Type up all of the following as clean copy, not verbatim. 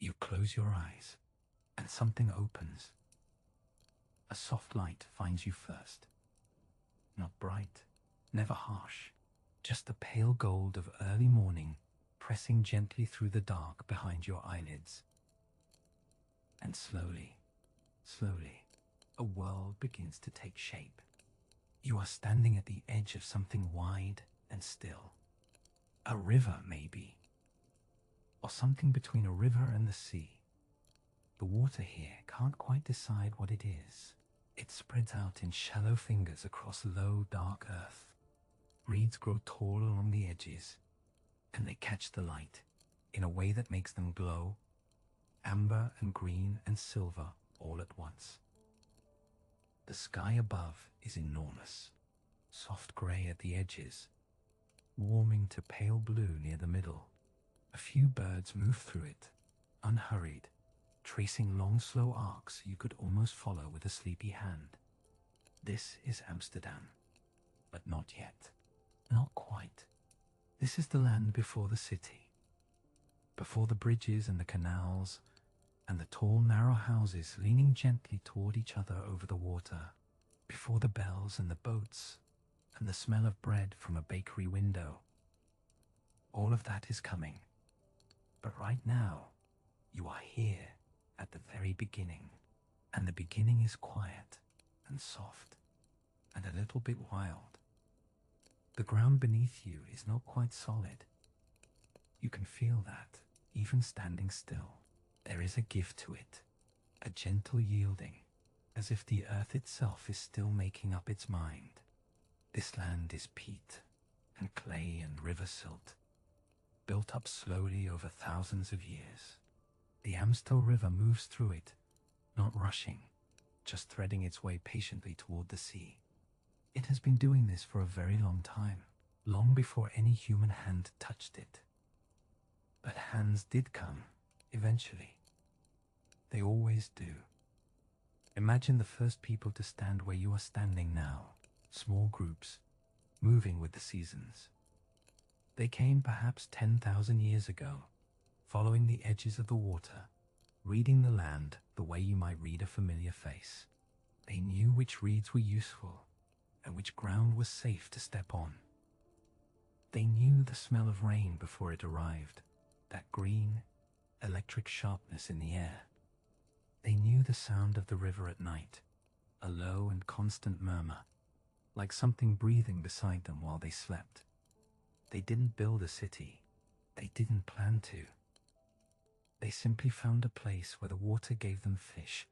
You close your eyes, and something opens. A soft light finds you first. Not bright, never harsh, just the pale gold of early morning pressing gently through the dark behind your eyelids. And slowly, slowly, a world begins to take shape. You are standing at the edge of something wide and still. A river, maybe. Or something between a river and the sea. The water here can't quite decide what it is. It spreads out in shallow fingers across low, dark earth. Reeds grow tall along the edges, and they catch the light in a way that makes them glow, amber and green and silver all at once. The sky above is enormous, soft grey at the edges, warming to pale blue near the middle. A few birds move through it, unhurried, tracing long, slow arcs you could almost follow with a sleepy hand. This is Amsterdam, but not yet. Not quite. This is the land before the city, before the bridges and the canals, and the tall, narrow houses leaning gently toward each other over the water, before the bells and the boats, and the smell of bread from a bakery window. All of that is coming. But right now, you are here at the very beginning, and the beginning is quiet and soft and a little bit wild. The ground beneath you is not quite solid. You can feel that, even standing still. There is a give to it, a gentle yielding, as if the earth itself is still making up its mind. This land is peat and clay and river silt, built up slowly over thousands of years. The Amstel River moves through it, not rushing, just threading its way patiently toward the sea. It has been doing this for a very long time, long before any human hand touched it. But hands did come, eventually. They always do. Imagine the first people to stand where you are standing now, small groups, moving with the seasons. They came perhaps 10,000 years ago, following the edges of the water, reading the land the way you might read a familiar face. They knew which reeds were useful and which ground was safe to step on. They knew the smell of rain before it arrived, that green, electric sharpness in the air. They knew the sound of the river at night, a low and constant murmur, like something breathing beside them while they slept. They didn't build a city. They didn't plan to. They simply found a place where the water gave them fish,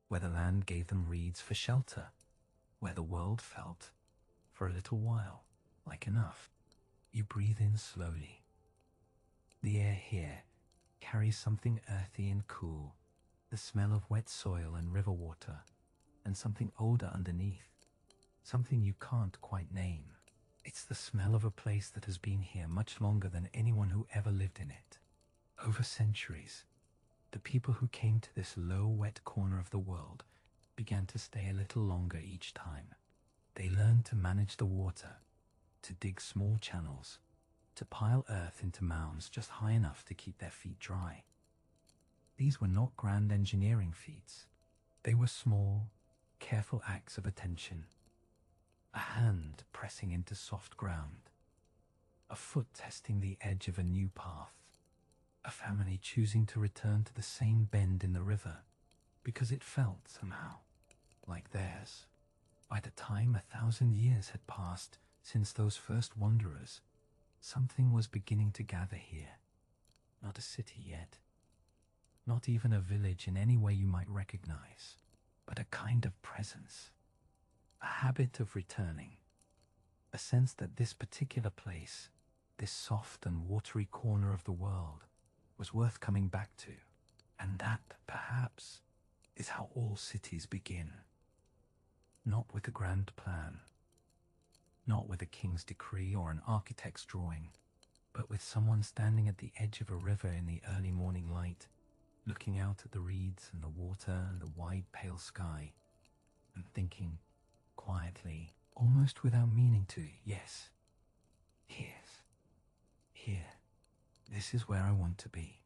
where the land gave them reeds for shelter, where the world felt, for a little while, like enough. You breathe in slowly. The air here carries something earthy and cool, the smell of wet soil and river water, and something older underneath, something you can't quite name. It's the smell of a place that has been here much longer than anyone who ever lived in it. Over centuries, the people who came to this low, wet corner of the world began to stay a little longer each time. They learned to manage the water, to dig small channels, to pile earth into mounds just high enough to keep their feet dry. These were not grand engineering feats. They were small, careful acts of attention. A hand pressing into soft ground, a foot testing the edge of a new path, a family choosing to return to the same bend in the river because it felt somehow like theirs. By the time 1,000 years had passed since those first wanderers, something was beginning to gather here. Not a city yet, not even a village in any way you might recognize, but a kind of presence, a habit of returning, a sense that this particular place, this soft and watery corner of the world, was worth coming back to. And that, perhaps, is how all cities begin. Not with a grand plan, not with a king's decree or an architect's drawing, but with someone standing at the edge of a river in the early morning light, looking out at the reeds and the water and the wide pale sky, and thinking, quietly, almost without meaning to, yes, here, this is where I want to be.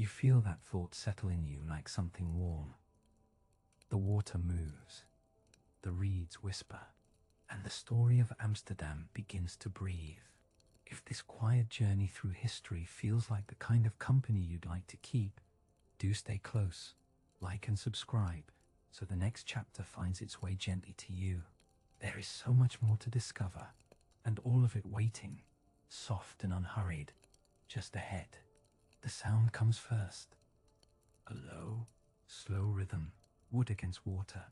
You feel that thought settle in you like something warm. The water moves, the reeds whisper, and the story of Amsterdam begins to breathe. If this quiet journey through history feels like the kind of company you'd like to keep, do stay close, like and subscribe, so the next chapter finds its way gently to you. There is so much more to discover, and all of it waiting, soft and unhurried, just ahead. The sound comes first. A low, slow rhythm, wood against water.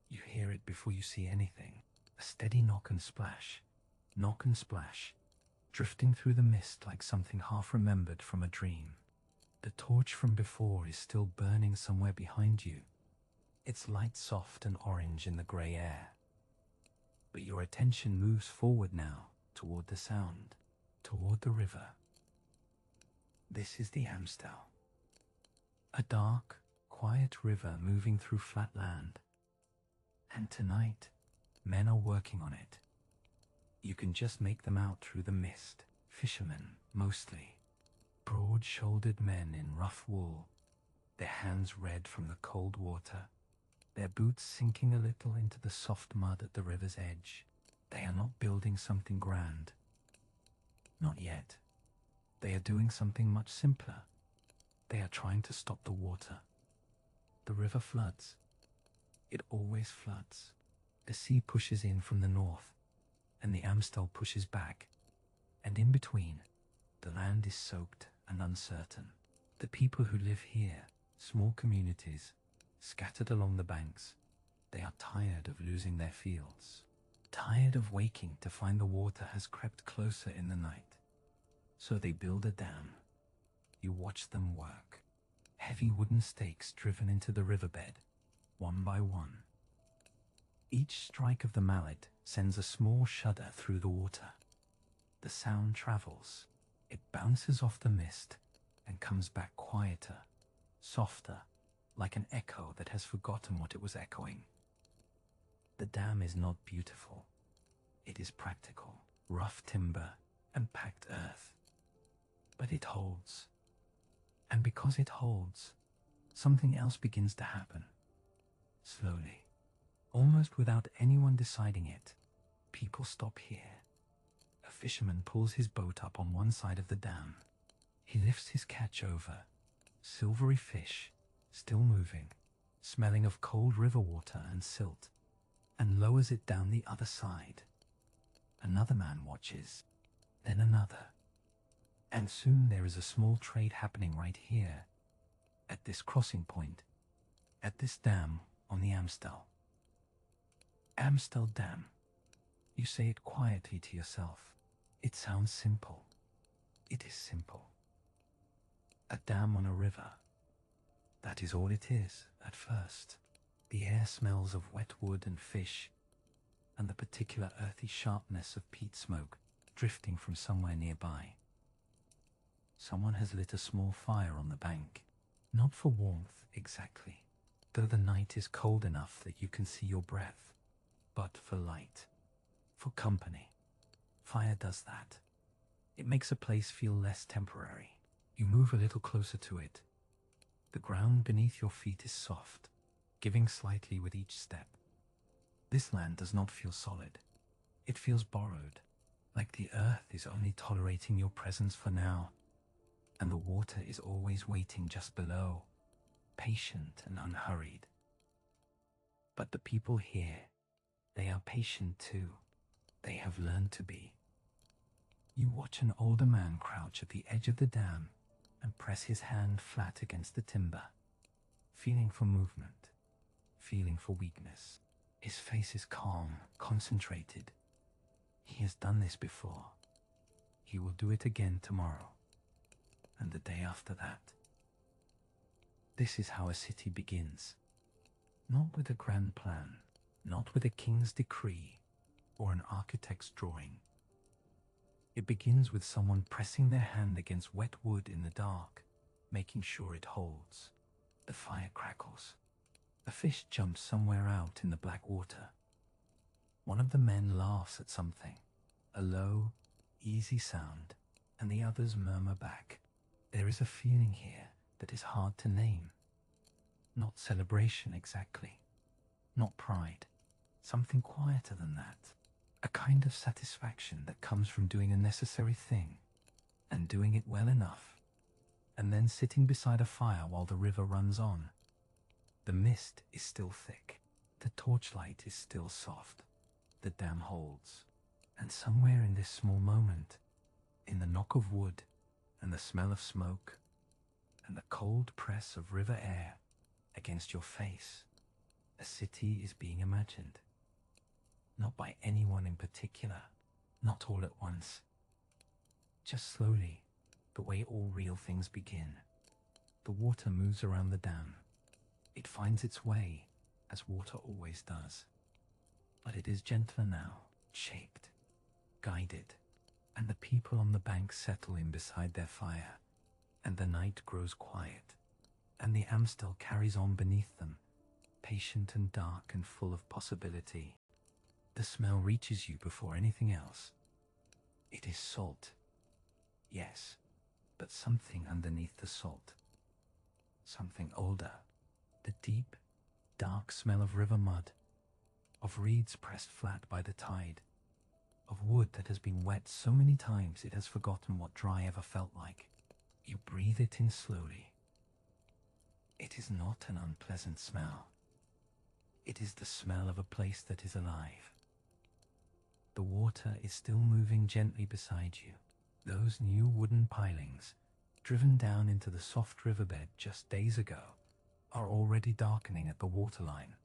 You hear it before you see anything. A steady knock and splash, drifting through the mist like something half remembered from a dream. The torch from before is still burning somewhere behind you, its light soft and orange in the grey air. But your attention moves forward now, toward the sound, toward the river. This is the Amstel. A dark, quiet river moving through flat land. And tonight, men are working on it. You can just make them out through the mist. Fishermen, mostly. Broad-shouldered men in rough wool, their hands red from the cold water, their boots sinking a little into the soft mud at the river's edge. They are not building something grand. Not yet. They are doing something much simpler. They are trying to stop the water. The river floods. It always floods. The sea pushes in from the north, and the Amstel pushes back. And in between, the land is soaked and uncertain. The people who live here, small communities, scattered along the banks, they are tired of losing their fields, tired of waking to find the water has crept closer in the night. So they build a dam. You watch them work. Heavy wooden stakes driven into the riverbed, one by one. Each strike of the mallet sends a small shudder through the water. The sound travels. It bounces off the mist and comes back quieter, softer, like an echo that has forgotten what it was echoing. The dam is not beautiful. It is practical, rough timber and packed earth. But it holds. And because it holds, something else begins to happen. Slowly, almost without anyone deciding it, people stop here. A fisherman pulls his boat up on one side of the dam. He lifts his catch over, silvery fish, still moving, smelling of cold river water and silt, and lowers it down the other side. Another man watches, then another. And soon there is a small trade happening right here, at this crossing point, at this dam on the Amstel. Amstel Dam. You say it quietly to yourself. It sounds simple. It is simple. A dam on a river. That is all it is, at first. The air smells of wet wood and fish, and the particular earthy sharpness of peat smoke drifting from somewhere nearby. Someone has lit a small fire on the bank, not for warmth exactly, though the night is cold enough that you can see your breath, but for light, for company. Fire does that. It makes a place feel less temporary. You move a little closer to it. The ground beneath your feet is soft, giving slightly with each step. This land does not feel solid. It feels borrowed, like the earth is only tolerating your presence for now, and the water is always waiting just below, patient and unhurried. But the people here, they are patient too. They have learned to be. You watch an older man crouch at the edge of the dam and press his hand flat against the timber, feeling for movement, feeling for weakness. His face is calm, concentrated. He has done this before. He will do it again tomorrow, and the day after that. This is how a city begins. Not with a grand plan, not with a king's decree or an architect's drawing. It begins with someone pressing their hand against wet wood in the dark, making sure it holds. The fire crackles. A fish jumps somewhere out in the black water. One of the men laughs at something, a low, easy sound, and the others murmur back. There is a feeling here that is hard to name. Not celebration exactly, not pride, something quieter than that. A kind of satisfaction that comes from doing a necessary thing, and doing it well enough, and then sitting beside a fire while the river runs on. The mist is still thick, the torchlight is still soft, the dam holds, and somewhere in this small moment, in the knock of wood, and the smell of smoke, and the cold press of river air against your face, a city is being imagined. Not by anyone in particular, not all at once. Just slowly, the way all real things begin. The water moves around the dam. It finds its way, as water always does. But it is gentler now, shaped, guided, and the people on the bank settle in beside their fire, and the night grows quiet, and the Amstel carries on beneath them, patient and dark and full of possibility. The smell reaches you before anything else. It is salt. Yes, but something underneath the salt. Something older. The deep, dark smell of river mud, of reeds pressed flat by the tide, of wood that has been wet so many times it has forgotten what dry ever felt like. You breathe it in slowly. It is not an unpleasant smell. It is the smell of a place that is alive. The water is still moving gently beside you. Those new wooden pilings, driven down into the soft riverbed just days ago, are already darkening at the waterline,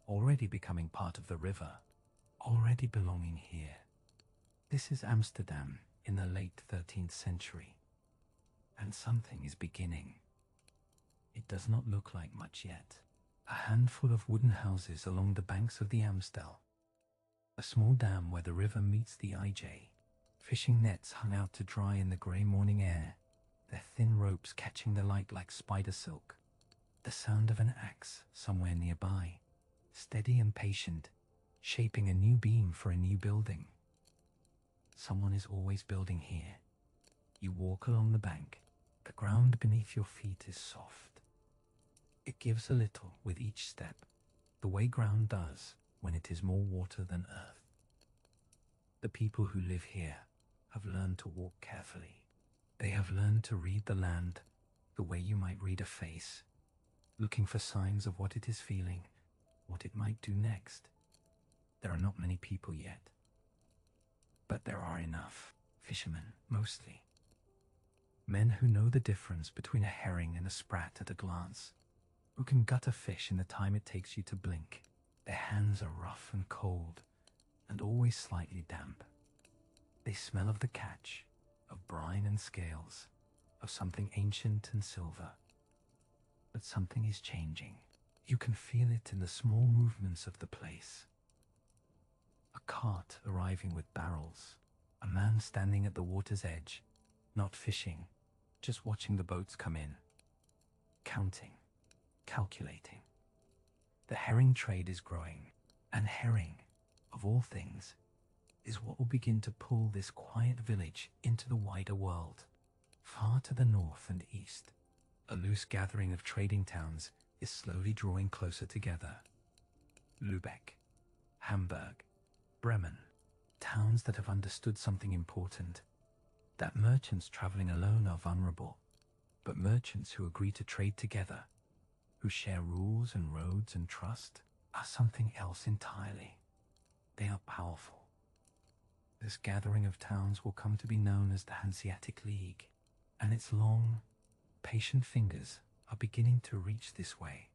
already becoming part of the river, already belonging here. This is Amsterdam in the late 13th century, and something is beginning. It does not look like much yet. A handful of wooden houses along the banks of the Amstel, a small dam where the river meets the IJ, fishing nets hung out to dry in the grey morning air, their thin ropes catching the light like spider silk. The sound of an axe somewhere nearby, steady and patient, shaping a new beam for a new building. Someone is always building here. You walk along the bank. The ground beneath your feet is soft. It gives a little with each step, the way ground does when it is more water than earth. The people who live here have learned to walk carefully. They have learned to read the land the way you might read a face, looking for signs of what it is feeling, what it might do next. There are not many people yet, but there are enough. Fishermen, mostly. Men who know the difference between a herring and a sprat at a glance, who can gut a fish in the time it takes you to blink. Their hands are rough and cold, and always slightly damp. They smell of the catch, of brine and scales, of something ancient and silver. But something is changing. You can feel it in the small movements of the place. A cart arriving with barrels, a man standing at the water's edge, not fishing, just watching the boats come in, counting, calculating. The herring trade is growing, and herring, of all things, is what will begin to pull this quiet village into the wider world. Far to the north and east, a loose gathering of trading towns is slowly drawing closer together. Lübeck, Hamburg, Bremen, towns that have understood something important, that merchants traveling alone are vulnerable, but merchants who agree to trade together, who share rules and roads and trust, are something else entirely. They are powerful. This gathering of towns will come to be known as the Hanseatic League, and its long, patient fingers are beginning to reach this way.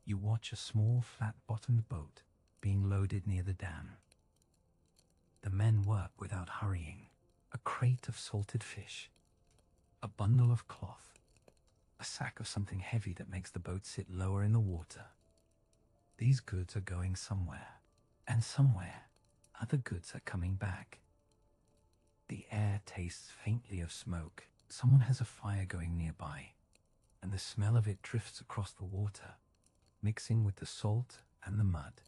You watch a small flat-bottomed boat being loaded near the dam. The men work without hurrying. A crate of salted fish, a bundle of cloth, a sack of something heavy that makes the boat sit lower in the water. These goods are going somewhere, and somewhere other goods are coming back. The air tastes faintly of smoke. Someone has a fire going nearby, and the smell of it drifts across the water, mixing with the salt and the mud.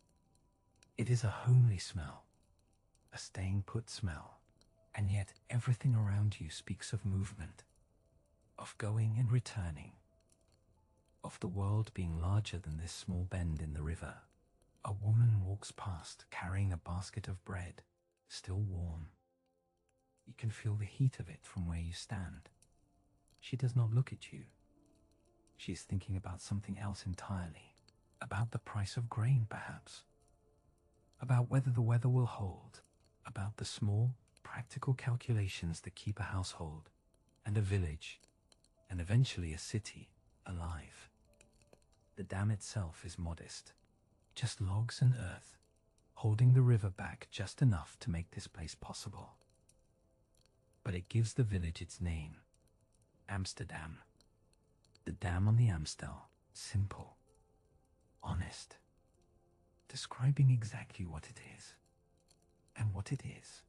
It is a homely smell, a staying put smell, and yet everything around you speaks of movement. of going and returning, of the world being larger than this small bend in the river. A woman walks past carrying a basket of bread, still warm. You can feel the heat of it from where you stand. She does not look at you. She is thinking about something else entirely. About the price of grain, perhaps. About whether the weather will hold. About the small, practical calculations that keep a household, and a village, and eventually a city, alive. The dam itself is modest. Just logs and earth, holding the river back just enough to make this place possible. But it gives the village its name. Amsterdam. The dam on the Amstel, simple, honest, describing exactly what it is. And what it is,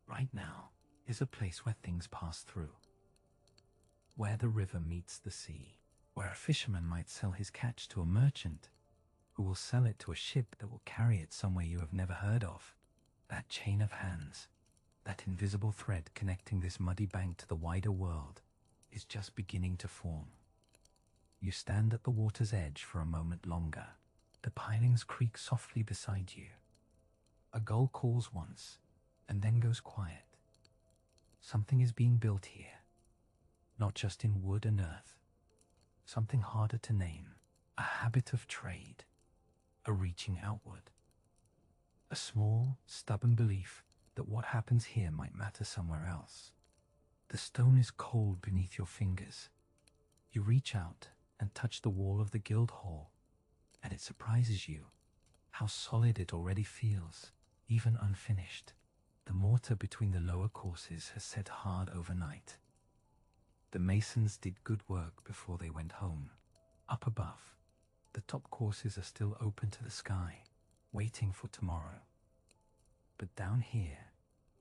right now, is a place where things pass through. Where the river meets the sea. Where a fisherman might sell his catch to a merchant, who will sell it to a ship that will carry it somewhere you have never heard of. That chain of hands, that invisible thread connecting this muddy bank to the wider world, is just beginning to form. You stand at the water's edge for a moment longer. The pilings creak softly beside you. A gull calls once, and then goes quiet. Something is being built here, not just in wood and earth. Something harder to name, a habit of trade, a reaching outward. A small, stubborn belief that what happens here might matter somewhere else. The stone is cold beneath your fingers. You reach out and touch the wall of the guild hall, and it surprises you how solid it already feels, even unfinished. The mortar between the lower courses has set hard overnight. The masons did good work before they went home. Up above, the top courses are still open to the sky, waiting for tomorrow. But down here,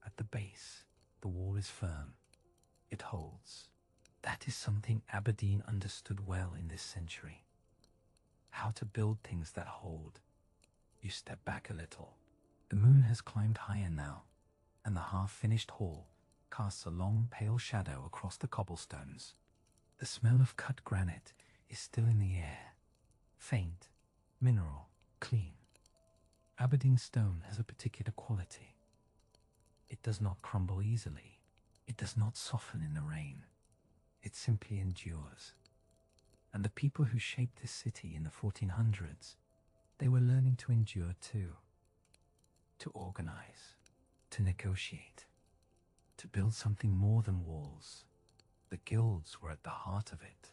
at the base, the wall is firm. It holds. That is something Aberdeen understood well in this century. How to build things that hold. You step back a little. The moon has climbed higher now, and the half-finished hall casts a long, pale shadow across the cobblestones. The smell of cut granite is still in the air. Faint, mineral, clean. Aberdeen stone has a particular quality. It does not crumble easily. It does not soften in the rain. It simply endures. And the people who shaped this city in the 1400s, they were learning to endure too. To organize, to negotiate, to build something more than walls. The guilds were at the heart of it.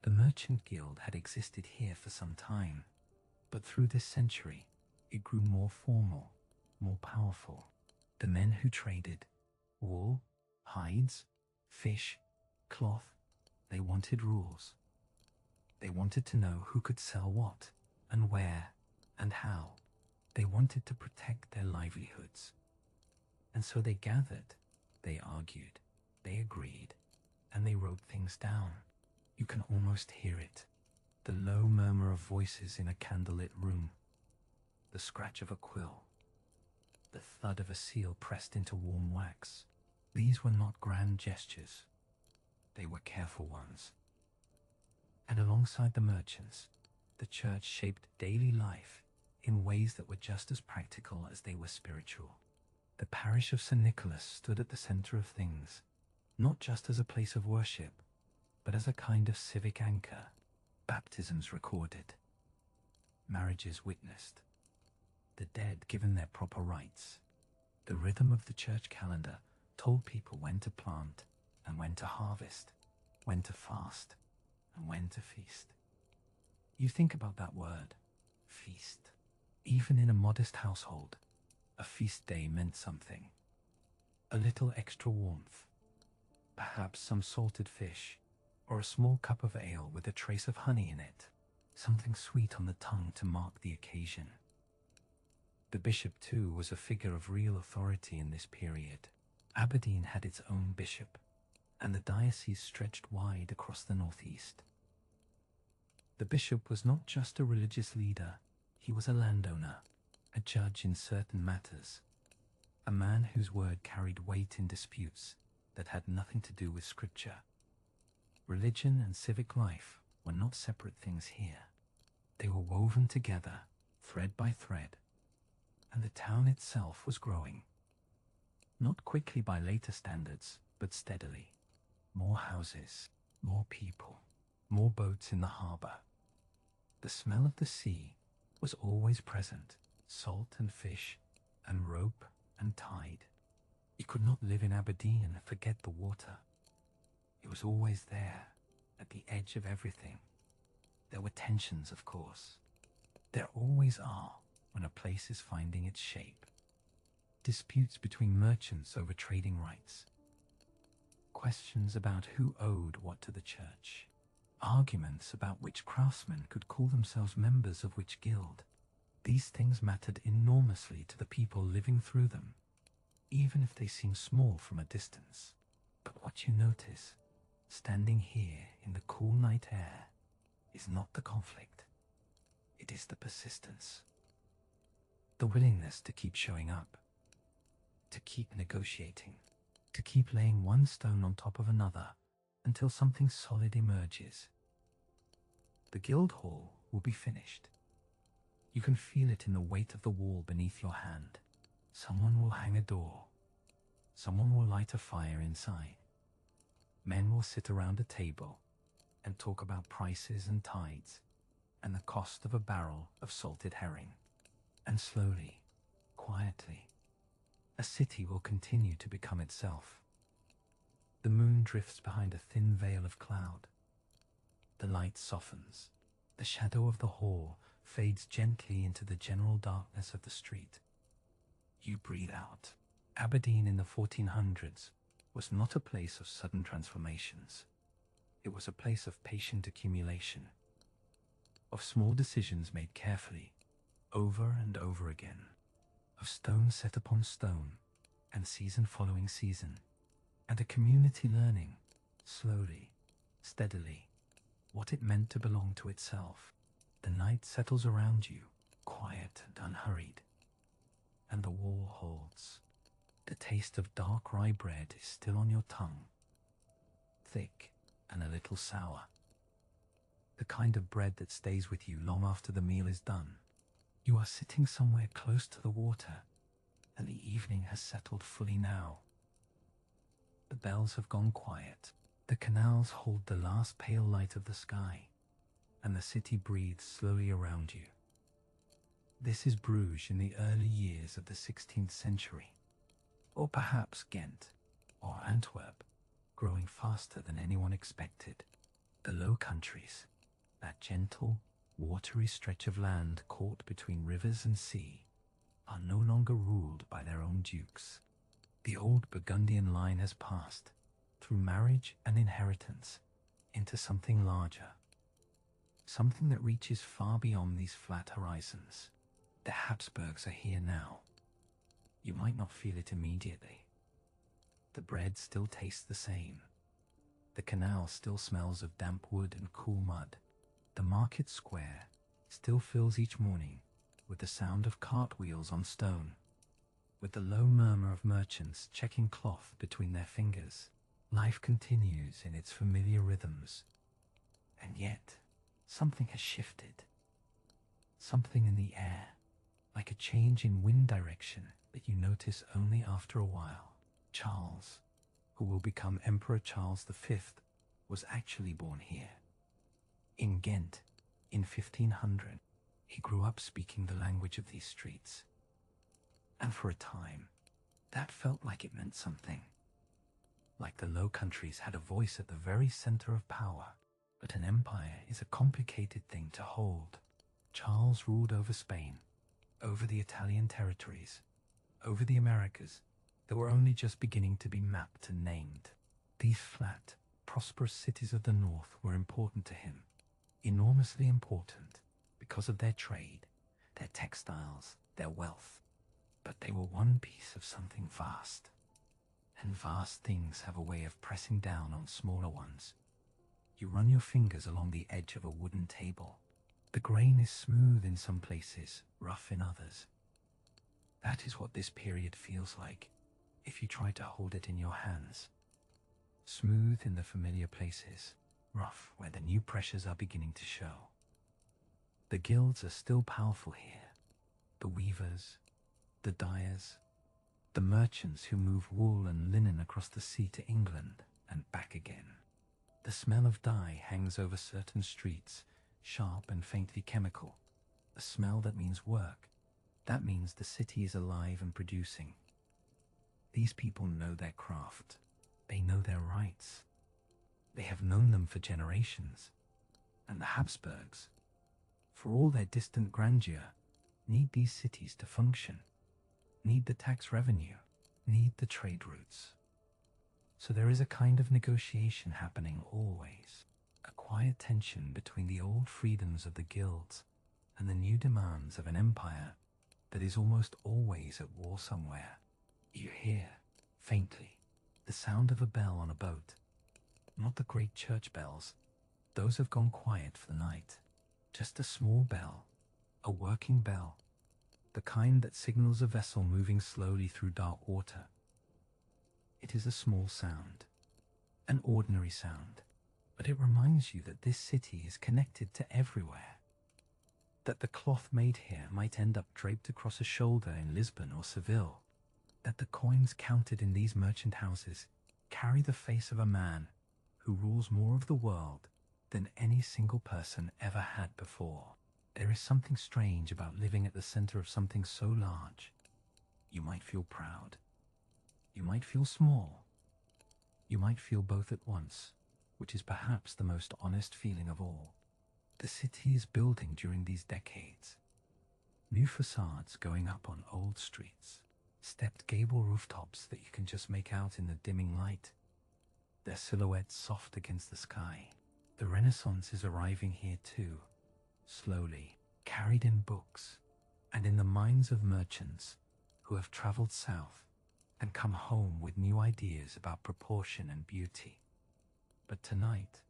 The merchant guild had existed here for some time, but through this century, it grew more formal, more powerful. The men who traded wool, hides, fish, cloth, they wanted rules. They wanted to know who could sell what, and where, and how. They wanted to protect their livelihoods. And so they gathered, they argued, they agreed, and they wrote things down. You can almost hear it. The low murmur of voices in a candlelit room. The scratch of a quill. The thud of a seal pressed into warm wax. These were not grand gestures. They were careful ones. And alongside the merchants, the church shaped daily life in ways that were just as practical as they were spiritual. The parish of St. Nicholas stood at the center of things, not just as a place of worship, but as a kind of civic anchor. Baptisms recorded, marriages witnessed, the dead given their proper rites. The rhythm of the church calendar told people when to plant and when to harvest, when to fast and when to feast. You think about that word, feast. Even in a modest household, a feast day meant something. A little extra warmth, perhaps some salted fish, or a small cup of ale with a trace of honey in it, something sweet on the tongue to mark the occasion. The bishop, too, was a figure of real authority in this period. Aberdeen had its own bishop, and the diocese stretched wide across the northeast. The bishop was not just a religious leader, he was a landowner, a judge in certain matters, a man whose word carried weight in disputes that had nothing to do with scripture. Religion and civic life were not separate things here. They were woven together, thread by thread, and the town itself was growing. Not quickly by later standards, but steadily. More houses, more people, more boats in the harbor. The smell of the sea was always present, salt and fish, and rope and tide. You could not live in Aberdeen and forget the water. It was always there, at the edge of everything. There were tensions, of course. There always are when a place is finding its shape. Disputes between merchants over trading rights. Questions about who owed what to the church. Arguments about which craftsmen could call themselves members of which guild. These things mattered enormously to the people living through them, even if they seem small from a distance. But what you notice, standing here in the cool night air, is not the conflict. It is the persistence. The willingness to keep showing up, to keep negotiating, to keep laying one stone on top of another until something solid emerges. The guild hall will be finished. You can feel it in the weight of the wall beneath your hand. Someone will hang a door. Someone will light a fire inside. Men will sit around a table and talk about prices and tides and the cost of a barrel of salted herring. And slowly, quietly, a city will continue to become itself. The moon drifts behind a thin veil of cloud. The light softens. The shadow of the hall fades gently into the general darkness of the street. You breathe out. Aberdeen in the 1400s was not a place of sudden transformations. It was a place of patient accumulation, of small decisions made carefully, over and over again, of stone set upon stone, and season following season, and a community learning, slowly, steadily, what it meant to belong to itself. The night settles around you, quiet and unhurried, and the wall holds. The taste of dark rye bread is still on your tongue, thick and a little sour. The kind of bread that stays with you long after the meal is done. You are sitting somewhere close to the water, and the evening has settled fully now. The bells have gone quiet. The canals hold the last pale light of the sky, and the city breathes slowly around you. This is Bruges in the early years of the 16th century, or perhaps Ghent or Antwerp, growing faster than anyone expected. The Low Countries, that gentle, watery stretch of land caught between rivers and sea, are no longer ruled by their own dukes. The old Burgundian line has passed, through marriage and inheritance, into something larger, something that reaches far beyond these flat horizons. The Habsburgs are here now. You might not feel it immediately. The bread still tastes the same. The canal still smells of damp wood and cool mud. The market square still fills each morning with the sound of cartwheels on stone, with the low murmur of merchants checking cloth between their fingers. Life continues in its familiar rhythms. And yet, something has shifted. Something in the air, like a change in wind direction that you notice only after a while. Charles, who will become Emperor Charles V, was actually born here. In Ghent, in 1500, he grew up speaking the language of these streets. And for a time, that felt like it meant something. Like the Low Countries had a voice at the very center of power. But an empire is a complicated thing to hold. Charles ruled over Spain, over the Italian territories, over the Americas that were only just beginning to be mapped and named. These flat, prosperous cities of the north were important to him, enormously important, because of their trade, their textiles, their wealth. But they were one piece of something vast, and vast things have a way of pressing down on smaller ones. You run your fingers along the edge of a wooden table. The grain is smooth in some places, rough in others. That is what this period feels like, if you try to hold it in your hands. Smooth in the familiar places, rough where the new pressures are beginning to show. The guilds are still powerful here. The weavers, the dyers, the merchants who move wool and linen across the sea to England and back again. The smell of dye hangs over certain streets, sharp and faintly chemical. A smell that means work. That means the city is alive and producing. These people know their craft. They know their rights. They have known them for generations. And the Habsburgs, for all their distant grandeur, need these cities to function, need the tax revenue, need the trade routes. So there is a kind of negotiation happening always, a quiet tension between the old freedoms of the guilds and the new demands of an empire that is almost always at war somewhere. You hear, faintly, the sound of a bell on a boat. Not the great church bells. Those have gone quiet for the night. Just a small bell, a working bell, the kind that signals a vessel moving slowly through dark water. It is a small sound, an ordinary sound, but it reminds you that this city is connected to everywhere. That the cloth made here might end up draped across a shoulder in Lisbon or Seville. That the coins counted in these merchant houses carry the face of a man who rules more of the world than any single person ever had before. There is something strange about living at the center of something so large. You might feel proud. You might feel small. You might feel both at once, which is perhaps the most honest feeling of all. The city is building during these decades. New facades going up on old streets. Stepped gable rooftops that you can just make out in the dimming light. Their silhouettes soft against the sky. The Renaissance is arriving here too, slowly, carried in books, and in the minds of merchants who have traveled south and come home with new ideas about proportion and beauty. But tonight,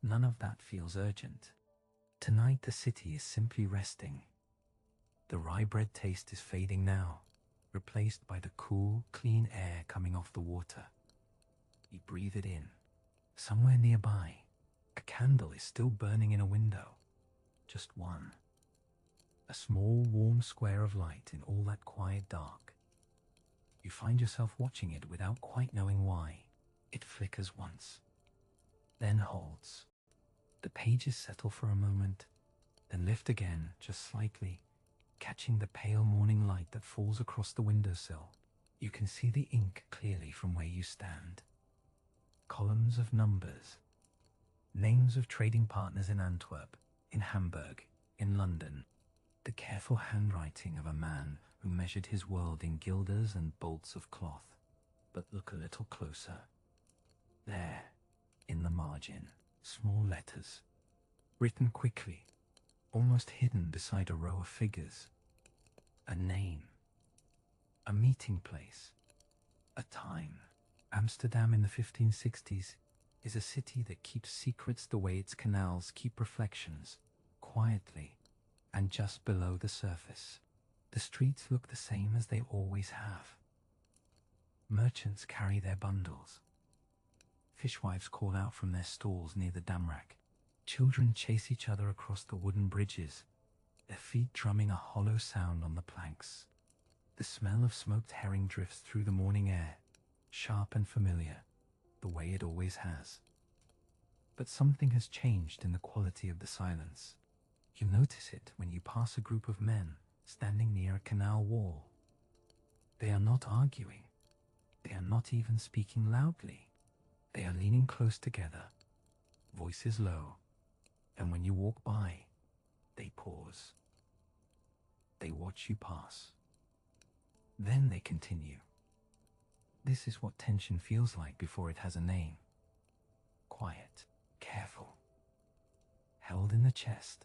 none of that feels urgent. Tonight the city is simply resting. The rye bread taste is fading now, replaced by the cool, clean air coming off the water. You breathe it in. Somewhere nearby, a candle is still burning in a window. Just one. A small, warm square of light in all that quiet dark. You find yourself watching it without quite knowing why. It flickers once, then holds. The pages settle for a moment, then lift again, just slightly, catching the pale morning light that falls across the windowsill. You can see the ink clearly from where you stand. Columns of numbers. Names of trading partners in Antwerp, in Hamburg, in London. The careful handwriting of a man who measured his world in guilders and bolts of cloth. But look a little closer. There, in the margin, small letters, written quickly, almost hidden beside a row of figures. A name. A meeting place. A time. Amsterdam in the 1560s is a city that keeps secrets the way its canals keep reflections, quietly, and just below the surface. The streets look the same as they always have. Merchants carry their bundles. Fishwives call out from their stalls near the damrak. Children chase each other across the wooden bridges, their feet drumming a hollow sound on the planks. The smell of smoked herring drifts through the morning air, sharp and familiar, the way it always has. But something has changed in the quality of the silence. You notice it when you pass a group of men standing near a canal wall. They are not arguing. They are not even speaking loudly. They are leaning close together, voices low, and when you walk by, they pause. They watch you pass. Then they continue. This is what tension feels like before it has a name. Quiet, careful, held in the chest.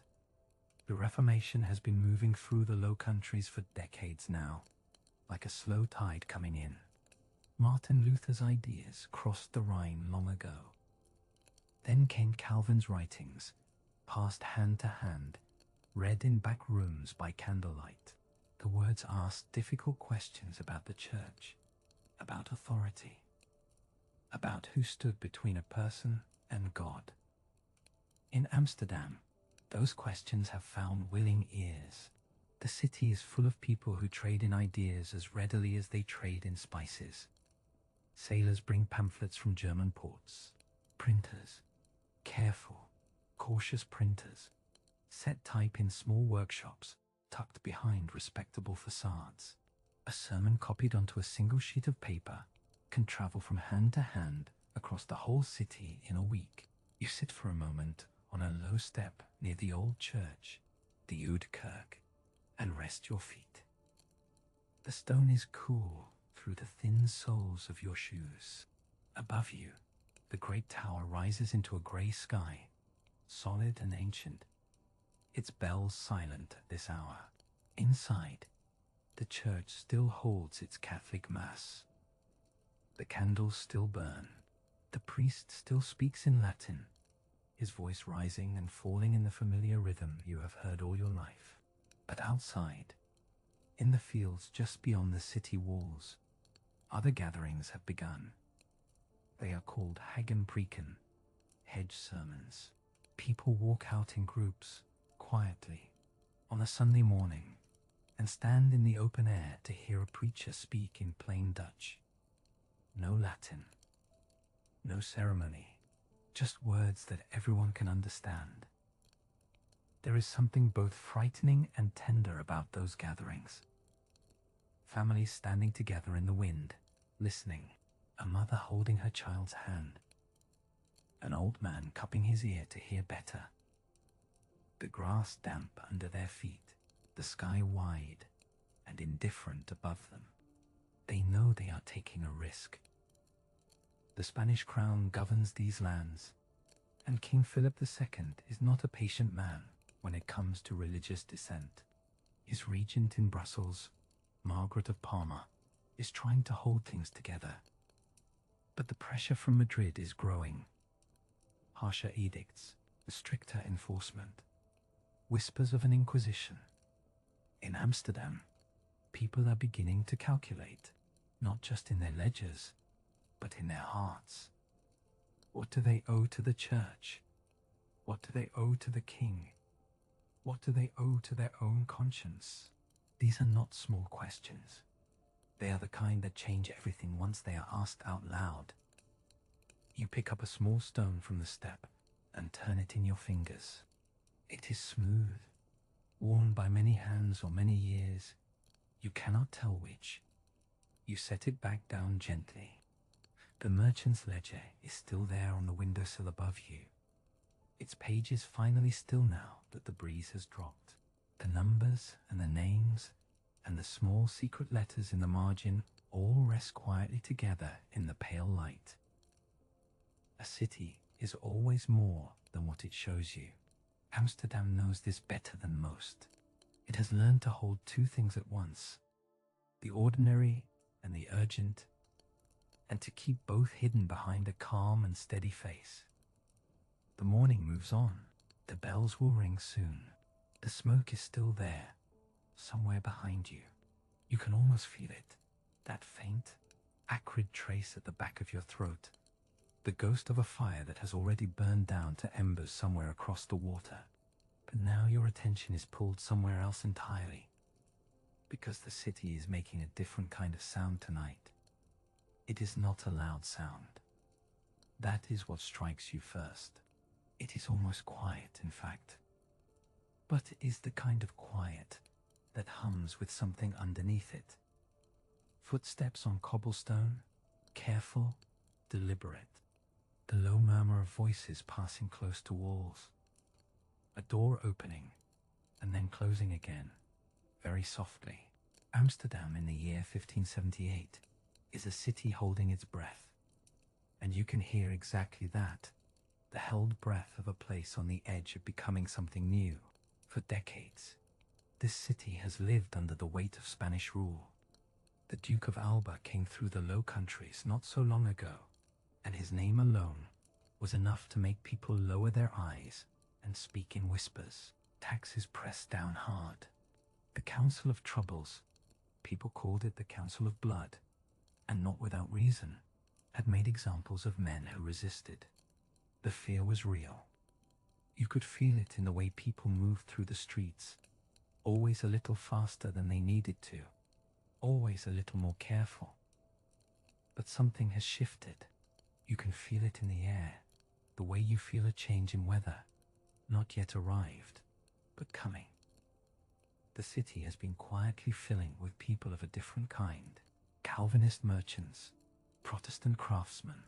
The Reformation has been moving through the Low Countries for decades now, like a slow tide coming in. Martin Luther's ideas crossed the Rhine long ago. Then came Calvin's writings, passed hand to hand, read in back rooms by candlelight. The words asked difficult questions about the church, about authority, about who stood between a person and God. In Amsterdam, those questions have found willing ears. The city is full of people who trade in ideas as readily as they trade in spices. Sailors bring pamphlets from German ports. Printers, careful, cautious printers, set type in small workshops tucked behind respectable facades. A sermon copied onto a single sheet of paper can travel from hand to hand across the whole city in a week. You sit for a moment on a low step near the old church, the Oude Kerk, and rest your feet. The stone is cool through the thin soles of your shoes. Above you, the great tower rises into a grey sky, solid and ancient, its bells silent at this hour. Inside, the church still holds its Catholic Mass. The candles still burn. The priest still speaks in Latin, his voice rising and falling in the familiar rhythm you have heard all your life. But outside, in the fields just beyond the city walls, other gatherings have begun. They are called Hagenpreken, hedge sermons. People walk out in groups, quietly, on a Sunday morning, and stand in the open air to hear a preacher speak in plain Dutch. No Latin, no ceremony, just words that everyone can understand. There is something both frightening and tender about those gatherings. Families standing together in the wind, listening, a mother holding her child's hand, an old man cupping his ear to hear better. The grass damp under their feet, the sky wide and indifferent above them. They know they are taking a risk. The Spanish crown governs these lands, and King Philip II is not a patient man when it comes to religious dissent. His regent in Brussels, Margaret of Parma, is trying to hold things together. But the pressure from Madrid is growing. Harsher edicts, stricter enforcement, whispers of an inquisition. In Amsterdam, people are beginning to calculate, not just in their ledgers, but in their hearts. What do they owe to the church? What do they owe to the king? What do they owe to their own conscience? These are not small questions. They are the kind that change everything once they are asked out loud. You pick up a small stone from the step and turn it in your fingers. It is smooth, worn by many hands or many years. You cannot tell which. You set it back down gently. The merchant's ledger is still there on the windowsill above you. Its page is finally still now that the breeze has dropped. The numbers and the names and the small secret letters in the margin all rest quietly together in the pale light. A city is always more than what it shows you. Amsterdam knows this better than most. It has learned to hold two things at once, the ordinary and the urgent, and to keep both hidden behind a calm and steady face. The morning moves on. The bells will ring soon. The smoke is still there, somewhere behind you. You can almost feel it, that faint, acrid trace at the back of your throat, the ghost of a fire that has already burned down to embers somewhere across the water. But now your attention is pulled somewhere else entirely, because the city is making a different kind of sound tonight. It is not a loud sound. That is what strikes you first. It is almost quiet, in fact. But it is the kind of quiet that hums with something underneath it. Footsteps on cobblestone, careful, deliberate. The low murmur of voices passing close to walls. A door opening, and then closing again, very softly. Amsterdam in the year 1578 is a city holding its breath. And you can hear exactly that, the held breath of a place on the edge of becoming something new. For decades, this city has lived under the weight of Spanish rule. The Duke of Alba came through the Low Countries not so long ago, and his name alone was enough to make people lower their eyes and speak in whispers. Taxes pressed down hard. The Council of Troubles, people called it the Council of Blood, and not without reason, had made examples of men who resisted. The fear was real. You could feel it in the way people moved through the streets, always a little faster than they needed to, always a little more careful. But something has shifted. You can feel it in the air, the way you feel a change in weather, not yet arrived, but coming. The city has been quietly filling with people of a different kind, Calvinist merchants, Protestant craftsmen,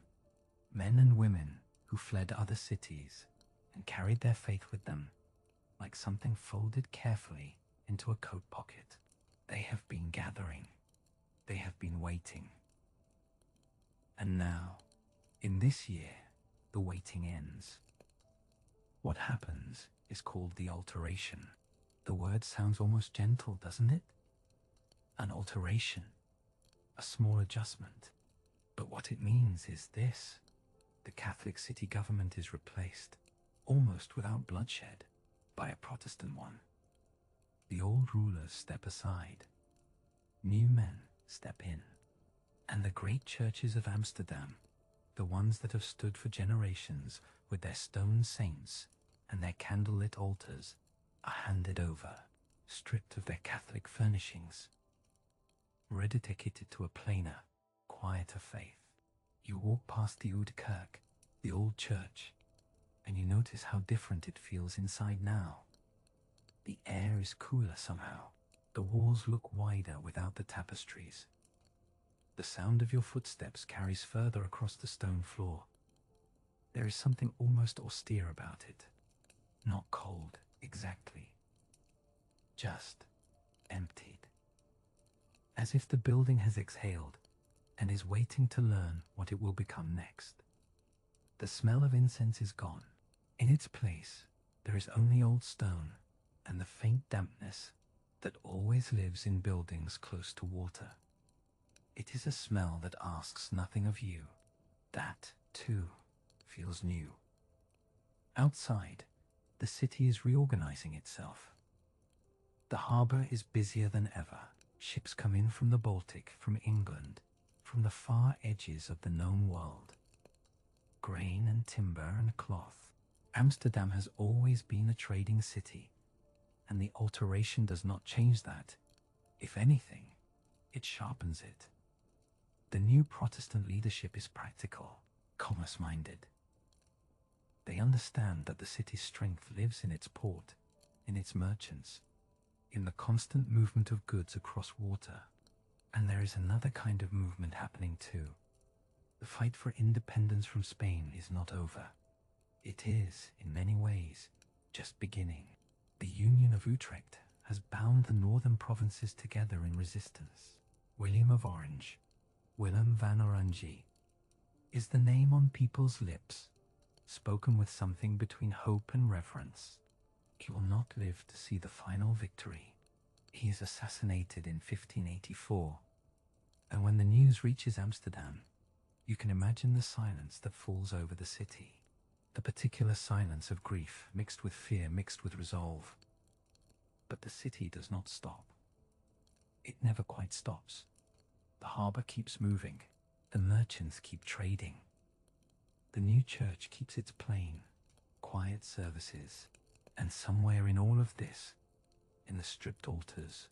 men and women who fled other cities and carried their faith with them, like something folded carefully into a coat pocket. They have been gathering. They have been waiting. And now, in this year, the waiting ends. What happens is called the alteration. The word sounds almost gentle, doesn't it? An alteration, a small adjustment. But what it means is this: the Catholic city government is replaced, almost without bloodshed, by a Protestant one. The old rulers step aside. New men step in. And the great churches of Amsterdam, the ones that have stood for generations with their stone saints and their candlelit altars, are handed over, stripped of their Catholic furnishings, rededicated to a plainer, quieter faith. You walk past the Oude Kerk, the old church, and you notice how different it feels inside now. The air is cooler somehow. The walls look wider without the tapestries. The sound of your footsteps carries further across the stone floor. There is something almost austere about it. Not cold, exactly. Just emptied. As if the building has exhaled and is waiting to learn what it will become next. The smell of incense is gone. In its place, there is only old stone and the faint dampness that always lives in buildings close to water. It is a smell that asks nothing of you. That, too, feels new. Outside, the city is reorganizing itself. The harbor is busier than ever. Ships come in from the Baltic, from England, from the far edges of the known world. Grain and timber and cloth. Amsterdam has always been a trading city, and the alteration does not change that. If anything, it sharpens it. The new Protestant leadership is practical, commerce-minded. They understand that the city's strength lives in its port, in its merchants, in the constant movement of goods across water. And there is another kind of movement happening too. The fight for independence from Spain is not over. It is, in many ways, just beginning. The Union of Utrecht has bound the northern provinces together in resistance. William of Orange, Willem van Oranje, is the name on people's lips, spoken with something between hope and reverence. He will not live to see the final victory. He is assassinated in 1584, and when the news reaches Amsterdam, you can imagine the silence that falls over the city. The particular silence of grief, mixed with fear, mixed with resolve. But the city does not stop. It never quite stops. The harbor keeps moving. The merchants keep trading. The new church keeps its plain, quiet services. And somewhere in all of this, in the stripped altars,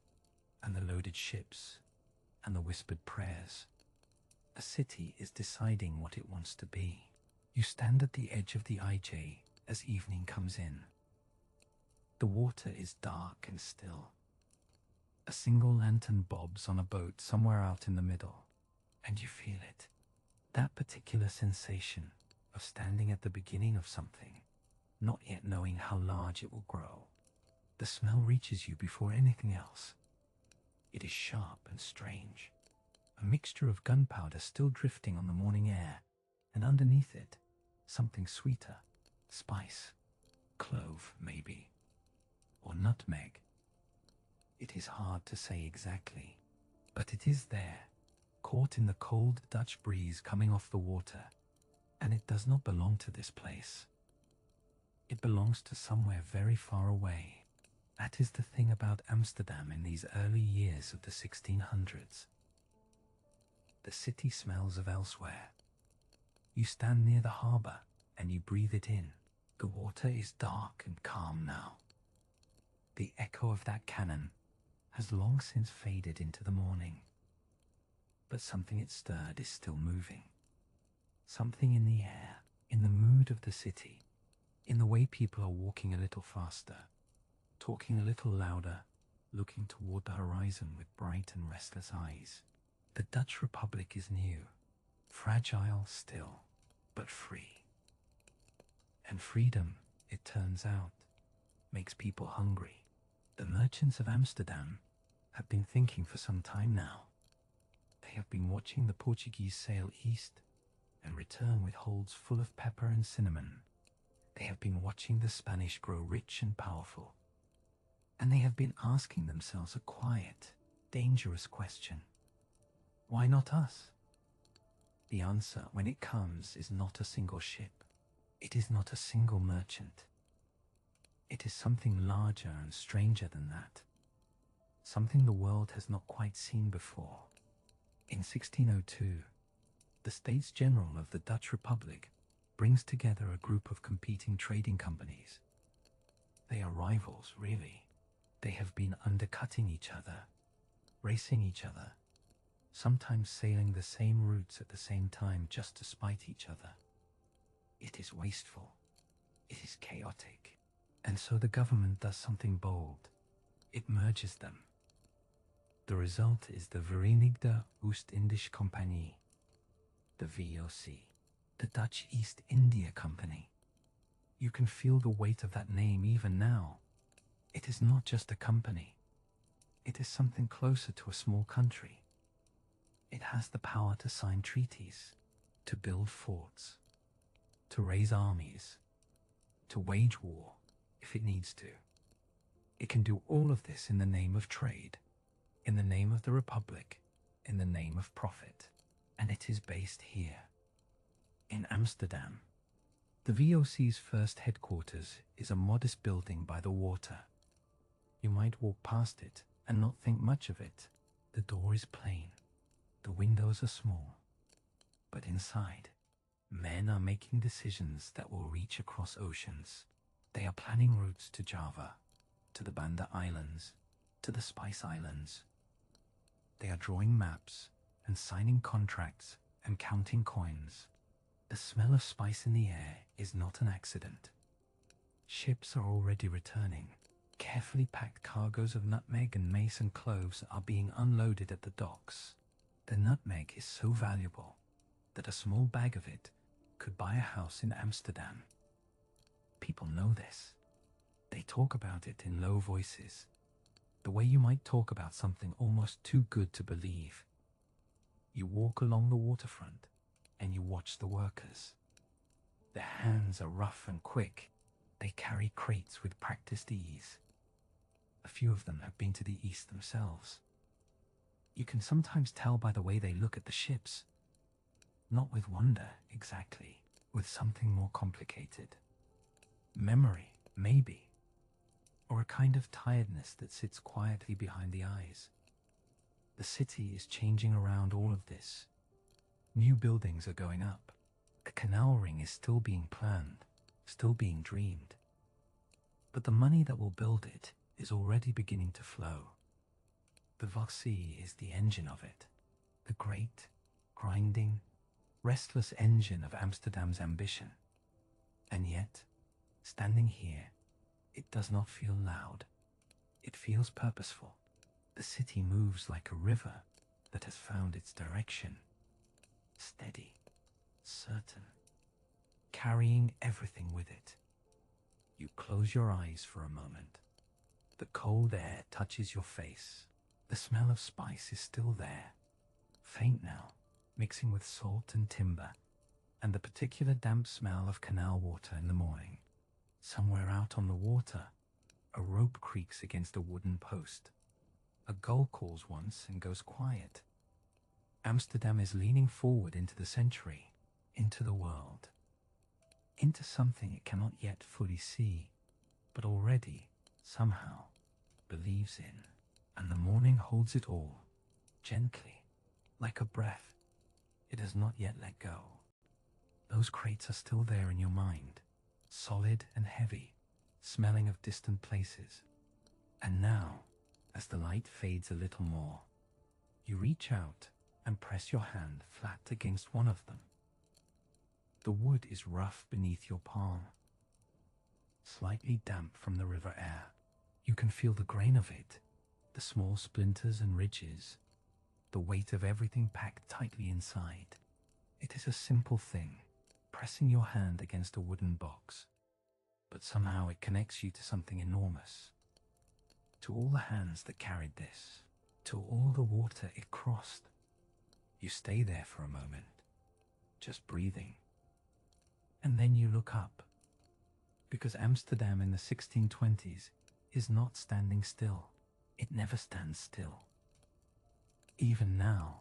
and the loaded ships, and the whispered prayers, a city is deciding what it wants to be. You stand at the edge of the IJ as evening comes in. The water is dark and still. A single lantern bobs on a boat somewhere out in the middle, and you feel it. That particular sensation of standing at the beginning of something, not yet knowing how large it will grow. The smell reaches you before anything else. It is sharp and strange. A mixture of gunpowder still drifting on the morning air, and underneath it, something sweeter, spice, clove maybe, or nutmeg. It is hard to say exactly, but it is there, caught in the cold Dutch breeze coming off the water, and it does not belong to this place. It belongs to somewhere very far away. That is the thing about Amsterdam in these early years of the 1600s. The city smells of elsewhere. You stand near the harbor and you breathe it in. The water is dark and calm now. The echo of that cannon has long since faded into the morning. But something it stirred is still moving. Something in the air, in the mood of the city, in the way people are walking a little faster, talking a little louder, looking toward the horizon with bright and restless eyes. The Dutch Republic is new, fragile still, but free. And freedom, it turns out, makes people hungry. The merchants of Amsterdam have been thinking for some time now. They have been watching the Portuguese sail east and return with holds full of pepper and cinnamon. They have been watching the Spanish grow rich and powerful. And they have been asking themselves a quiet, dangerous question. Why not us? The answer, when it comes, is not a single ship. It is not a single merchant. It is something larger and stranger than that. Something the world has not quite seen before. In 1602, the States General of the Dutch Republic brings together a group of competing trading companies. They are rivals, really. They have been undercutting each other, racing each other, sometimes sailing the same routes at the same time just to spite each other. It is wasteful. It is chaotic. And so the government does something bold. It merges them. The result is the Verenigde Oost-Indische Compagnie, the VOC, the Dutch East India Company. You can feel the weight of that name even now. It is not just a company. It is something closer to a small country. It has the power to sign treaties, to build forts, to raise armies, to wage war if it needs to. It can do all of this in the name of trade, in the name of the Republic, in the name of profit. And it is based here, in Amsterdam. The VOC's first headquarters is a modest building by the water. You might walk past it and not think much of it. The door is plain. The windows are small. But inside, men are making decisions that will reach across oceans. They are planning routes to Java, to the Banda Islands, to the Spice Islands. They are drawing maps and signing contracts and counting coins. The smell of spice in the air is not an accident. Ships are already returning. Carefully packed cargoes of nutmeg and mace and cloves are being unloaded at the docks. The nutmeg is so valuable that a small bag of it could buy a house in Amsterdam. People know this. They talk about it in low voices, the way you might talk about something almost too good to believe. You walk along the waterfront and you watch the workers. Their hands are rough and quick. They carry crates with practiced ease. A few of them have been to the east themselves. You can sometimes tell by the way they look at the ships. Not with wonder, exactly, with something more complicated. Memory, maybe, or a kind of tiredness that sits quietly behind the eyes. The city is changing around all of this. New buildings are going up. A canal ring is still being planned, still being dreamed. But the money that will build it is already beginning to flow. The VOC is the engine of it, the great, grinding, restless engine of Amsterdam's ambition. And yet, standing here, it does not feel loud. It feels purposeful. The city moves like a river that has found its direction. Steady, certain, carrying everything with it. You close your eyes for a moment. The cold air touches your face. The smell of spice is still there, faint now, mixing with salt and timber, and the particular damp smell of canal water in the morning. Somewhere out on the water, a rope creaks against a wooden post. A gull calls once and goes quiet. Amsterdam is leaning forward into the century, into the world, into something it cannot yet fully see, but already, somehow, believes in. And the morning holds it all, gently, like a breath. It has not yet let go. Those crates are still there in your mind, solid and heavy, smelling of distant places. And now, as the light fades a little more, you reach out and press your hand flat against one of them. The wood is rough beneath your palm, slightly damp from the river air. You can feel the grain of it, the small splinters and ridges, the weight of everything packed tightly inside. It is a simple thing, pressing your hand against a wooden box, but somehow it connects you to something enormous. To all the hands that carried this, to all the water it crossed. You stay there for a moment, just breathing. And then you look up, because Amsterdam in the 1620s is not standing still. It never stands still. Even now,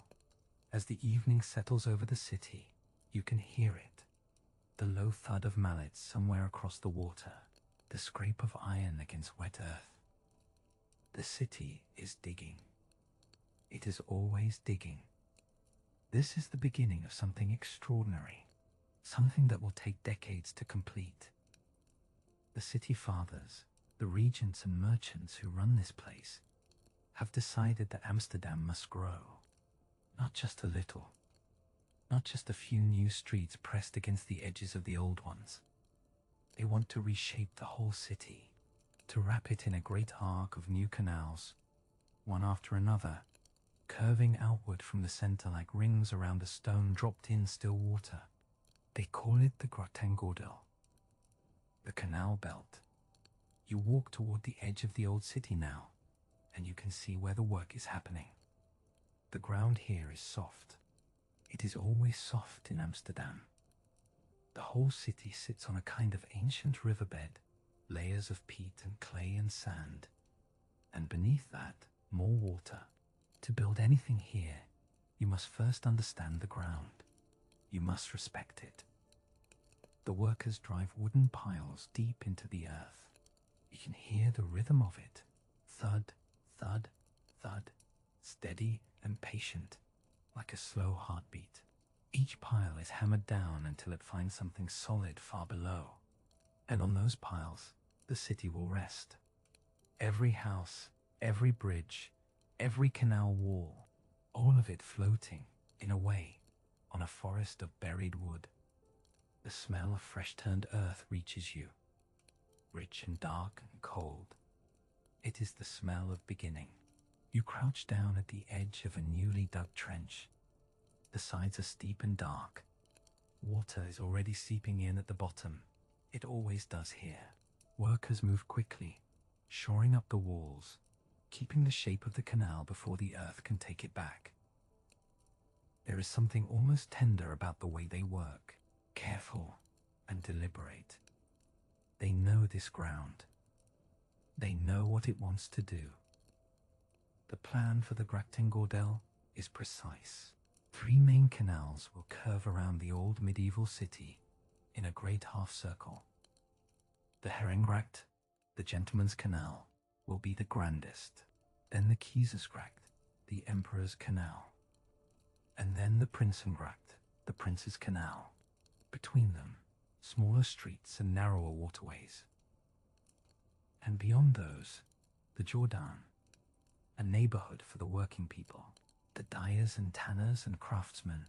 as the evening settles over the city, you can hear it. The low thud of mallets somewhere across the water, the scrape of iron against wet earth. The city is digging. It is always digging. This is the beginning of something extraordinary, something that will take decades to complete. The city fathers, the regents and merchants who run this place, have decided that Amsterdam must grow. Not just a little. Not just a few new streets pressed against the edges of the old ones. They want to reshape the whole city, to wrap it in a great arc of new canals, one after another, curving outward from the center like rings around a stone dropped in still water. They call it the Grachtengordel, the canal belt. You walk toward the edge of the old city now, and you can see where the work is happening. The ground here is soft. It is always soft in Amsterdam. The whole city sits on a kind of ancient riverbed, layers of peat and clay and sand, and beneath that, more water. To build anything here, you must first understand the ground. You must respect it. The workers drive wooden piles deep into the earth. You can hear the rhythm of it. Thud, thud, thud, steady and patient, like a slow heartbeat. Each pile is hammered down until it finds something solid far below. And on those piles, the city will rest. Every house, every bridge, every canal wall, all of it floating, in a way, on a forest of buried wood. The smell of fresh-turned earth reaches you, rich and dark and cold. It is the smell of beginning. You crouch down at the edge of a newly dug trench. The sides are steep and dark. Water is already seeping in at the bottom. It always does here. Workers move quickly, shoring up the walls, keeping the shape of the canal before the earth can take it back. There is something almost tender about the way they work, careful and deliberate. They know this ground. They know what it wants to do. The plan for the Grachtengordel is precise. 3 main canals will curve around the old medieval city in a great half-circle. The Herengracht, the Gentleman's Canal, will be the grandest, then the Keizersgracht, the Emperor's Canal, and then the Prinsengracht, the Prince's Canal. Between them, smaller streets and narrower waterways. And beyond those, the Jordan, a neighborhood for the working people, the dyers and tanners and craftsmen,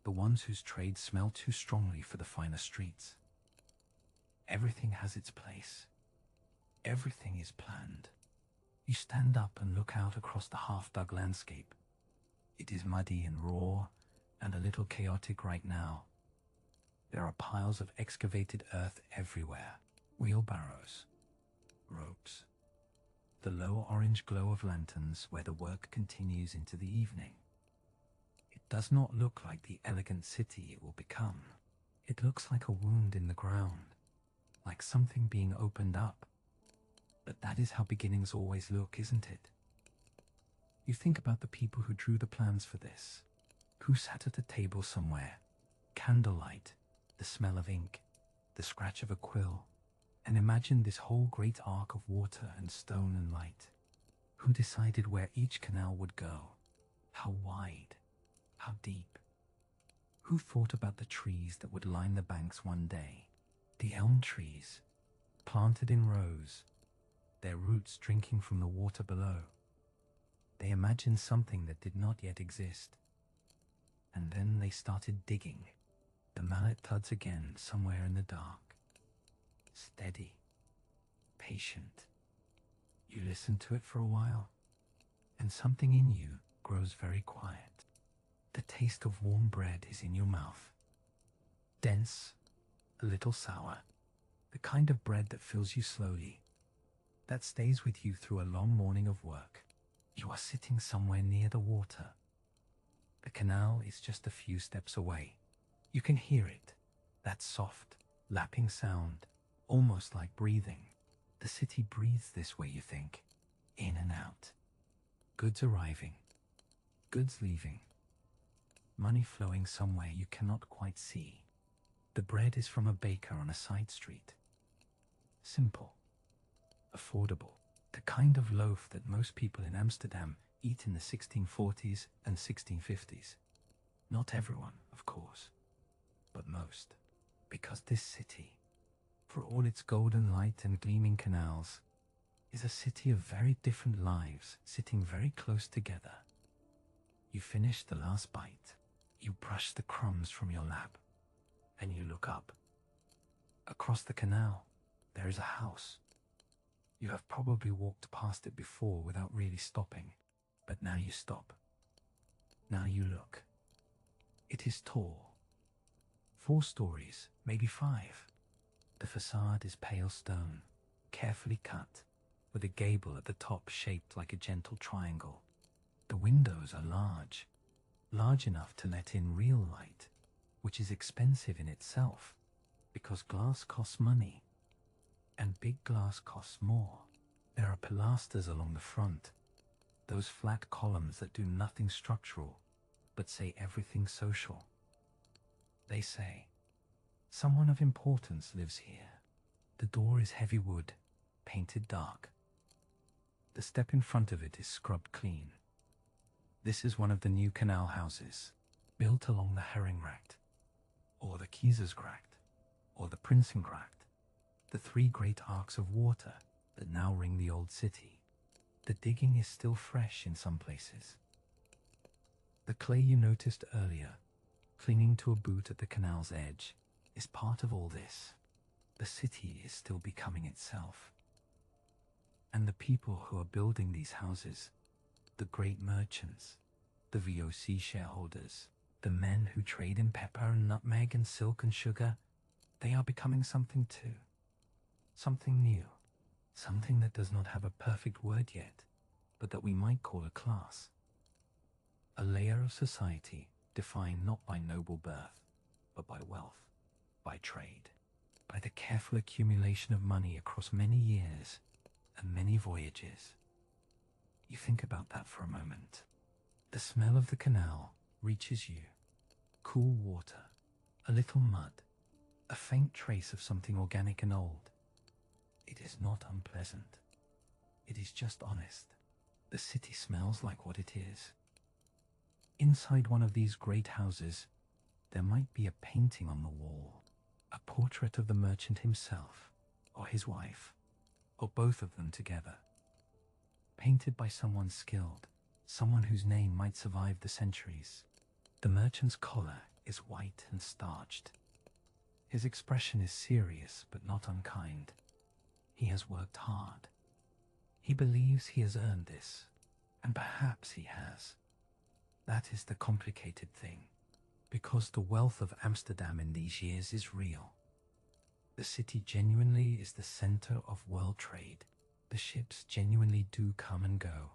the ones whose trade smell too strongly for the finer streets. Everything has its place. Everything is planned. You stand up and look out across the half-dug landscape. It is muddy and raw and a little chaotic right now. There are piles of excavated earth everywhere, wheelbarrows, ropes, the low orange glow of lanterns where the work continues into the evening. It does not look like the elegant city it will become. It looks like a wound in the ground, like something being opened up. But that is how beginnings always look, isn't it? You think about the people who drew the plans for this, who sat at a table somewhere, candlelight, the smell of ink, the scratch of a quill, and imagine this whole great arc of water and stone and light. Who decided where each canal would go, how wide, how deep? Who thought about the trees that would line the banks one day, The elm trees, planted in rows, their roots drinking from the water below. They imagined something that did not yet exist. And then they started digging. The mallet thuds again somewhere in the dark. Steady, patient. You listen to it for a while, and something in you grows very quiet. The taste of warm bread is in your mouth. Dense, a little sour. The kind of bread that fills you slowly, that stays with you through a long morning of work. You are sitting somewhere near the water. The canal is just a few steps away. You can hear it, that soft, lapping sound, almost like breathing. The city breathes this way, you think, in and out. Goods arriving, goods leaving, money flowing somewhere you cannot quite see. The bread is from a baker on a side street. Simple, affordable, the kind of loaf that most people in Amsterdam eat in the 1640s and 1650s. Not everyone, of course, but most. Because this city, for all its golden light and gleaming canals, is a city of very different lives sitting very close together. You finish the last bite, you brush the crumbs from your lap, and you look up. Across the canal, there is a house. You have probably walked past it before without really stopping, but now you stop. Now you look. It is tall. 4 stories, maybe 5. The facade is pale stone, carefully cut, with a gable at the top shaped like a gentle triangle. The windows are large, large enough to let in real light, which is expensive in itself, because glass costs money, and big glass costs more. There are pilasters along the front, those flat columns that do nothing structural, but say everything social. They say, someone of importance lives here. The door is heavy wood, painted dark. The step in front of it is scrubbed clean. This is one of the new canal houses, built along the Herringgracht, or the Keizersgracht, or the Prinsengracht, the 3 great arcs of water that now ring the old city. The digging is still fresh in some places. The clay you noticed earlier, clinging to a boot at the canal's edge, is part of all this. The city is still becoming itself. And the people who are building these houses, the great merchants, the VOC shareholders, the men who trade in pepper and nutmeg and silk and sugar, they are becoming something too. Something new. Something that does not have a perfect word yet, but that we might call a class. A layer of society defined not by noble birth, but by wealth, by trade, by the careful accumulation of money across many years and many voyages. You think about that for a moment. The smell of the canal reaches you. Cool water, a little mud, a faint trace of something organic and old. It is not unpleasant. It is just honest. The city smells like what it is. Inside one of these great houses, there might be a painting on the wall, a portrait of the merchant himself, or his wife, or both of them together. Painted by someone skilled, someone whose name might survive the centuries. The merchant's collar is white and starched. His expression is serious but not unkind. He has worked hard. He believes he has earned this, and perhaps he has. That is the complicated thing, because the wealth of Amsterdam in these years is real. The city genuinely is the center of world trade. The ships genuinely do come and go.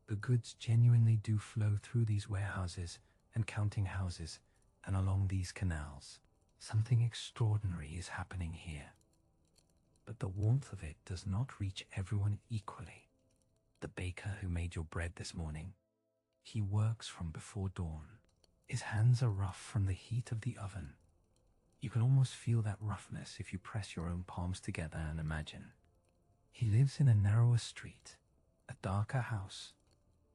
The goods genuinely do flow through these warehouses and counting houses and along these canals. Something extraordinary is happening here. But the warmth of it does not reach everyone equally. The baker who made your bread this morning, he works from before dawn. His hands are rough from the heat of the oven. You can almost feel that roughness if you press your own palms together and imagine. He lives in a narrower street, a darker house,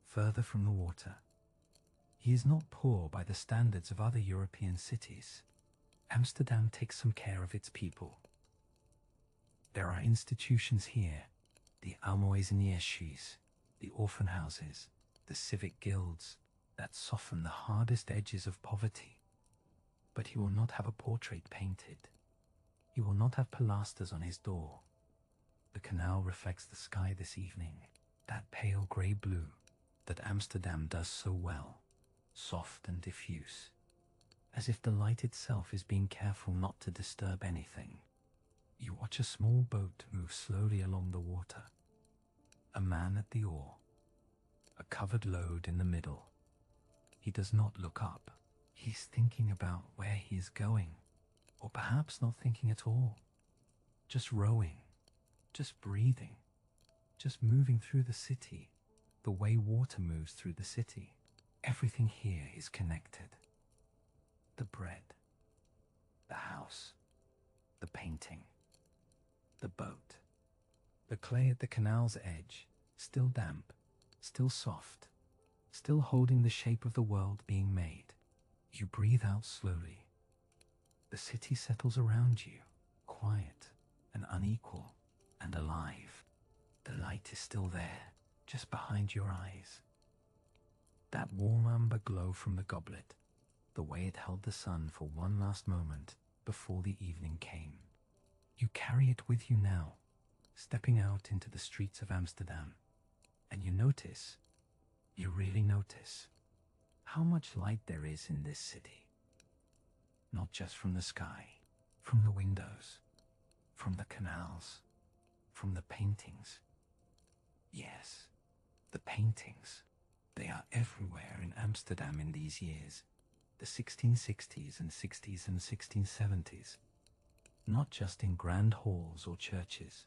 further from the water. He is not poor by the standards of other European cities. Amsterdam takes some care of its people. There are institutions here, the Almoisenierschies, the orphan houses, the civic guilds, that soften the hardest edges of poverty. But he will not have a portrait painted. He will not have pilasters on his door. The canal reflects the sky this evening, that pale grey blue that Amsterdam does so well, soft and diffuse, as if the light itself is being careful not to disturb anything. You watch a small boat move slowly along the water. A man at the oar, a covered load in the middle. He does not look up. He's thinking about where he is going, or perhaps not thinking at all. Just rowing, just breathing, just moving through the city, the way water moves through the city. Everything here is connected. The bread, the house, the painting, the boat, the clay at the canal's edge, still damp, still soft, still holding the shape of the world being made. You breathe out slowly. The city settles around you, quiet and unequal and alive. The light is still there, just behind your eyes. That warm amber glow from the goblet, the way it held the sun for one last moment before the evening came. You carry it with you now, stepping out into the streets of Amsterdam, and you notice, you really notice, how much light there is in this city. Not just from the sky, from the windows, from the canals, from the paintings. Yes, the paintings. They are everywhere in Amsterdam in these years, the 1660s and 60s and 1670s. Not just in grand halls or churches,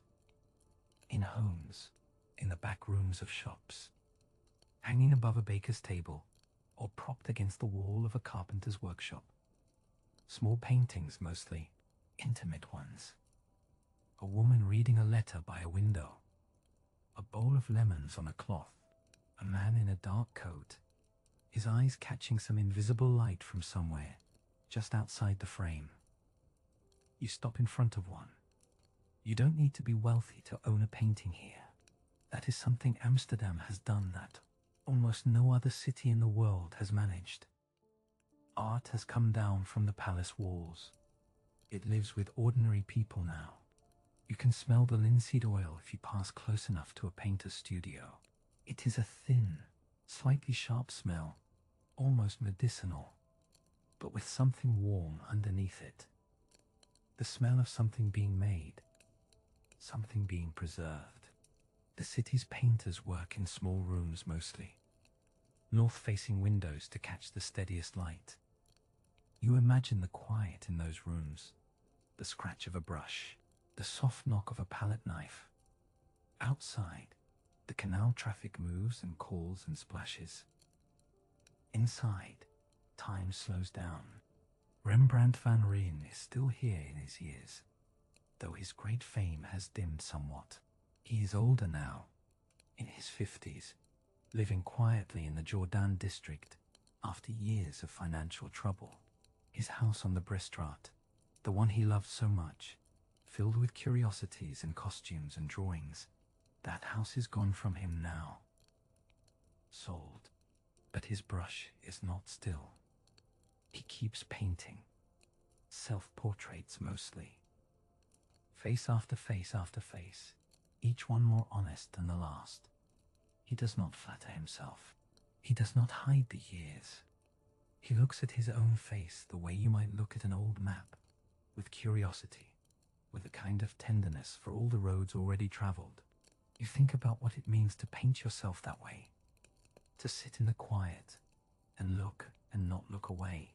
in homes, in the back rooms of shops, hanging above a baker's table, or propped against the wall of a carpenter's workshop. Small paintings mostly, intimate ones. A woman reading a letter by a window. A bowl of lemons on a cloth. A man in a dark coat, his eyes catching some invisible light from somewhere, just outside the frame. You stop in front of one. You don't need to be wealthy to own a painting here. That is something Amsterdam has done that almost no other city in the world has managed. Art has come down from the palace walls. It lives with ordinary people now. You can smell the linseed oil if you pass close enough to a painter's studio. It is a thin, slightly sharp smell, almost medicinal, but with something warm underneath it. The smell of something being made, something being preserved. The city's painters work in small rooms mostly, north-facing windows to catch the steadiest light. You imagine the quiet in those rooms, the scratch of a brush, the soft knock of a palette knife. Outside, the canal traffic moves and calls and splashes. Inside, time slows down. Rembrandt van Rijn is still here in his years, though his great fame has dimmed somewhat. He is older now, in his 50s, living quietly in the Jordan district after years of financial trouble. His house on the Brestraat, the one he loved so much, filled with curiosities and costumes and drawings. That house is gone from him now. Sold. But his brush is not still. He keeps painting. Self-portraits mostly. Face after face after face, each one more honest than the last. He does not flatter himself. He does not hide the years. He looks at his own face the way you might look at an old map, with curiosity, with a kind of tenderness for all the roads already traveled. You think about what it means to paint yourself that way, to sit in the quiet and look and not look away.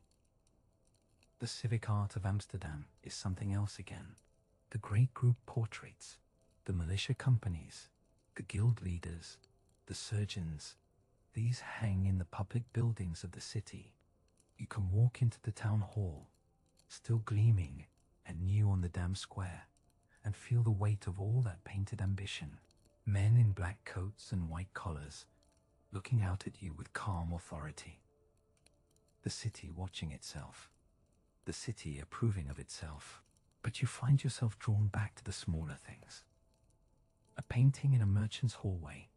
The civic art of Amsterdam is something else again. The great group portraits, the militia companies, the guild leaders, the surgeons, these hang in the public buildings of the city. You can walk into the town hall, still gleaming and new on the Dam Square, and feel the weight of all that painted ambition. Men in black coats and white collars, looking out at you with calm authority. The city watching itself. the city approving of itself, but you find yourself drawn back to the smaller things. A painting in a merchant's hallway,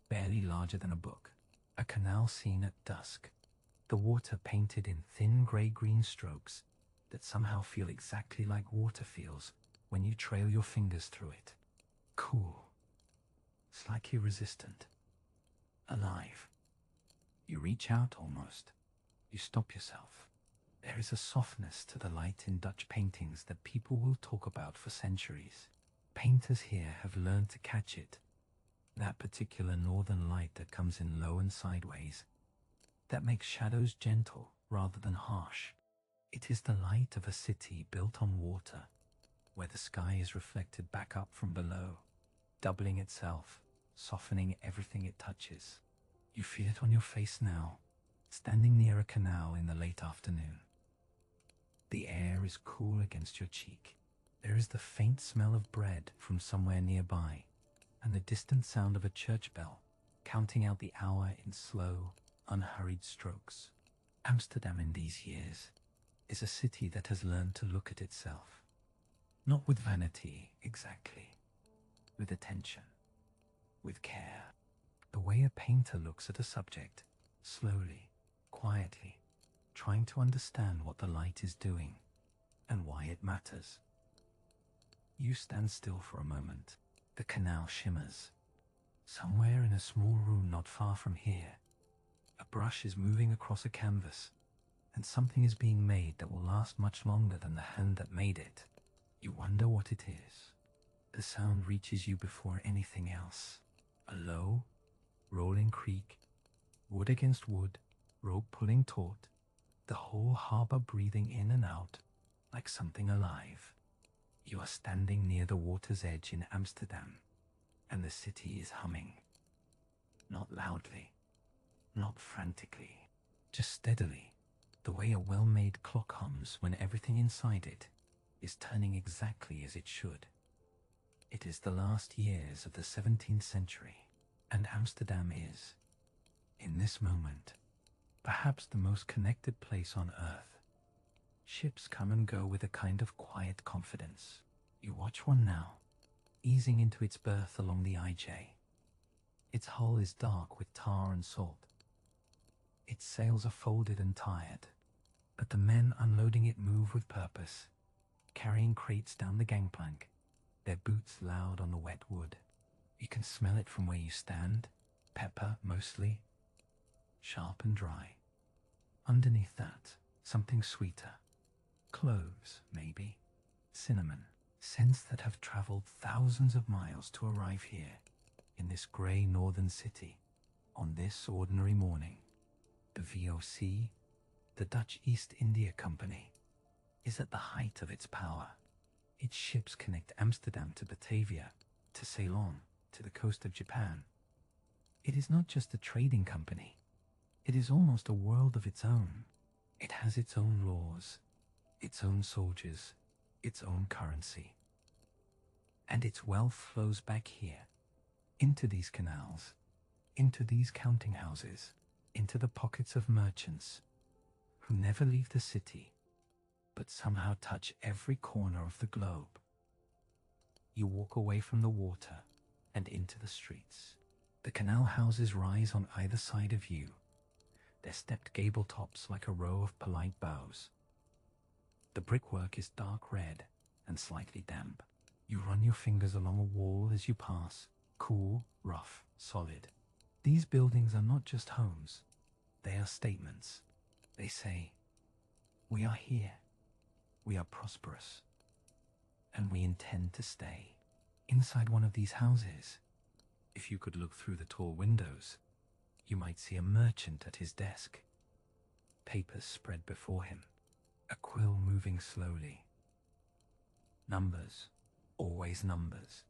barely larger than a book. A canal scene at dusk, the water painted in thin grey-green strokes that somehow feel exactly like water feels when you trail your fingers through it. Cool, slightly resistant, alive. You reach out almost. You stop yourself. There is a softness to the light in Dutch paintings that people will talk about for centuries. Painters here have learned to catch it. That particular northern light that comes in low and sideways, that makes shadows gentle rather than harsh. It is the light of a city built on water, where the sky is reflected back up from below, doubling itself, softening everything it touches. You feel it on your face now, standing near a canal in the late afternoon. The air is cool against your cheek. There is the faint smell of bread from somewhere nearby, and the distant sound of a church bell, counting out the hour in slow, unhurried strokes. Amsterdam in these years is a city that has learned to look at itself. Not with vanity, exactly. With attention. With care. The way a painter looks at a subject, slowly, quietly, trying to understand what the light is doing, and why it matters. You stand still for a moment. The canal shimmers. Somewhere in a small room not far from here, a brush is moving across a canvas, and something is being made that will last much longer than the hand that made it. You wonder what it is. The sound reaches you before anything else. A low, rolling creak, wood against wood, rope pulling taut, the whole harbor breathing in and out like something alive. You are standing near the water's edge in Amsterdam, and the city is humming. Not loudly, not frantically, just steadily, the way a well-made clock hums when everything inside it is turning exactly as it should. It is the last years of the 17th century, and Amsterdam is, in this moment, perhaps the most connected place on earth. Ships come and go with a kind of quiet confidence. You watch one now, easing into its berth along the IJ. Its hull is dark with tar and salt. Its sails are folded and tired, but the men unloading it move with purpose, carrying crates down the gangplank, their boots loud on the wet wood. You can smell it from where you stand, pepper mostly, sharp and dry. Underneath that, something sweeter. Cloves, maybe. Cinnamon. Scents that have traveled thousands of miles to arrive here, in this grey northern city, on this ordinary morning. The VOC, the Dutch East India Company, is at the height of its power. Its ships connect Amsterdam to Batavia, to Ceylon, to the coast of Japan. It is not just a trading company. It is almost a world of its own. It has its own laws, its own soldiers, its own currency. And its wealth flows back here, into these canals, into these counting houses, into the pockets of merchants who never leave the city, but somehow touch every corner of the globe. You walk away from the water and into the streets. The canal houses rise on either side of you, their stepped gable tops like a row of polite bows. The brickwork is dark red and slightly damp. You run your fingers along a wall as you pass, cool, rough, solid. These buildings are not just homes. They are statements. They say, we are here, we are prosperous, and we intend to stay. Inside one of these houses, if you could look through the tall windows, you might see a merchant at his desk. Papers spread before him, a quill moving slowly. Numbers, always numbers.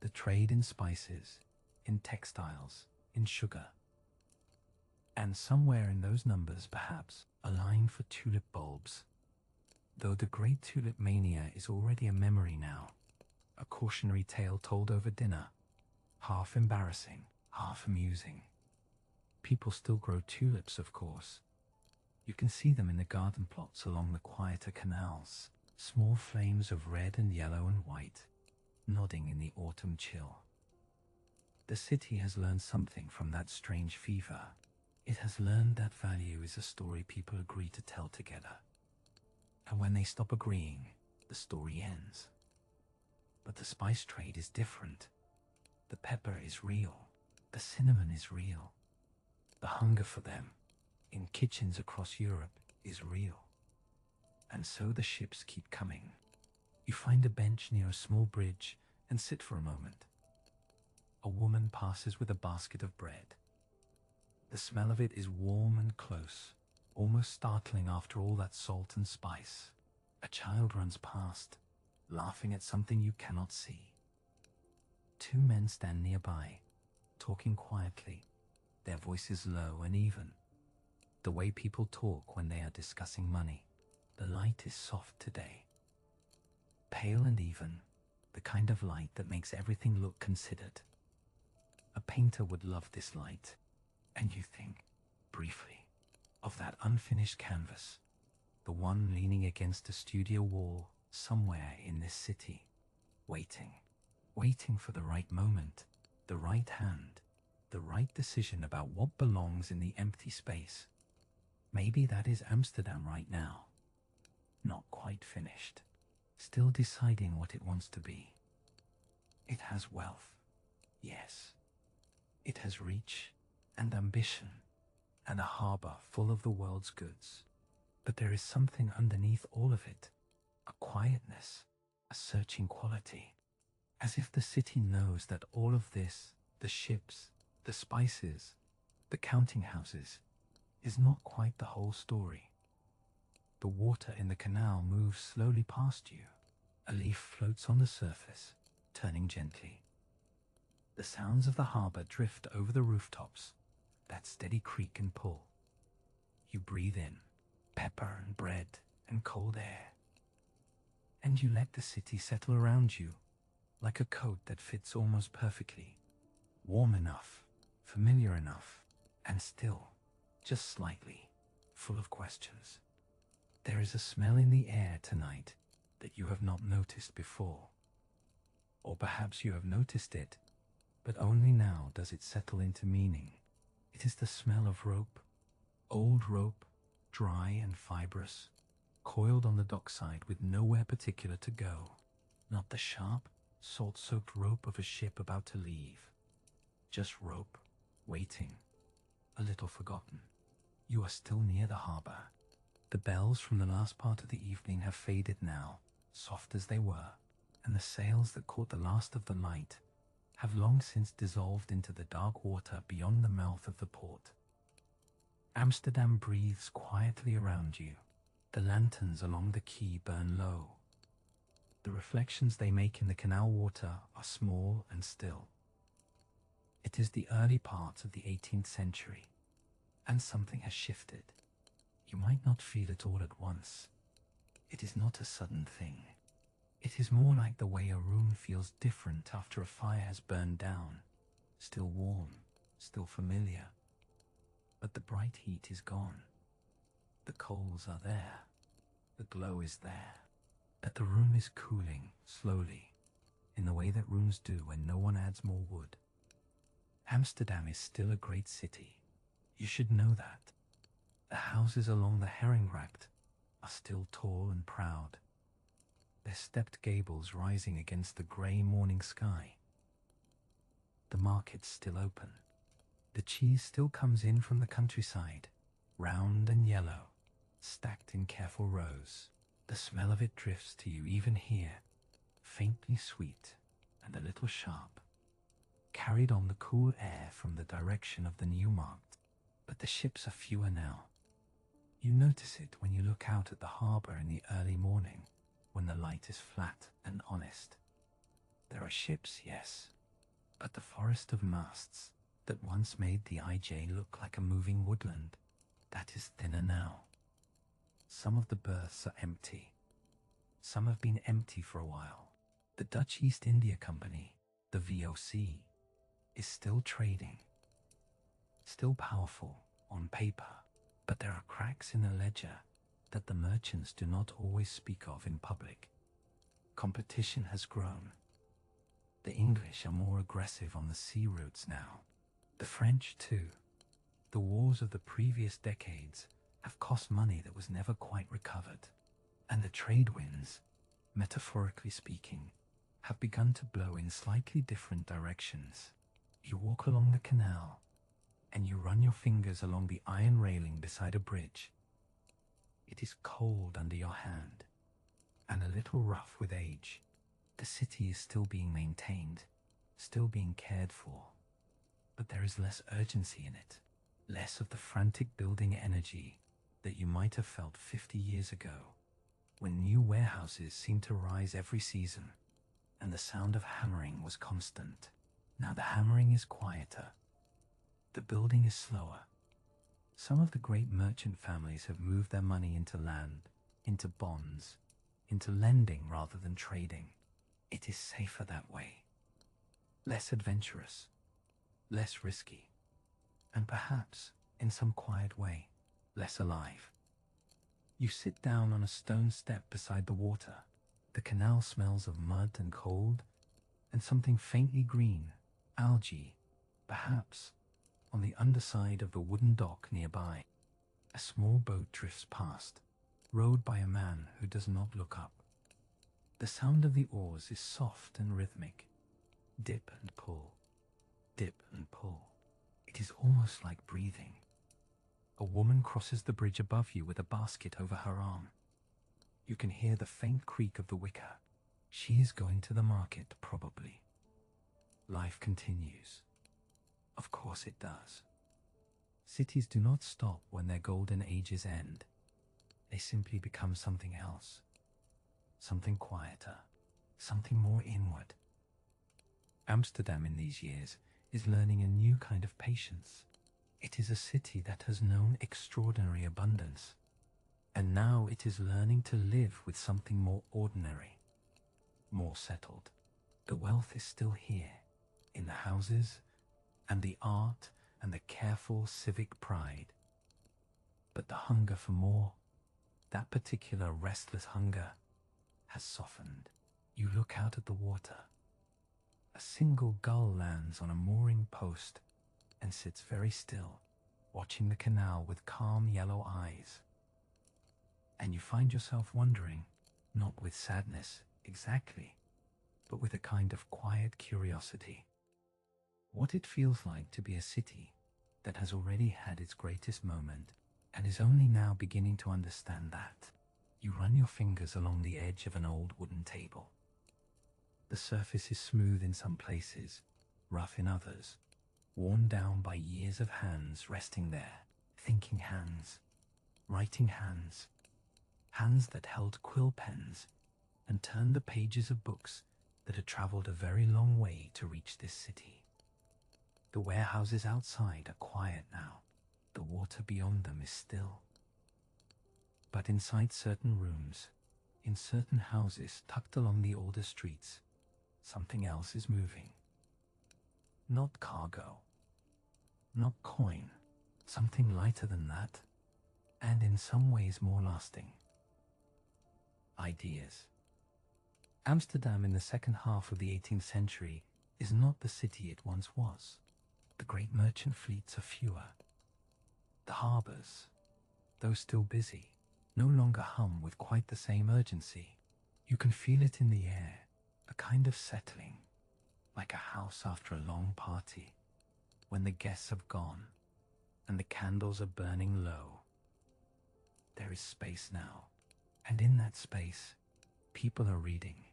The trade in spices, in textiles, in sugar. And somewhere in those numbers, perhaps, a line for tulip bulbs. Though the great tulip mania is already a memory now, a cautionary tale told over dinner, half embarrassing, half amusing. People still grow tulips, of course, You can see them in the garden plots along the quieter canals, small flames of red and yellow and white, nodding in the autumn chill. The city has learned something from that strange fever. It has learned that value is a story people agree to tell together. And when they stop agreeing, the story ends. But the spice trade is different. The pepper is real. The cinnamon is real. The hunger for them, in kitchens across Europe, is real. And so the ships keep coming. You find a bench near a small bridge and sit for a moment. A woman passes with a basket of bread. The smell of it is warm and close, almost startling after all that salt and spice. A child runs past, laughing at something you cannot see. Two men stand nearby, talking quietly, their voices low and even. The way people talk when they are discussing money. The light is soft today. Pale and even, the kind of light that makes everything look considered. A painter would love this light, and you think, briefly, of that unfinished canvas, the one leaning against a studio wall somewhere in this city, waiting for the right moment, the right hand, the right decision about what belongs in the empty space. Maybe that is Amsterdam right now. Not quite finished, still deciding what it wants to be. It has wealth, yes. It has reach and ambition, and a harbor full of the world's goods. But there is something underneath all of it, a quietness, a searching quality, as if the city knows that all of this, the ships, the spices, the counting houses, is not quite the whole story. The water in the canal moves slowly past you. A leaf floats on the surface, turning gently. The sounds of the harbor drift over the rooftops, that steady creak and pull. You breathe in pepper and bread and cold air, and you let the city settle around you like a coat that fits almost perfectly, warm enough, familiar enough, and still, just slightly, full of questions. There is a smell in the air tonight that you have not noticed before. Or perhaps you have noticed it, but only now does it settle into meaning. It is the smell of rope, old rope, dry and fibrous, coiled on the dockside with nowhere particular to go. Not the sharp, salt-soaked rope of a ship about to leave. Just rope, waiting, a little forgotten. You are still near the harbor. The bells from the last part of the evening have faded now, soft as they were, and the sails that caught the last of the light have long since dissolved into the dark water beyond the mouth of the port. Amsterdam breathes quietly around you. The lanterns along the quay burn low. The reflections they make in the canal water are small and still. It is the early part of the 18th century, and something has shifted. You might not feel it all at once. It is not a sudden thing. It is more like the way a room feels different after a fire has burned down. Still warm, still familiar. But the bright heat is gone. The coals are there. The glow is there. But the room is cooling, slowly, in the way that rooms do when no one adds more wood. Amsterdam is still a great city. You should know that. The houses along the Herringgracht are still tall and proud, their stepped gables rising against the grey morning sky. The market's still open. The cheese still comes in from the countryside, round and yellow, stacked in careful rows. The smell of it drifts to you even here, faintly sweet and a little sharp, carried on the cool air from the direction of the Newmarkt. But the ships are fewer now. You notice it when you look out at the harbour in the early morning, when the light is flat and honest. There are ships, yes, but the forest of masts that once made the IJ look like a moving woodland, that is thinner now. Some of the berths are empty. Some have been empty for a while. The Dutch East India Company, the VOC, is still trading, still powerful on paper, But there are cracks in the ledger that the merchants do not always speak of in public. Competition has grown. The English are more aggressive on the sea routes now. The French too. The wars of the previous decades have cost money that was never quite recovered. And the trade winds, metaphorically speaking, have begun to blow in slightly different directions. You walk along the canal, and you run your fingers along the iron railing beside a bridge. It is cold under your hand, and a little rough with age. The city is still being maintained, still being cared for, but there is less urgency in it, less of the frantic building energy that you might have felt 50 years ago, when new warehouses seemed to rise every season, and the sound of hammering was constant. Now the hammering is quieter. The building is slower. Some of the great merchant families have moved their money into land, into bonds, into lending rather than trading. It is safer that way. Less adventurous, less risky, and perhaps, in some quiet way, less alive. You sit down on a stone step beside the water. The canal smells of mud and cold, and something faintly green, algae, perhaps, on the underside of the wooden dock nearby. A small boat drifts past, rowed by a man who does not look up. The sound of the oars is soft and rhythmic. Dip and pull, dip and pull. It is almost like breathing. A woman crosses the bridge above you with a basket over her arm. You can hear the faint creak of the wicker. She is going to the market, probably. Life continues. Of course it does. Cities do not stop when their golden ages end. They simply become something else. Something quieter. Something more inward. Amsterdam in these years is learning a new kind of patience. It is a city that has known extraordinary abundance, and now it is learning to live with something more ordinary, more settled. The wealth is still here, in the houses, and the art, and the careful civic pride. But the hunger for more, that particular restless hunger, has softened. You look out at the water. A single gull lands on a mooring post and sits very still, watching the canal with calm yellow eyes. And you find yourself wondering, not with sadness exactly, but with a kind of quiet curiosity, what it feels like to be a city that has already had its greatest moment and is only now beginning to understand that. You run your fingers along the edge of an old wooden table. The surface is smooth in some places, rough in others, worn down by years of hands resting there, thinking hands, writing hands, hands that held quill pens and turned the pages of books that had traveled a very long way to reach this city. The warehouses outside are quiet now. The water beyond them is still. But inside certain rooms, in certain houses tucked along the older streets, something else is moving. Not cargo, not coin, something lighter than that, and in some ways more lasting. Ideas. Amsterdam in the second half of the 18th century is not the city it once was. The great merchant fleets are fewer. The harbours, though still busy, no longer hum with quite the same urgency. You can feel it in the air, a kind of settling, like a house after a long party, when the guests have gone and the candles are burning low. There is space now, and in that space, people are reading.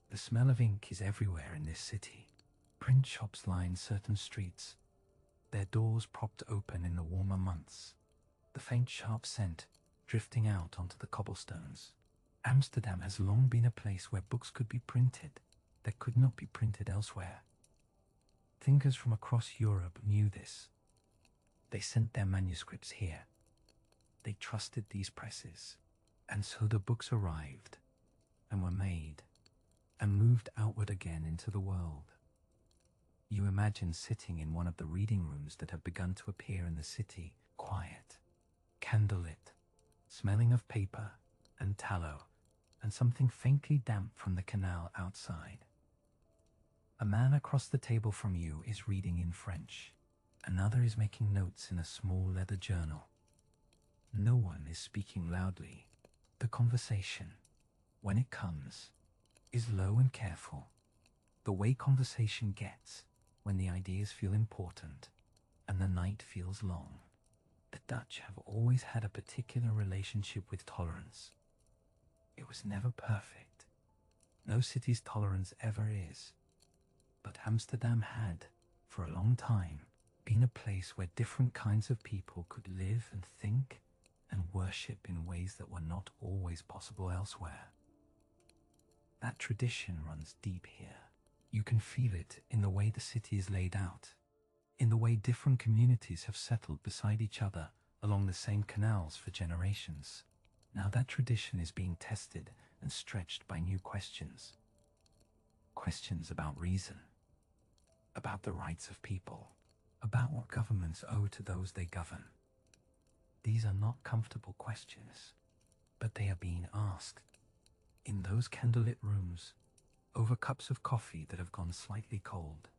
The smell of ink is everywhere in this city. Print shops line certain streets, their doors propped open in the warmer months, the faint sharp scent drifting out onto the cobblestones. Amsterdam has long been a place where books could be printed that could not be printed elsewhere. Thinkers from across Europe knew this. They sent their manuscripts here. They trusted these presses, and so the books arrived and were made and moved outward again into the world. You imagine sitting in one of the reading rooms that have begun to appear in the city, quiet, candlelit, smelling of paper and tallow, and something faintly damp from the canal outside. A man across the table from you is reading in French. Another is making notes in a small leather journal. No one is speaking loudly. The conversation, when it comes, is low and careful. The way conversation gets when the ideas feel important and the night feels long. The Dutch have always had a particular relationship with tolerance. It was never perfect. No city's tolerance ever is. But Amsterdam had, for a long time, been a place where different kinds of people could live and think and worship in ways that were not always possible elsewhere. That tradition runs deep here. You can feel it in the way the city is laid out, in the way different communities have settled beside each other along the same canals for generations. Now that tradition is being tested and stretched by new questions. Questions about reason, about the rights of people, about what governments owe to those they govern. These are not comfortable questions, but they are being asked. In those candlelit rooms, over cups of coffee that have gone slightly cold.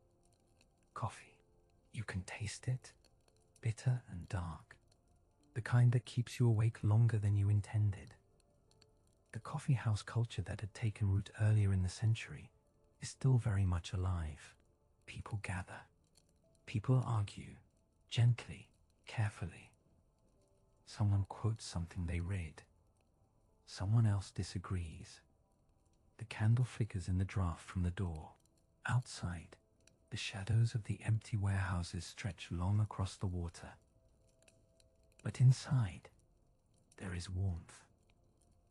Coffee. You can taste it, bitter and dark, the kind that keeps you awake longer than you intended. The coffee house culture that had taken root earlier in the century is still very much alive. People gather. People argue, gently, carefully. Someone quotes something they read. Someone else disagrees. The candle flickers in the draft from the door. Outside, the shadows of the empty warehouses stretch long across the water. But inside, there is warmth.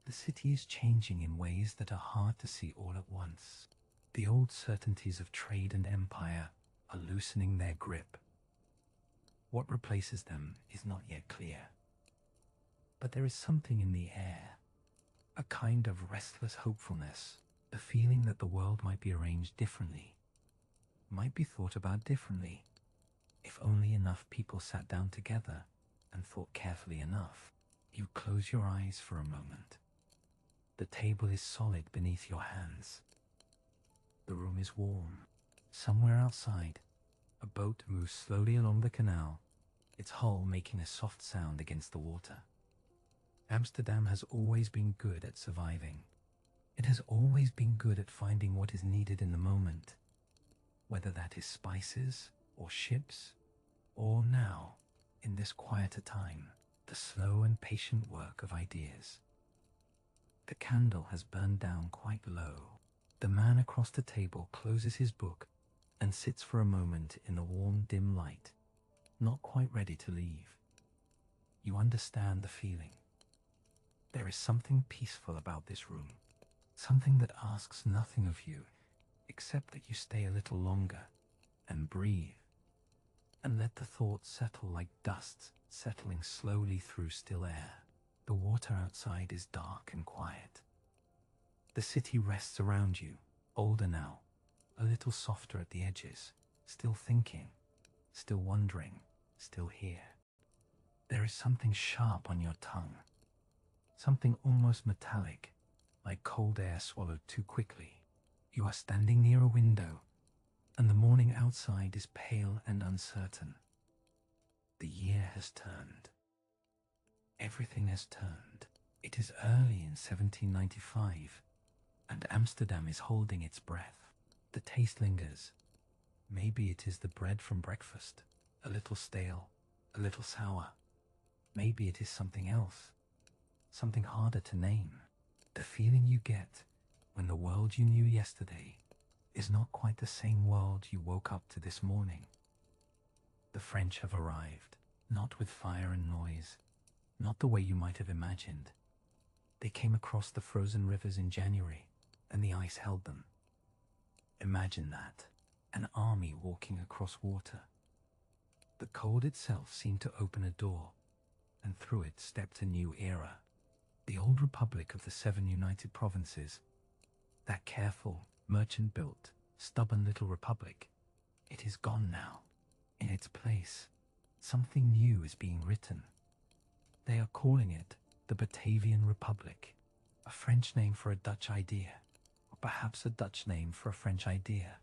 The city is changing in ways that are hard to see all at once. The old certainties of trade and empire are loosening their grip. What replaces them is not yet clear. But there is something in the air, a kind of restless hopefulness, a feeling that the world might be arranged differently, might be thought about differently, if only enough people sat down together and thought carefully enough. You close your eyes for a moment. The table is solid beneath your hands. The room is warm. Somewhere outside, a boat moves slowly along the canal, its hull making a soft sound against the water. Amsterdam has always been good at surviving. It has always been good at finding what is needed in the moment, whether that is spices or ships, or now, in this quieter time, the slow and patient work of ideas. The candle has burned down quite low. The man across the table closes his book and sits for a moment in the warm, dim light, not quite ready to leave. You understand the feeling. There is something peaceful about this room, something that asks nothing of you except that you stay a little longer and breathe and let the thoughts settle like dust settling slowly through still air. The water outside is dark and quiet. The city rests around you, older now, a little softer at the edges, still thinking, still wondering, still here. There is something sharp on your tongue, something almost metallic, like cold air swallowed too quickly. You are standing near a window, and the morning outside is pale and uncertain. The year has turned. Everything has turned. It is early in 1795, and Amsterdam is holding its breath. The taste lingers. Maybe it is the bread from breakfast, a little stale, a little sour. Maybe it is something else, something harder to name. The feeling you get when the world you knew yesterday is not quite the same world you woke up to this morning. The French have arrived, not with fire and noise, not the way you might have imagined. They came across the frozen rivers in January, and the ice held them. Imagine that, an army walking across water. The cold itself seemed to open a door, and through it stepped a new era. The old republic of the 7 united provinces, that careful, merchant-built, stubborn little republic, it is gone now. In its place, something new is being written. They are calling it the Batavian Republic, a French name for a Dutch idea, or perhaps a Dutch name for a French idea.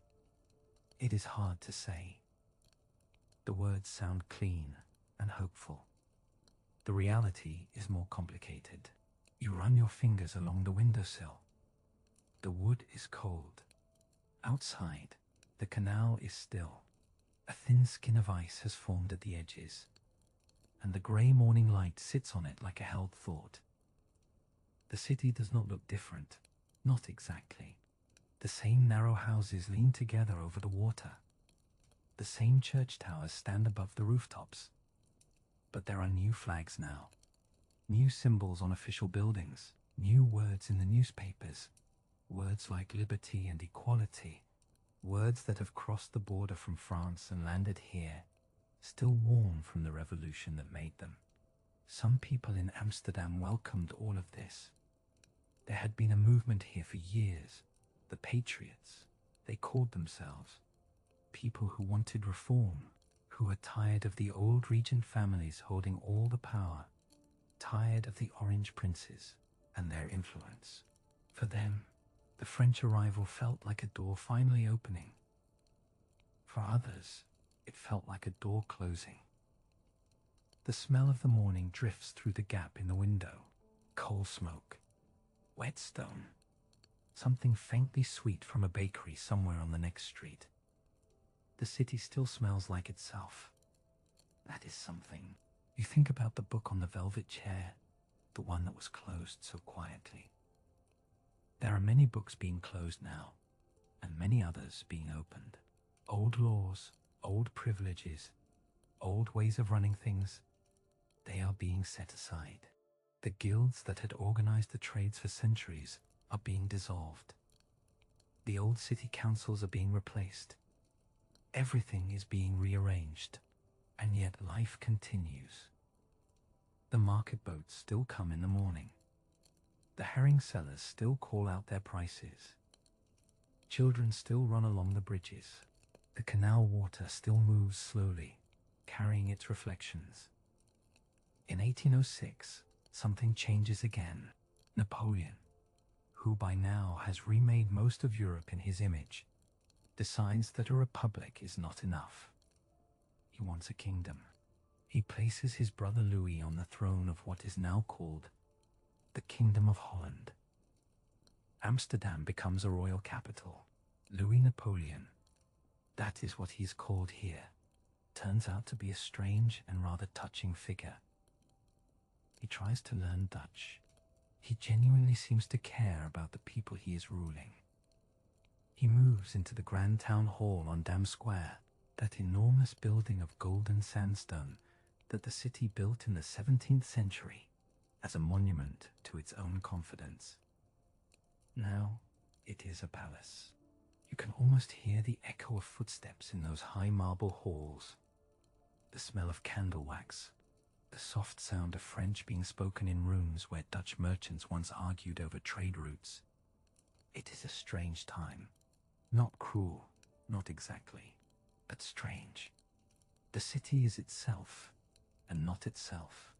It is hard to say. The words sound clean and hopeful. The reality is more complicated. You run your fingers along the windowsill. The wood is cold. Outside, the canal is still. A thin skin of ice has formed at the edges, and the grey morning light sits on it like a held thought. The city does not look different. Not exactly. The same narrow houses lean together over the water. The same church towers stand above the rooftops. But there are new flags now. New symbols on official buildings. New words in the newspapers. Words like liberty and equality. Words that have crossed the border from France and landed here, still warm from the revolution that made them. Some people in Amsterdam welcomed all of this. There had been a movement here for years. The Patriots, they called themselves. People who wanted reform, who were tired of the old regent families holding all the power, tired of the Orange Princes and their influence. For them, the French arrival felt like a door finally opening. For others, it felt like a door closing. The smell of the morning drifts through the gap in the window. Coal smoke, whetstone, something faintly sweet from a bakery somewhere on the next street. The city still smells like itself. That is something. You think about the book on the velvet chair, the one that was closed so quietly. There are many books being closed now, and many others being opened. Old laws, old privileges, old ways of running things, they are being set aside. The guilds that had organized the trades for centuries are being dissolved. The old city councils are being replaced. Everything is being rearranged, and yet life continues. The market boats still come in the morning. The herring sellers still call out their prices. Children still run along the bridges. The canal water still moves slowly, carrying its reflections. In 1806, something changes again. Napoleon, who by now has remade most of Europe in his image, decides that a republic is not enough. He wants a kingdom. He places his brother Louis on the throne of what is now called the Kingdom of Holland. Amsterdam becomes a royal capital. Louis Napoleon, that is what he is called here, turns out to be a strange and rather touching figure. He tries to learn Dutch. He genuinely seems to care about the people he is ruling. He moves into the Grand Town Hall on Dam Square, that enormous building of golden sandstone that the city built in the 17th century as a monument to its own confidence. Now it is a palace. You can almost hear the echo of footsteps in those high marble halls, the smell of candle wax, the soft sound of French being spoken in rooms where Dutch merchants once argued over trade routes. It is a strange time. Not cruel, not exactly, but strange. The city is itself, and not itself.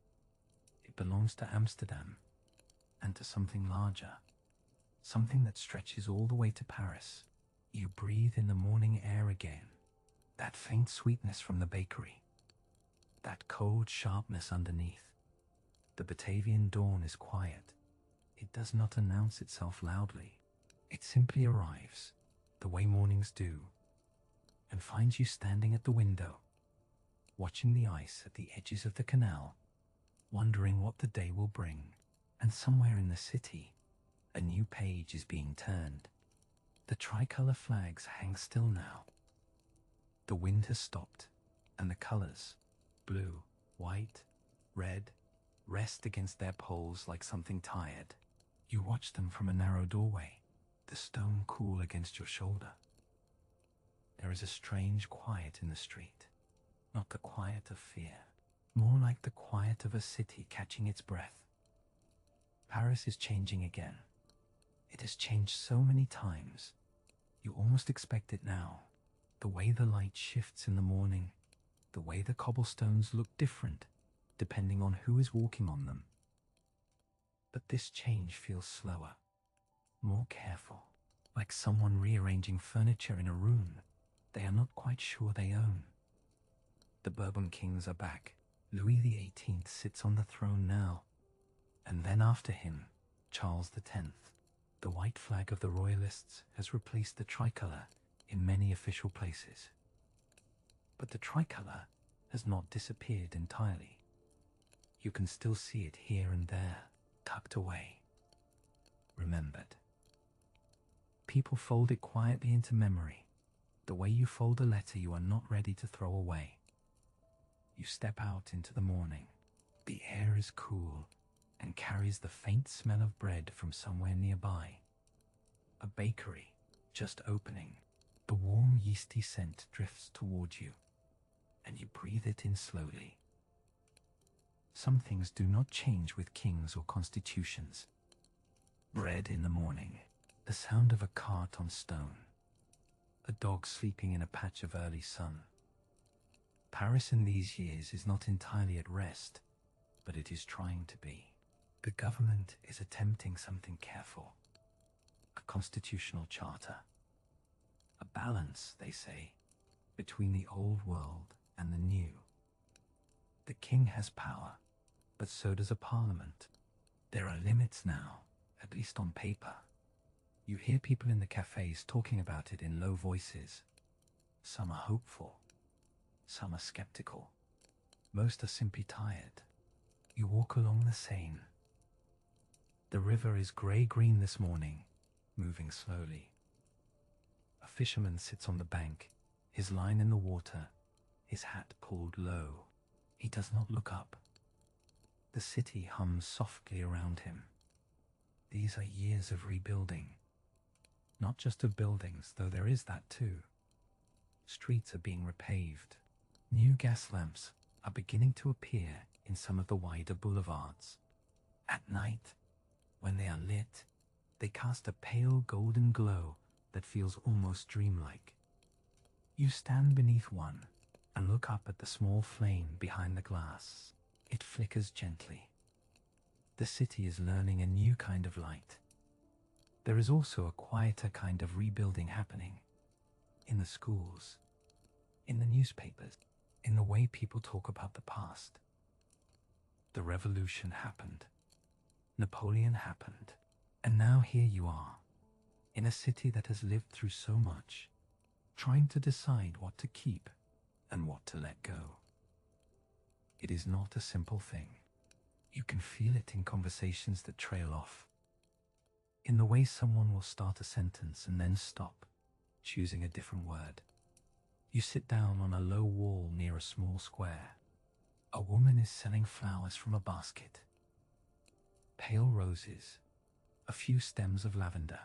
It belongs to Amsterdam, and to something larger, something that stretches all the way to Paris. You breathe in the morning air again, that faint sweetness from the bakery, that cold sharpness underneath. The Batavian dawn is quiet. It does not announce itself loudly. It simply arrives, the way mornings do, and finds you standing at the window, watching the ice at the edges of the canal, wondering what the day will bring. And somewhere in the city, a new page is being turned. The tricolour flags hang still now. The wind has stopped, and the colours, blue, white, red, rest against their poles like something tired. You watch them from a narrow doorway, the stone cool against your shoulder. There is a strange quiet in the street, not the quiet of fear, more like the quiet of a city catching its breath. Paris is changing again. It has changed so many times. You almost expect it now. The way the light shifts in the morning, the way the cobblestones look different, depending on who is walking on them. But this change feels slower, more careful, like someone rearranging furniture in a room they are not quite sure they own. The Bourbon kings are back. Louis XVIII sits on the throne now, and then after him, Charles X. The white flag of the royalists has replaced the tricolour in many official places. But the tricolour has not disappeared entirely. You can still see it here and there, tucked away, remembered. People fold it quietly into memory, the way you fold a letter you are not ready to throw away. You step out into the morning. The air is cool and carries the faint smell of bread from somewhere nearby. A bakery just opening. The warm yeasty scent drifts towards you, and you breathe it in slowly. Some things do not change with kings or constitutions. Bread in the morning, the sound of a cart on stone, a dog sleeping in a patch of early sun. Paris in these years is not entirely at rest, but it is trying to be. The government is attempting something careful. A constitutional charter. A balance, they say, between the old world and the new. The king has power, but so does a parliament. There are limits now, at least on paper. You hear people in the cafes talking about it in low voices. Some are hopeful. Some are skeptical. Most are simply tired. You walk along the Seine. The river is grey-green this morning, moving slowly. A fisherman sits on the bank, his line in the water, his hat pulled low. He does not look up. The city hums softly around him. These are years of rebuilding. Not just of buildings, though there is that too. Streets are being repaved. New gas lamps are beginning to appear in some of the wider boulevards. At night, when they are lit, they cast a pale golden glow that feels almost dreamlike. You stand beneath one and look up at the small flame behind the glass. It flickers gently. The city is learning a new kind of light. There is also a quieter kind of rebuilding happening. In the schools, in the newspapers, in the way people talk about the past. The revolution happened. Napoleon happened. And now here you are, in a city that has lived through so much, trying to decide what to keep and what to let go. It is not a simple thing. You can feel it in conversations that trail off, in the way someone will start a sentence and then stop, choosing a different word. You sit down on a low wall near a small square. A woman is selling flowers from a basket. Pale roses, a few stems of lavender.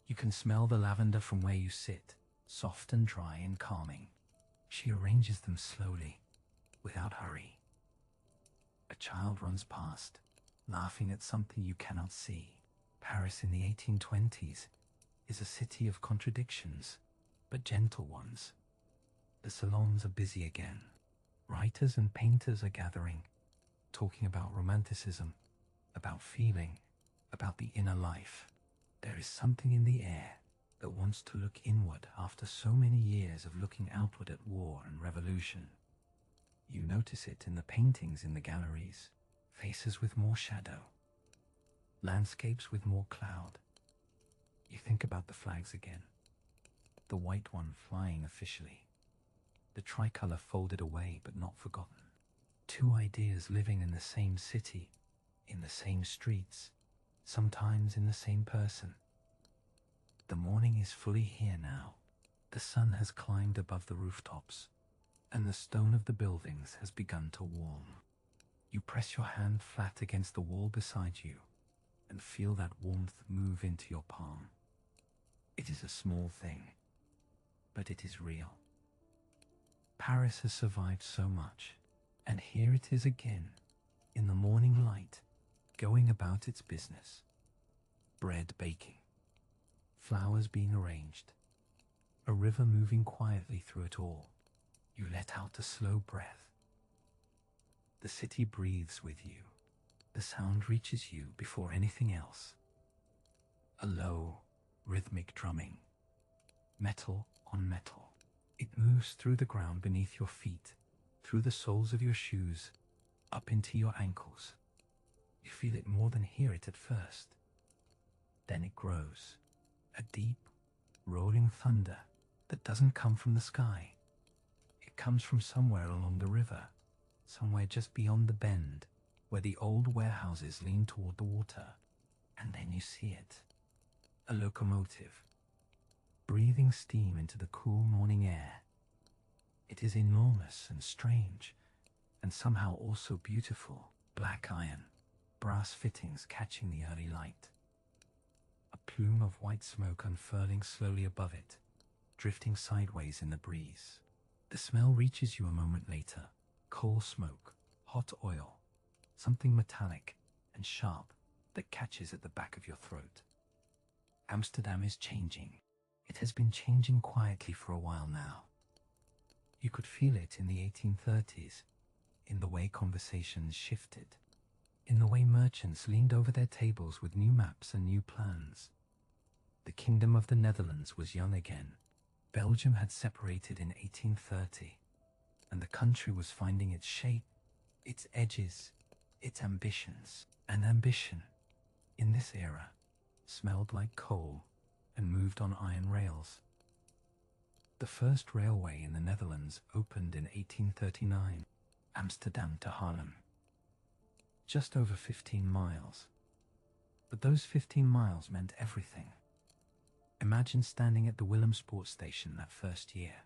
You can smell the lavender from where you sit, soft and dry and calming. She arranges them slowly, without hurry. A child runs past, laughing at something you cannot see. Paris in the 1820s is a city of contradictions, but gentle ones. The salons are busy again. Writers and painters are gathering, talking about romanticism, about feeling, about the inner life. There is something in the air that wants to look inward after so many years of looking outward at war and revolution. You notice it in the paintings in the galleries, faces with more shadow, landscapes with more cloud. You think about the flags again. The white one flying officially. The tricolour folded away but not forgotten. Two ideas living in the same city, in the same streets, sometimes in the same person. The morning is fully here now. The sun has climbed above the rooftops, and the stone of the buildings has begun to warm. You press your hand flat against the wall beside you, and feel that warmth move into your palm. It is a small thing, but it is real. Paris has survived so much, and here it is again, in the morning light, going about its business. Bread baking, flowers being arranged, a river moving quietly through it all. You let out a slow breath. The city breathes with you. The sound reaches you before anything else. A low, rhythmic drumming. Metal on metal. It moves through the ground beneath your feet, through the soles of your shoes, up into your ankles. You feel it more than hear it at first. Then it grows. A deep, rolling thunder that doesn't come from the sky. It comes from somewhere along the river, somewhere just beyond the bend, where the old warehouses lean toward the water. And then you see it. A locomotive, breathing steam into the cool morning air. It is enormous and strange, and somehow also beautiful. Black iron, brass fittings catching the early light. A plume of white smoke unfurling slowly above it, drifting sideways in the breeze. The smell reaches you a moment later. Coal smoke, hot oil, something metallic and sharp that catches at the back of your throat. Amsterdam is changing. It has been changing quietly for a while now. You could feel it in the 1830s, in the way conversations shifted, in the way merchants leaned over their tables with new maps and new plans. The Kingdom of the Netherlands was young again. Belgium had separated in 1830, and the country was finding its shape, its edges, its ambitions. And ambition, in this era, smelled like coal and moved on iron rails. The first railway in the Netherlands opened in 1839, Amsterdam to Haarlem. Just over 15 miles. But those 15 miles meant everything. Imagine standing at the Willemsport station that first year.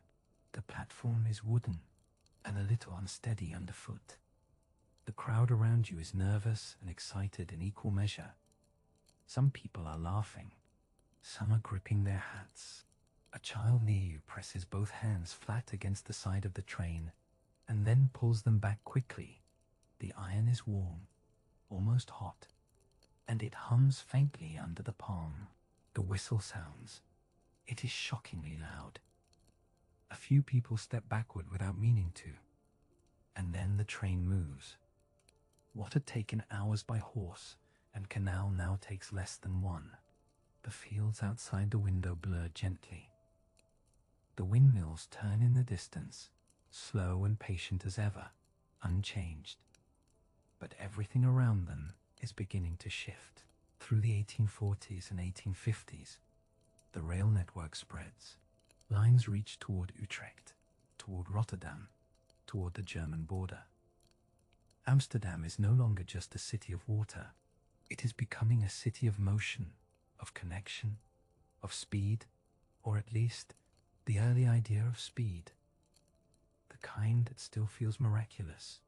The platform is wooden and a little unsteady underfoot. The crowd around you is nervous and excited in equal measure. Some people are laughing. Some are gripping their hats. A child near you presses both hands flat against the side of the train and then pulls them back quickly. The iron is warm, almost hot, and it hums faintly under the palm. The whistle sounds. It is shockingly loud. A few people step backward without meaning to, and then the train moves. What had taken hours by horse and canal now takes less than one. The fields outside the window blur gently. The windmills turn in the distance, slow and patient as ever, unchanged. But everything around them is beginning to shift. Through the 1840s and 1850s, the rail network spreads. Lines reach toward Utrecht, toward Rotterdam, toward the German border. Amsterdam is no longer just a city of water. It is becoming a city of motion, of connection, of speed, or at least the early idea of speed. The kind that still feels miraculous.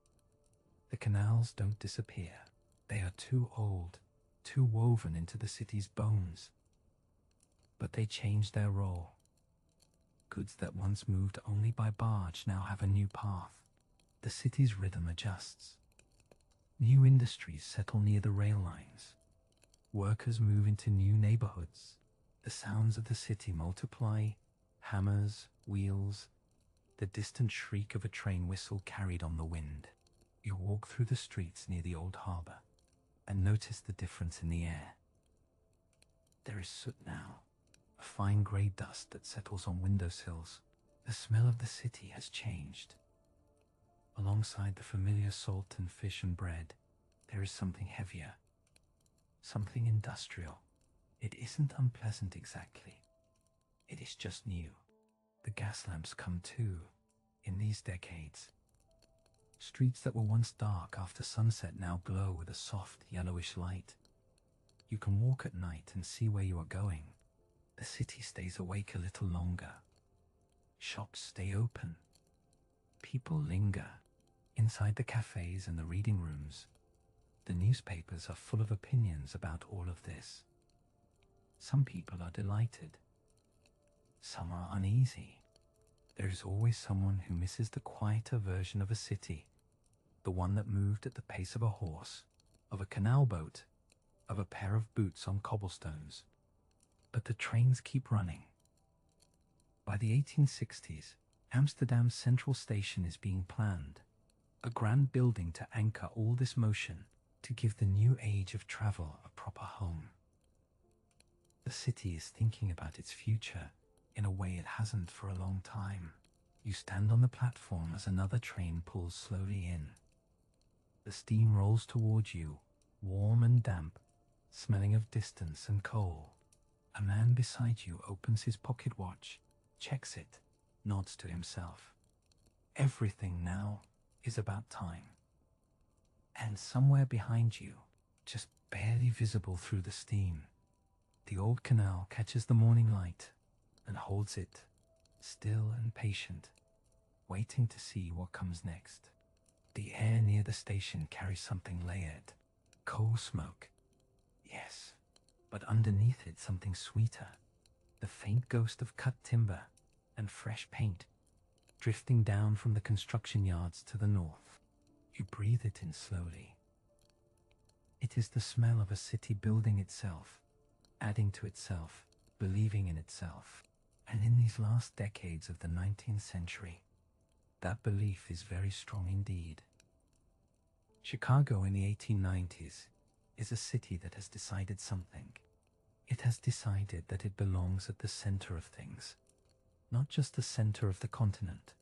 The canals don't disappear. They are too old, too woven into the city's bones. But they change their role. Goods that once moved only by barge now have a new path. The city's rhythm adjusts. New industries settle near the rail lines. Workers move into new neighborhoods. The sounds of the city multiply. Hammers, wheels, the distant shriek of a train whistle carried on the wind. You walk through the streets near the old harbor and notice the difference in the air. There is soot now, a fine grey dust that settles on windowsills. The smell of the city has changed. Alongside the familiar salt and fish and bread, there is something heavier, something industrial. It isn't unpleasant exactly. It is just new. The gas lamps come too, in these decades. Streets that were once dark after sunset now glow with a soft yellowish light. You can walk at night and see where you are going. The city stays awake a little longer. Shops stay open. People linger. Inside the cafes and the reading rooms, the newspapers are full of opinions about all of this. Some people are delighted. Some are uneasy. There is always someone who misses the quieter version of a city, the one that moved at the pace of a horse, of a canal boat, of a pair of boots on cobblestones. But the trains keep running. By the 1860s, Amsterdam's central station is being planned. A grand building to anchor all this motion, to give the new age of travel a proper home. The city is thinking about its future in a way it hasn't for a long time. You stand on the platform as another train pulls slowly in. The steam rolls towards you, warm and damp, smelling of distance and coal. A man beside you opens his pocket watch, checks it, nods to himself. Everything now is about time. And somewhere behind you, just barely visible through the steam, the old canal catches the morning light and holds it, still and patient, waiting to see what comes next. The air near the station carries something layered. Coal smoke. Yes, but underneath it something sweeter. The faint ghost of cut timber and fresh paint drifting down from the construction yards to the north. You breathe it in slowly. It is the smell of a city building itself, adding to itself, believing in itself. And in these last decades of the 19th century, that belief is very strong indeed. Chicago in the 1890s is a city that has decided something. It has decided that it belongs at the center of things, not just the center of the continent,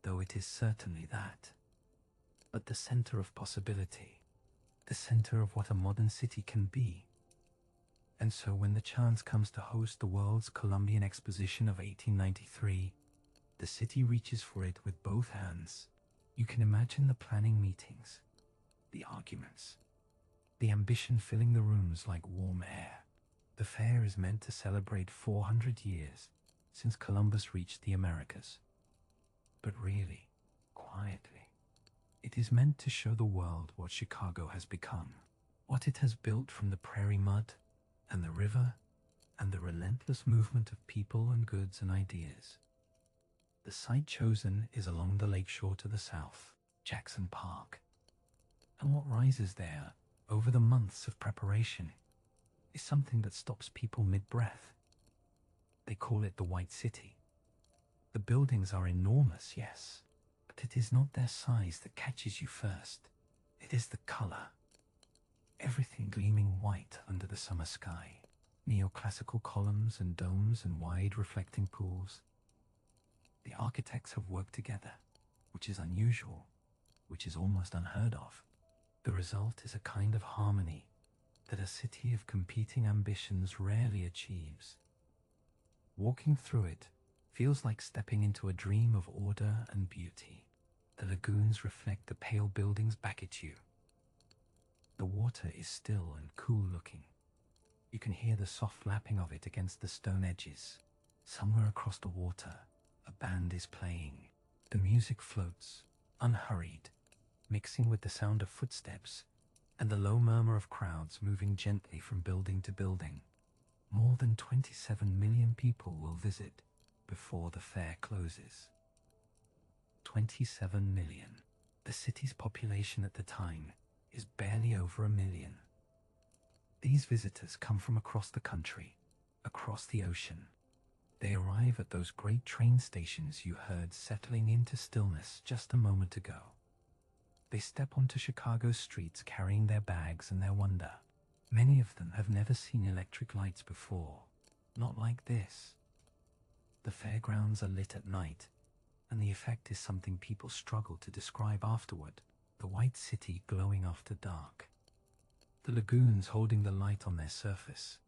though it is certainly that, but the center of possibility, the center of what a modern city can be. And so when the chance comes to host the World's Columbian Exposition of 1893, the city reaches for it with both hands. You can imagine the planning meetings, the arguments, the ambition filling the rooms like warm air. The fair is meant to celebrate 400 years since Columbus reached the Americas. But really, quietly, it is meant to show the world what Chicago has become, what it has built from the prairie mud and the river and the relentless movement of people and goods and ideas. The site chosen is along the lakeshore to the south, Jackson Park. And what rises there over the months of preparation is something that stops people mid-breath. They call it the White City. The buildings are enormous, yes, but it is not their size that catches you first. It is the color. Everything gleaming white under the summer sky. Neoclassical columns and domes and wide reflecting pools. The architects have worked together, which is unusual, which is almost unheard of. The result is a kind of harmony that a city of competing ambitions rarely achieves. Walking through it feels like stepping into a dream of order and beauty. The lagoons reflect the pale buildings back at you. The water is still and cool looking. You can hear the soft lapping of it against the stone edges. Somewhere across the water, a band is playing. The music floats, unhurried, mixing with the sound of footsteps and the low murmur of crowds moving gently from building to building. More than 27 million people will visit before the fair closes. 27 million. The city's population at the time is barely over 1 million. These visitors come from across the country, across the ocean. They arrive at those great train stations you heard settling into stillness just a moment ago. They step onto Chicago's streets carrying their bags and their wonder. Many of them have never seen electric lights before, not like this. The fairgrounds are lit at night, and the effect is something people struggle to describe afterward. The White City glowing after dark. The lagoons holding the light on their surface.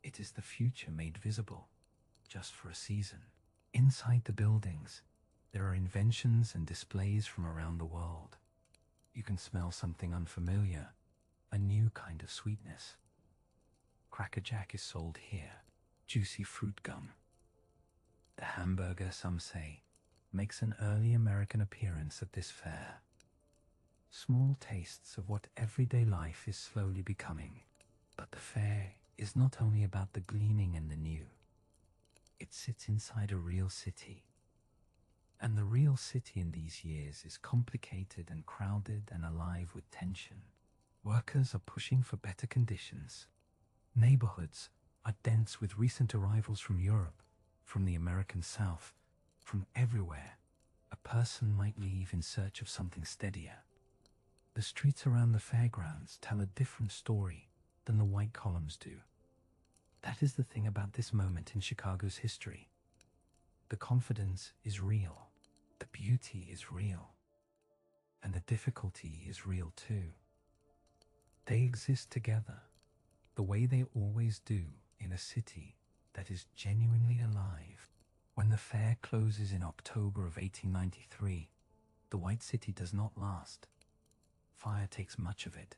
It is the future made visible, just for a season. Inside the buildings, there are inventions and displays from around the world. You can smell something unfamiliar, a new kind of sweetness. Cracker Jack is sold here, juicy fruit gum. The hamburger, some say, makes an early American appearance at this fair. Small tastes of what everyday life is slowly becoming. But the fair is not only about the gleaming and the new. It sits inside a real city. And the real city in these years is complicated and crowded and alive with tension. Workers are pushing for better conditions. Neighborhoods are dense with recent arrivals from Europe, from the American South, from everywhere. A person might leave in search of something steadier. The streets around the fairgrounds tell a different story than the white columns do. That is the thing about this moment in Chicago's history. The confidence is real, the beauty is real, and the difficulty is real too. They exist together, the way they always do in a city that is genuinely alive. When the fair closes in October of 1893, the White City does not last. Fire takes much of it.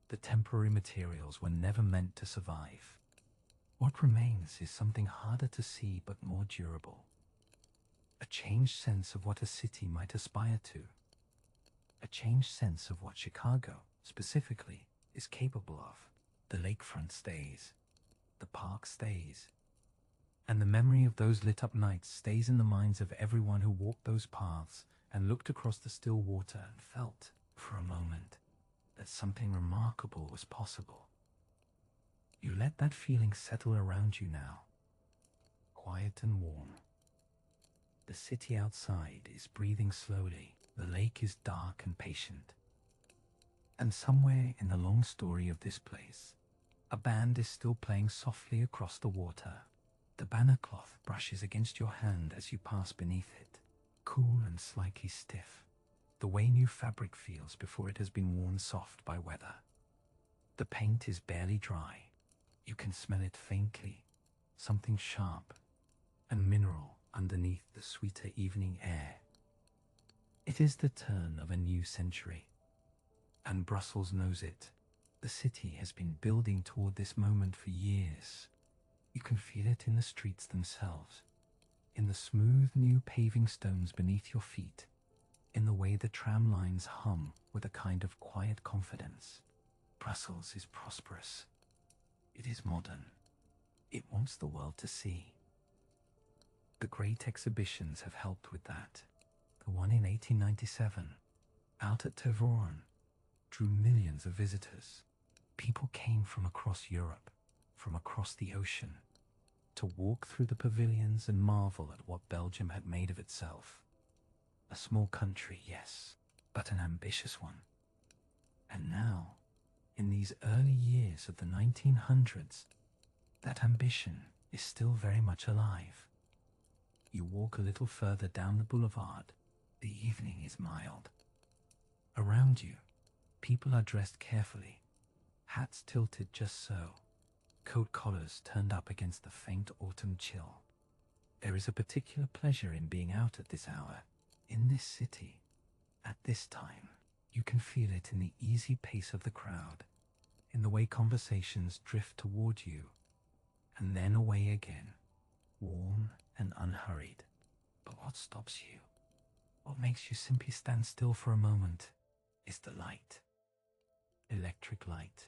The temporary materials were never meant to survive. What remains is something harder to see but more durable. A changed sense of what a city might aspire to. A changed sense of what Chicago, specifically, is capable of. The lakefront stays. The park stays. And the memory of those lit-up nights stays in the minds of everyone who walked those paths and looked across the still water and felt, for a moment, that something remarkable was possible. You let that feeling settle around you now, quiet and warm. The city outside is breathing slowly. The lake is dark and patient. And somewhere in the long story of this place, a band is still playing softly across the water. The banner cloth brushes against your hand as you pass beneath it, cool and slightly stiff, the way new fabric feels before it has been worn soft by weather. The paint is barely dry. You can smell it faintly, something sharp and mineral underneath the sweeter evening air. It is the turn of a new century, and Brussels knows it. The city has been building toward this moment for years. You can feel it in the streets themselves, in the smooth new paving stones beneath your feet, in the way the tram lines hum with a kind of quiet confidence. Brussels is prosperous. It is modern. It wants the world to see. The great exhibitions have helped with that. The one in 1897, out at Reborn, drew millions of visitors. People came from across Europe, from across the ocean, to walk through the pavilions and marvel at what Belgium had made of itself. A small country, yes, but an ambitious one. And now, in these early years of the 1900s, that ambition is still very much alive. You walk a little further down the boulevard. The evening is mild. Around you, people are dressed carefully, hats tilted just so, coat collars turned up against the faint autumn chill. There is a particular pleasure in being out at this hour, in this city, at this time. You can feel it in the easy pace of the crowd, in the way conversations drift toward you, and then away again, warm and unhurried. But what stops you, what makes you simply stand still for a moment, is the light. Electric light.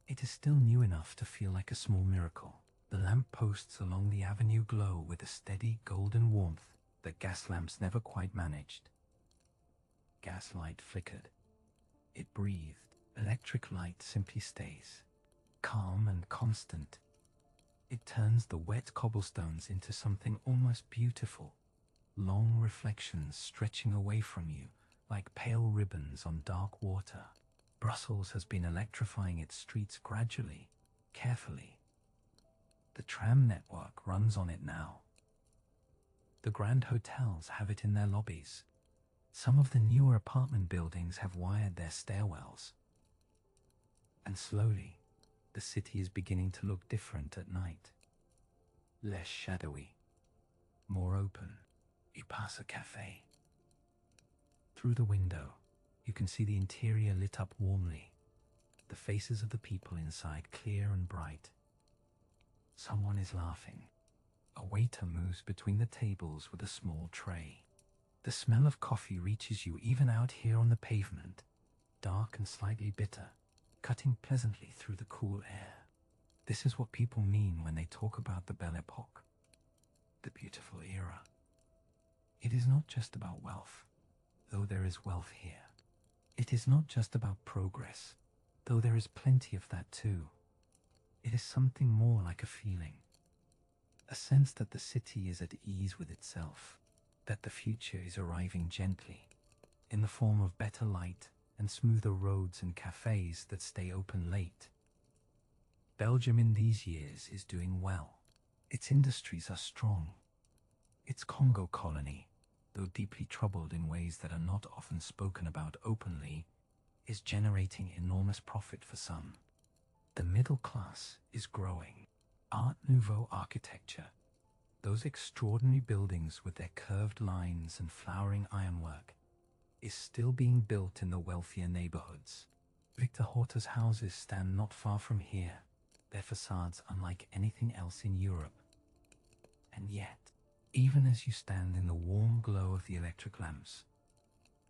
It is still new enough to feel like a small miracle. The lamp posts along the avenue glow with a steady golden warmth that gas lamps never quite managed. Gaslight flickered. It breathed. Electric light simply stays, calm and constant. It turns the wet cobblestones into something almost beautiful, long reflections stretching away from you like pale ribbons on dark water. Brussels has been electrifying its streets gradually, carefully. The tram network runs on it now. The grand hotels have it in their lobbies. Some of the newer apartment buildings have wired their stairwells. And slowly, the city is beginning to look different at night. Less shadowy, more open. You pass a cafe. Through the window, you can see the interior lit up warmly, the faces of the people inside clear and bright. Someone is laughing. A waiter moves between the tables with a small tray. The smell of coffee reaches you even out here on the pavement, dark and slightly bitter, cutting pleasantly through the cool air. This is what people mean when they talk about the Belle Epoque, the beautiful era. It is not just about wealth, though there is wealth here. It is not just about progress, though there is plenty of that too. It is something more like a feeling, a sense that the city is at ease with itself, that the future is arriving gently, in the form of better light and smoother roads and cafes that stay open late. Belgium in these years is doing well. Its industries are strong. Its Congo colony, though deeply troubled in ways that are not often spoken about openly, is generating enormous profit for some. The middle class is growing. Art Nouveau architecture, those extraordinary buildings with their curved lines and flowering ironwork, is still being built in the wealthier neighborhoods. Victor Horta's houses stand not far from here, their facades unlike anything else in Europe. And yet, even as you stand in the warm glow of the electric lamps,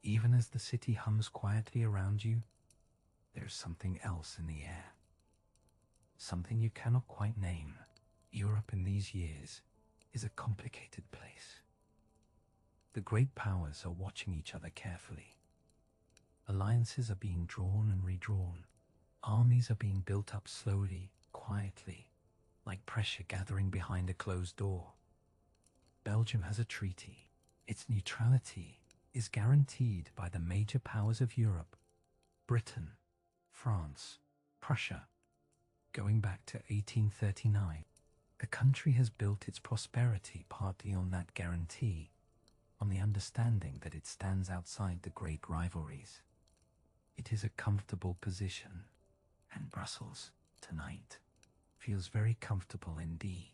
even as the city hums quietly around you, there's something else in the air. Something you cannot quite name. Europe in these years is a complicated place. The great powers are watching each other carefully. Alliances are being drawn and redrawn. Armies are being built up slowly, quietly, like pressure gathering behind a closed door. Belgium has a treaty. Its neutrality is guaranteed by the major powers of Europe: Britain, France, Prussia. Going back to 1839, the country has built its prosperity partly on that guarantee, on the understanding that it stands outside the great rivalries. It is a comfortable position, and Brussels, tonight, feels very comfortable indeed.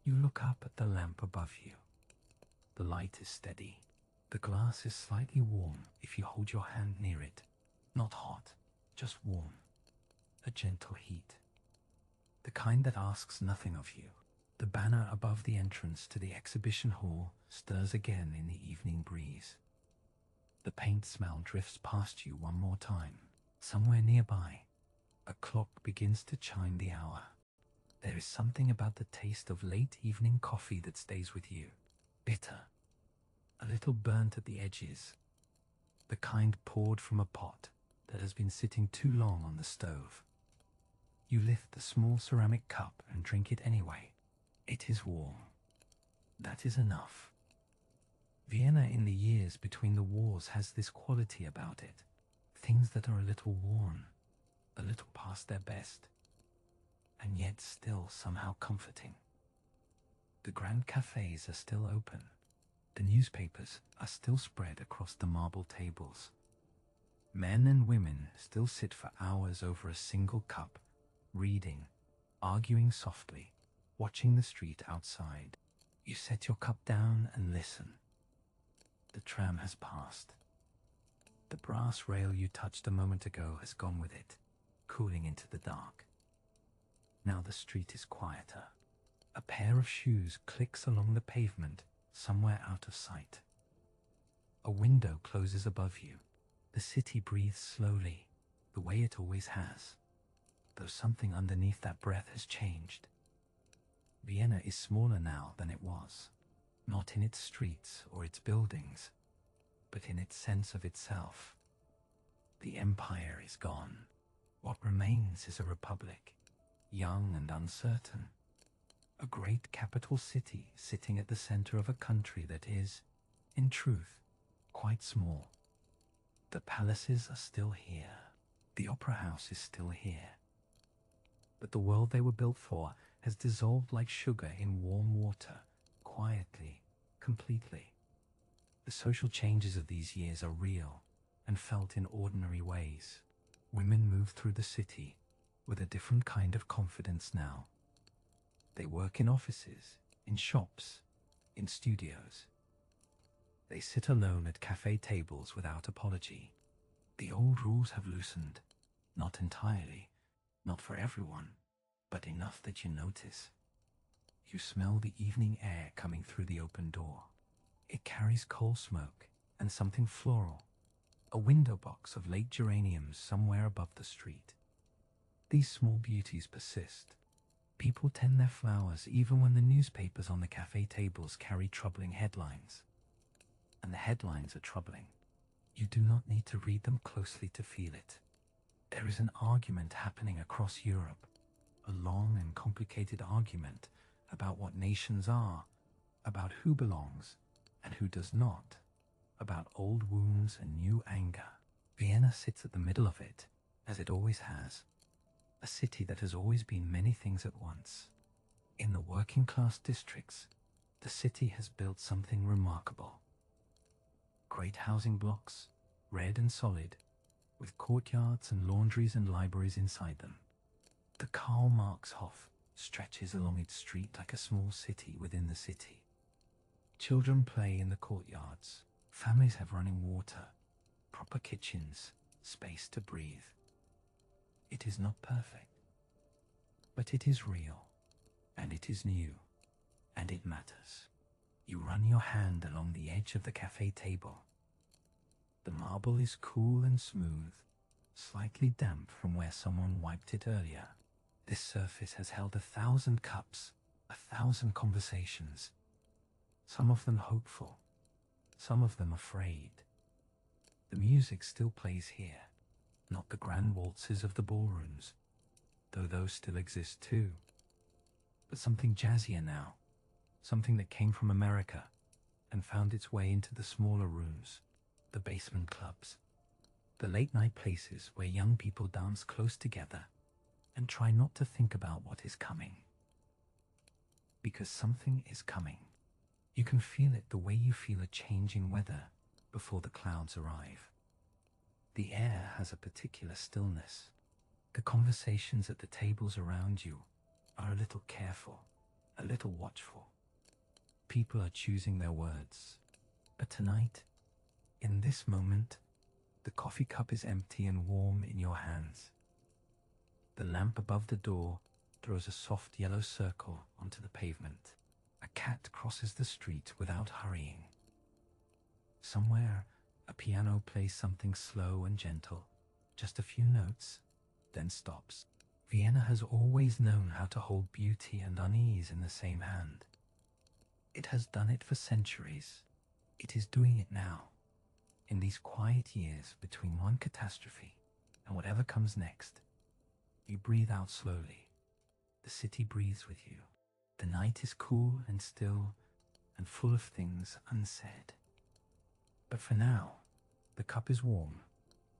You look up at the lamp above you. The light is steady. The glass is slightly warm if you hold your hand near it. Not hot, just warm. A gentle heat. The kind that asks nothing of you. The banner above the entrance to the exhibition hall stirs again in the evening breeze. The paint smell drifts past you one more time. Somewhere nearby, a clock begins to chime the hour. There is something about the taste of late evening coffee that stays with you. Bitter. A little burnt at the edges. The kind poured from a pot that has been sitting too long on the stove. You lift the small ceramic cup and drink it anyway. It is warm. That is enough. Vienna in the years between the wars has this quality about it. Things that are a little worn, a little past their best, and yet still somehow comforting. The grand cafes are still open. The newspapers are still spread across the marble tables. Men and women still sit for hours over a single cup, reading, arguing softly, watching the street outside. You set your cup down and listen. The tram has passed. The brass rail you touched a moment ago has gone with it, cooling into the dark. Now the street is quieter. A pair of shoes clicks along the pavement, somewhere out of sight. A window closes above you. The city breathes slowly, the way it always has, though something underneath that breath has changed. Vienna is smaller now than it was, not in its streets or its buildings, but in its sense of itself. The empire is gone. What remains is a republic, young and uncertain. A great capital city sitting at the center of a country that is, in truth, quite small. The palaces are still here. The opera house is still here. But the world they were built for has dissolved like sugar in warm water, quietly, completely. The social changes of these years are real and felt in ordinary ways. Women move through the city with a different kind of confidence now. They work in offices, in shops, in studios. They sit alone at cafe tables without apology. The old rules have loosened, not entirely, not for everyone, but enough that you notice. You smell the evening air coming through the open door. It carries coal smoke and something floral, a window box of late geraniums somewhere above the street. These small beauties persist. People tend their flowers even when the newspapers on the cafe tables carry troubling headlines. And the headlines are troubling. You do not need to read them closely to feel it. There is an argument happening across Europe, a long and complicated argument about what nations are, about who belongs, And who does not? About old wounds and new anger. Vienna sits at the middle of it, as it always has. A city that has always been many things at once. In the working class districts, the city has built something remarkable. Great housing blocks, red and solid, with courtyards and laundries and libraries inside them. The Karl Marx Hof stretches along its street like a small city within the city. Children play in the courtyards. Families have running water, proper kitchens, space to breathe. It is not perfect, but it is real, and it is new, and it matters. You run your hand along the edge of the cafe table. The marble is cool and smooth, slightly damp from where someone wiped it earlier. This surface has held 1,000 cups, 1,000 conversations, some of them hopeful, some of them afraid. The music still plays here, not the grand waltzes of the ballrooms, though those still exist too, but something jazzier now, something that came from America and found its way into the smaller rooms, the basement clubs, the late-night places where young people dance close together and try not to think about what is coming. Because something is coming. You can feel it the way you feel a change in weather before the clouds arrive. The air has a particular stillness. The conversations at the tables around you are a little careful, a little watchful. People are choosing their words. But tonight, in this moment, the coffee cup is empty and warm in your hands. The lamp above the door throws a soft yellow circle onto the pavement. A cat crosses the street without hurrying. Somewhere, a piano plays something slow and gentle, just a few notes, then stops. Vienna has always known how to hold beauty and unease in the same hand. It has done it for centuries. It is doing it now. In these quiet years between one catastrophe and whatever comes next, you breathe out slowly. The city breathes with you. The night is cool and still and full of things unsaid. But for now, the cup is warm,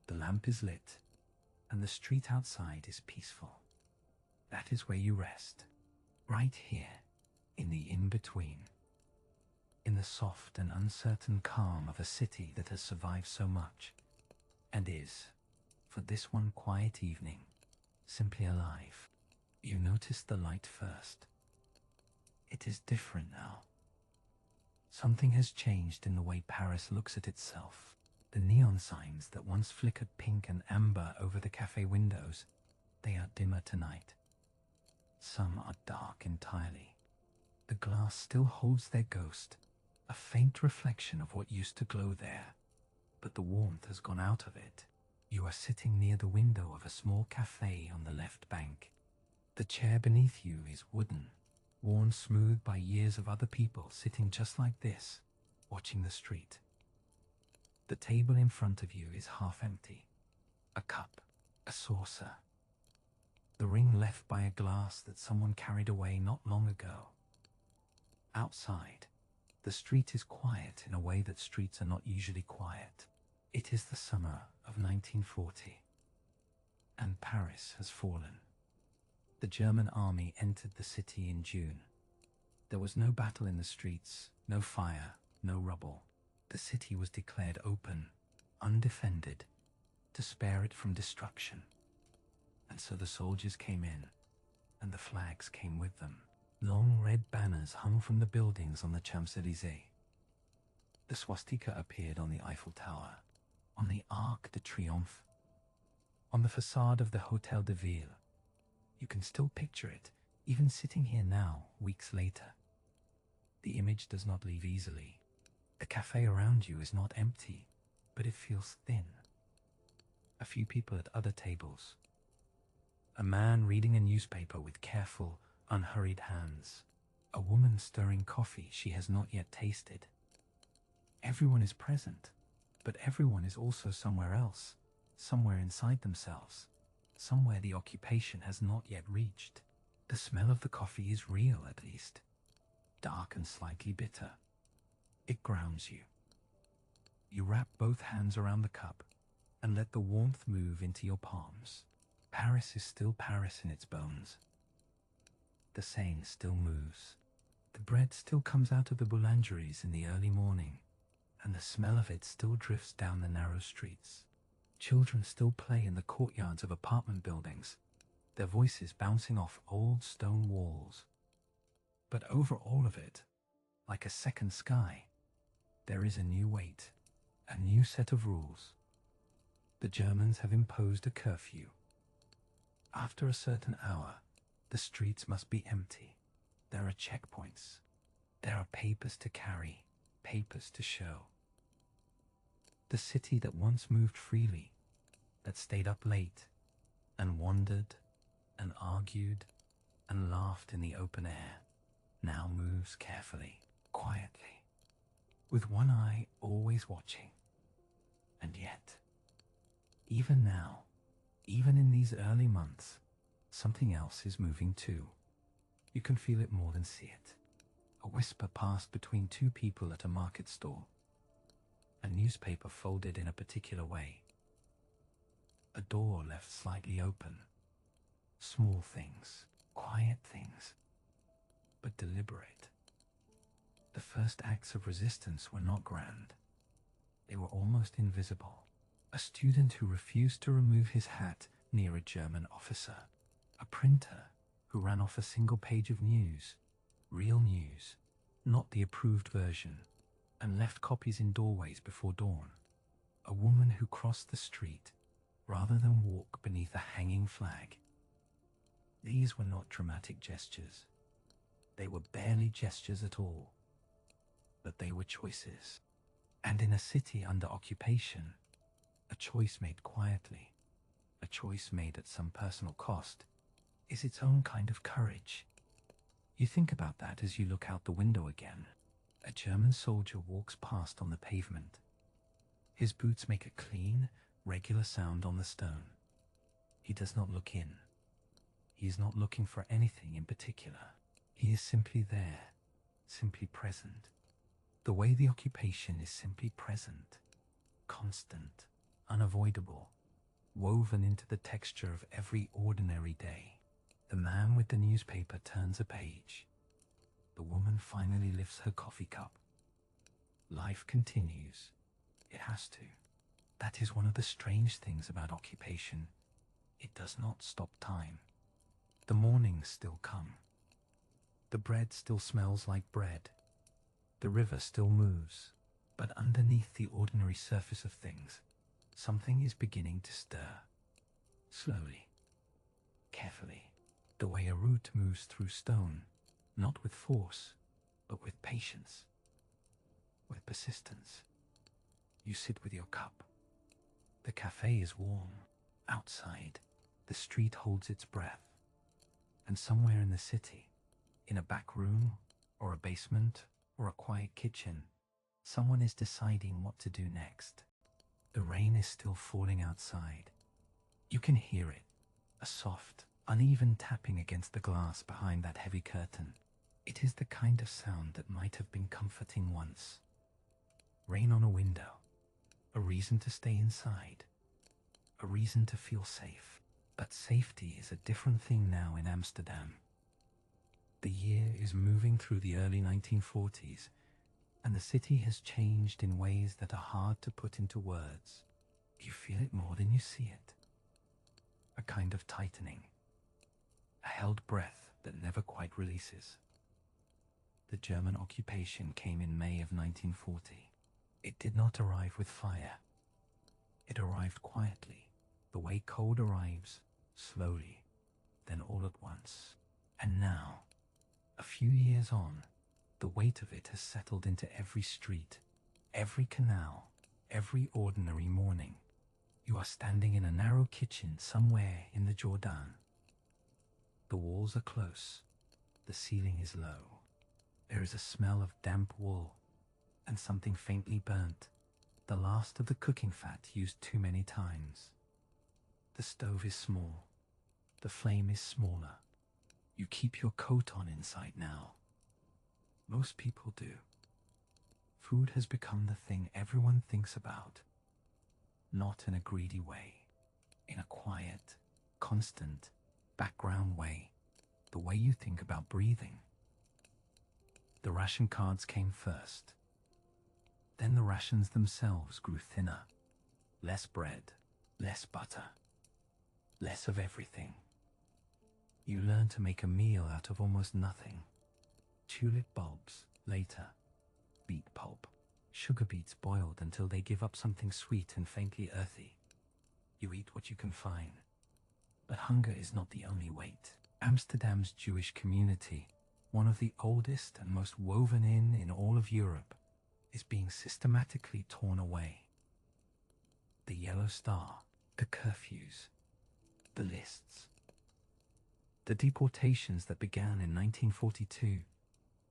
the lamp is lit, and the street outside is peaceful. That is where you rest, right here, in the in-between. In the soft and uncertain calm of a city that has survived so much, and is, for this one quiet evening, simply alive. You notice the light first. It is different now. Something has changed in the way Paris looks at itself. The neon signs that once flickered pink and amber over the cafe windows, they are dimmer tonight. Some are dark entirely. The glass still holds their ghost, a faint reflection of what used to glow there, but the warmth has gone out of it. You are sitting near the window of a small cafe on the left bank. The chair beneath you is wooden, worn smooth by years of other people sitting just like this, watching the street. The table in front of you is half empty. A cup, a saucer. The ring left by a glass that someone carried away not long ago. Outside, the street is quiet in a way that streets are not usually quiet. It is the summer of 1940, and Paris has fallen. The German army entered the city in June. There was no battle in the streets, no fire, no rubble. The city was declared open, undefended, to spare it from destruction. And so the soldiers came in, and the flags came with them. Long red banners hung from the buildings on the Champs-Élysées. The swastika appeared on the Eiffel Tower, on the Arc de Triomphe, on the facade of the Hôtel de Ville. You can still picture it, even sitting here now, weeks later. The image does not leave easily. The cafe around you is not empty, but it feels thin. A few people at other tables. A man reading a newspaper with careful, unhurried hands. A woman stirring coffee she has not yet tasted. Everyone is present, but everyone is also somewhere else, somewhere inside themselves, somewhere the occupation has not yet reached. The smell of the coffee is real, at least. Dark and slightly bitter. It grounds you. You wrap both hands around the cup and let the warmth move into your palms. Paris is still Paris in its bones. The Seine still moves. The bread still comes out of the boulangeries in the early morning, and the smell of it still drifts down the narrow streets. Children still play in the courtyards of apartment buildings, their voices bouncing off old stone walls. But over all of it, like a second sky, there is a new weight, a new set of rules. The Germans have imposed a curfew. After a certain hour, the streets must be empty. There are checkpoints. There are papers to carry, papers to show. The city that once moved freely, that stayed up late, and wandered, and argued, and laughed in the open air, now moves carefully, quietly, with one eye always watching. And yet, even now, even in these early months, something else is moving too. You can feel it more than see it. A whisper passed between two people at a market stall. A newspaper folded in a particular way. A door left slightly open. Small things, quiet things, but deliberate. The first acts of resistance were not grand. They were almost invisible. A student who refused to remove his hat near a German officer. A printer who ran off a single page of news, real news, not the approved version, and left copies in doorways before dawn. A woman who crossed the street rather than walk beneath a hanging flag. These were not dramatic gestures. They were barely gestures at all. But they were choices. And in a city under occupation, a choice made quietly, a choice made at some personal cost, is its own kind of courage. You think about that as you look out the window again. A German soldier walks past on the pavement. His boots make a clean, regular sound on the stone. He does not look in. He is not looking for anything in particular. He is simply there, simply present. The way the occupation is simply present, constant, unavoidable, woven into the texture of every ordinary day. The man with the newspaper turns a page. The woman finally lifts her coffee cup. Life continues. It has to. That is one of the strange things about occupation. It does not stop time. The mornings still come. The bread still smells like bread. The river still moves. But underneath the ordinary surface of things, something is beginning to stir. Slowly, carefully, the way a root moves through stone, not with force, but with patience, with persistence. You sit with your cup. The cafe is warm. Outside, the street holds its breath. And somewhere in the city, in a back room, or a basement, or a quiet kitchen, someone is deciding what to do next. The rain is still falling outside. You can hear it, a soft, uneven tapping against the glass behind that heavy curtain. It is the kind of sound that might have been comforting once. Rain on a window, a reason to stay inside, a reason to feel safe. But safety is a different thing now in Amsterdam. The year is moving through the early 1940s, and the city has changed in ways that are hard to put into words. You feel it more than you see it. A kind of tightening, a held breath that never quite releases. The German occupation came in May of 1940. It did not arrive with fire. It arrived quietly, the way cold arrives, slowly, then all at once. And now, a few years on, the weight of it has settled into every street, every canal, every ordinary morning. You are standing in a narrow kitchen somewhere in the Jordan. The walls are close. The ceiling is low. There is a smell of damp wool and something faintly burnt, the last of the cooking fat used too many times. The stove is small. The flame is smaller. You keep your coat on inside now. Most people do. Food has become the thing everyone thinks about. Not in a greedy way, in a quiet, constant, background way, the way you think about breathing. The ration cards came first. Then the rations themselves grew thinner. Less bread, less butter, less of everything. You learn to make a meal out of almost nothing. Tulip bulbs, later. Beet pulp. Sugar beets boiled until they give up something sweet and faintly earthy. You eat what you can find. But hunger is not the only weight. Amsterdam's Jewish community, one of the oldest and most woven in all of Europe, is being systematically torn away. The yellow star, the curfews, the lists. The deportations that began in 1942,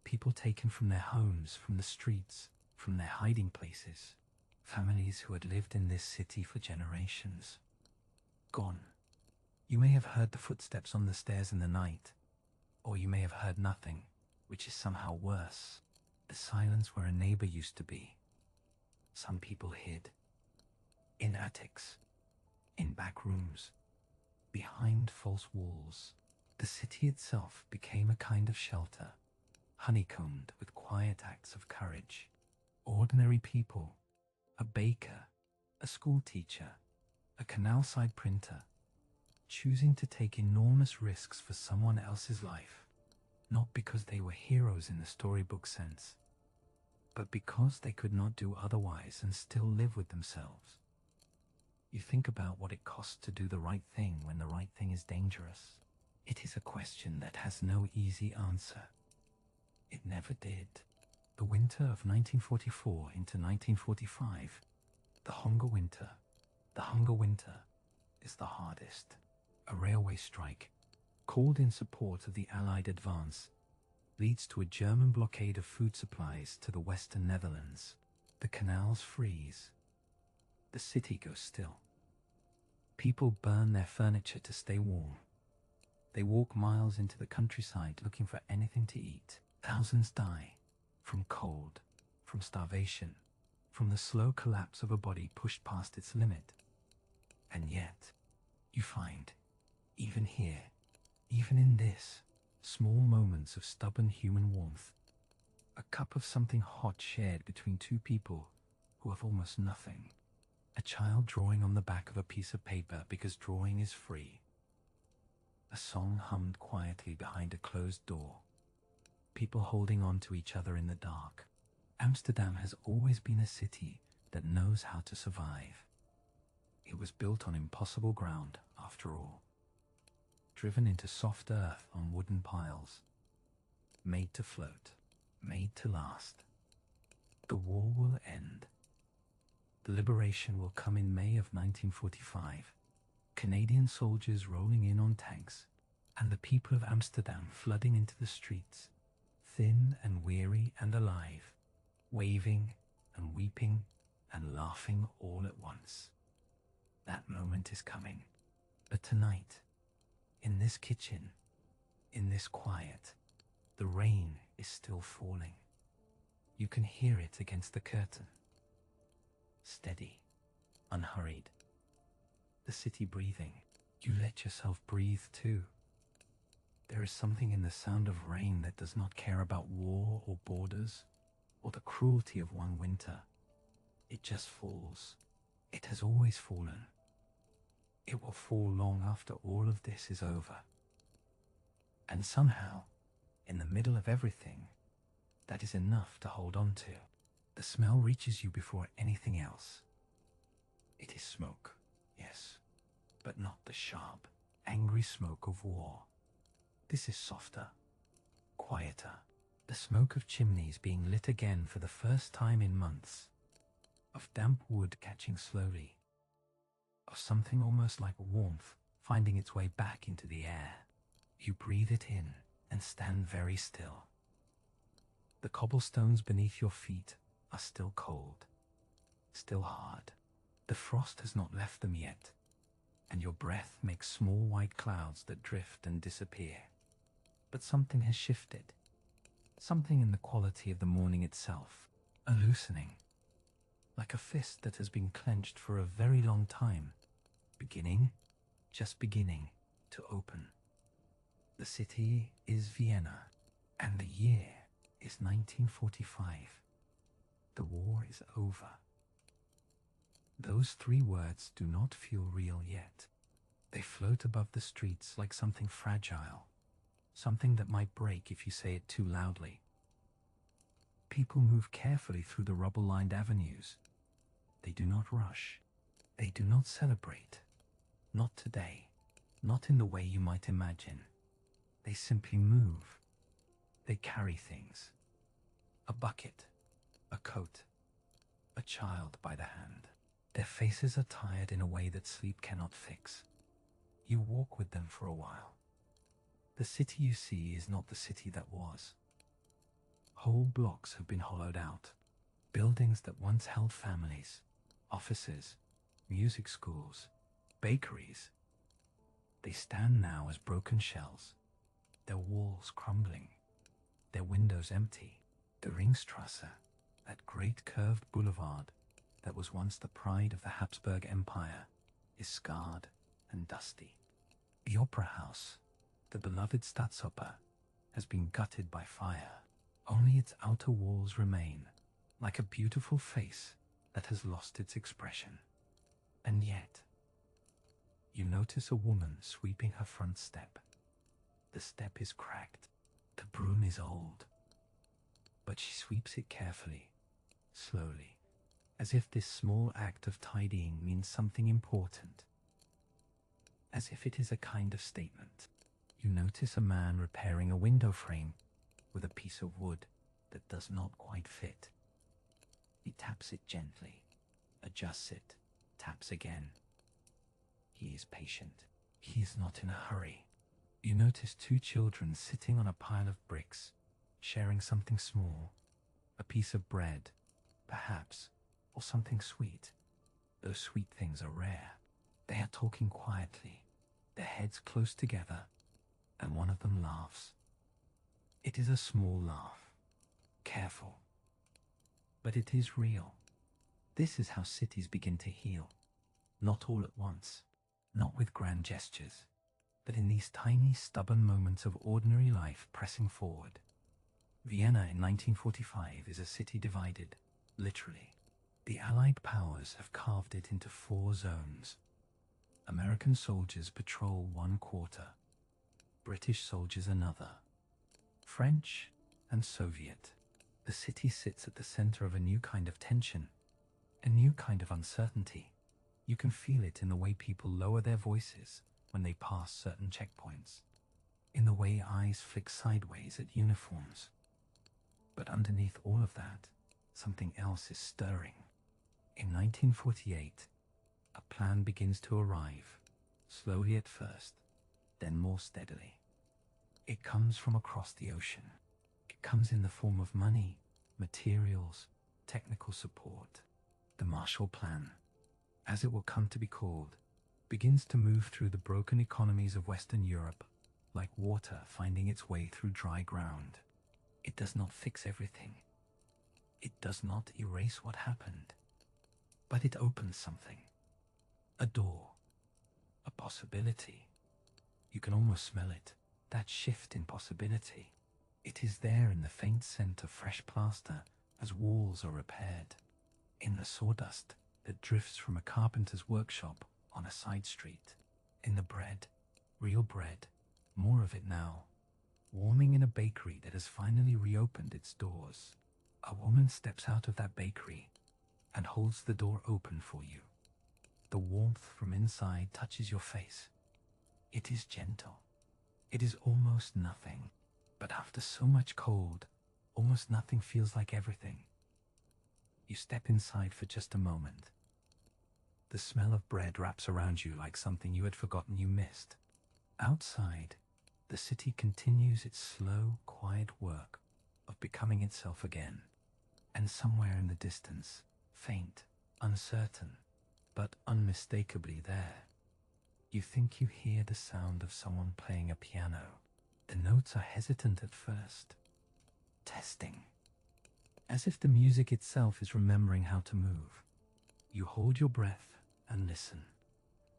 people taken from their homes, from the streets, from their hiding places, families who had lived in this city for generations. Gone. You may have heard the footsteps on the stairs in the night, or you may have heard nothing, which is somehow worse. The silence where a neighbor used to be. Some people hid. In attics, in back rooms, behind false walls. The city itself became a kind of shelter, honeycombed with quiet acts of courage. Ordinary people, a baker, a school teacher, a canal-side printer, choosing to take enormous risks for someone else's life, not because they were heroes in the storybook sense, but because they could not do otherwise and still live with themselves. You think about what it costs to do the right thing when the right thing is dangerous. It is a question that has no easy answer. It never did. The winter of 1944 into 1945, the hunger winter is the hardest. A railway strike, called in support of the Allied advance, leads to a German blockade of food supplies to the western Netherlands. The canals freeze. The city goes still. People burn their furniture to stay warm. They walk miles into the countryside looking for anything to eat. Thousands die from cold, from starvation, from the slow collapse of a body pushed past its limit. And yet, you find, even here, even in this, small moments of stubborn human warmth, a cup of something hot shared between two people who have almost nothing. A child drawing on the back of a piece of paper because drawing is free. A song hummed quietly behind a closed door. People holding on to each other in the dark. Amsterdam has always been a city that knows how to survive. It was built on impossible ground, after all. Driven into soft earth on wooden piles. Made to float. Made to last. The war will end. The liberation will come in May of 1945. Canadian soldiers rolling in on tanks, and the people of Amsterdam flooding into the streets, thin and weary and alive, waving and weeping and laughing all at once. That moment is coming. But tonight, in this kitchen, in this quiet, the rain is still falling. You can hear it against the curtain. Steady, unhurried. The city breathing. You let yourself breathe too. There is something in the sound of rain that does not care about war or borders, or the cruelty of one winter. It just falls. It has always fallen. It will fall long after all of this is over. And somehow, in the middle of everything, that is enough to hold on to. The smell reaches you before anything else. It is smoke, yes, but not the sharp, angry smoke of war. This is softer, quieter. The smoke of chimneys being lit again for the first time in months, of damp wood catching slowly, of something almost like warmth finding its way back into the air. You breathe it in and stand very still. The cobblestones beneath your feet are still cold, still hard. The frost has not left them yet, and your breath makes small white clouds that drift and disappear. But something has shifted. Something in the quality of the morning itself. a loosening, like a fist that has been clenched for a very long time, beginning, just beginning, to open. The city is Vienna, and the year is 1945. The war is over. Those three words do not feel real yet. They float above the streets like something fragile, something that might break if you say it too loudly. People move carefully through the rubble-lined avenues. They do not rush. They do not celebrate. Not today. Not in the way you might imagine. They simply move. They carry things. A bucket, a coat, a child by the hand. Their faces are tired in a way that sleep cannot fix. You walk with them for a while. The city you see is not the city that was. Whole blocks have been hollowed out. Buildings that once held families, offices, music schools, bakeries. They stand now as broken shells, their walls crumbling, their windows empty. The Ringstrasse, that great curved boulevard that was once the pride of the Habsburg Empire, is scarred and dusty. The Opera House, the beloved Staatsoper, has been gutted by fire. Only its outer walls remain, like a beautiful face that has lost its expression. And yet, you notice a woman sweeping her front step. The step is cracked, the broom is old, but she sweeps it carefully, slowly, as if this small act of tidying means something important, as if it is a kind of statement. You notice a man repairing a window frame with a piece of wood that does not quite fit. He taps it gently, adjusts it, taps again. He is patient. He is not in a hurry. You notice two children sitting on a pile of bricks, sharing something small, a piece of bread, perhaps, or something sweet. Those sweet things are rare. They are talking quietly, their heads close together, and one of them laughs. It is a small laugh, careful, but it is real. This is how cities begin to heal. Not all at once, not with grand gestures, but in these tiny, stubborn moments of ordinary life pressing forward. Vienna in 1945 is a city divided, literally. The Allied powers have carved it into 4 zones. American soldiers patrol one quarter, British soldiers another, French and Soviet. The city sits at the center of a new kind of tension, a new kind of uncertainty. You can feel it in the way people lower their voices when they pass certain checkpoints, in the way eyes flick sideways at uniforms. But underneath all of that, something else is stirring. In 1948, a plan begins to arrive, slowly at first, then more steadily. It comes from across the ocean. It comes in the form of money, materials, technical support. The Marshall Plan, as it will come to be called, begins to move through the broken economies of Western Europe like water finding its way through dry ground. It does not fix everything. It does not erase what happened. But it opens something. A door. A possibility. You can almost smell it. That shift in possibility. It is there in the faint scent of fresh plaster as walls are repaired. In the sawdust that drifts from a carpenter's workshop on a side street. In the bread. Real bread. More of it now. Warming in a bakery that has finally reopened its doors. A woman steps out of that bakery and holds the door open for you. The warmth from inside touches your face. It is gentle. It is almost nothing. But after so much cold, almost nothing feels like everything. You step inside for just a moment. The smell of bread wraps around you like something you had forgotten you missed. Outside, the city continues its slow, quiet work of becoming itself again. And somewhere in the distance, faint, uncertain, but unmistakably there, you think you hear the sound of someone playing a piano. The notes are hesitant at first. Testing. as if the music itself is remembering how to move. You hold your breath and listen.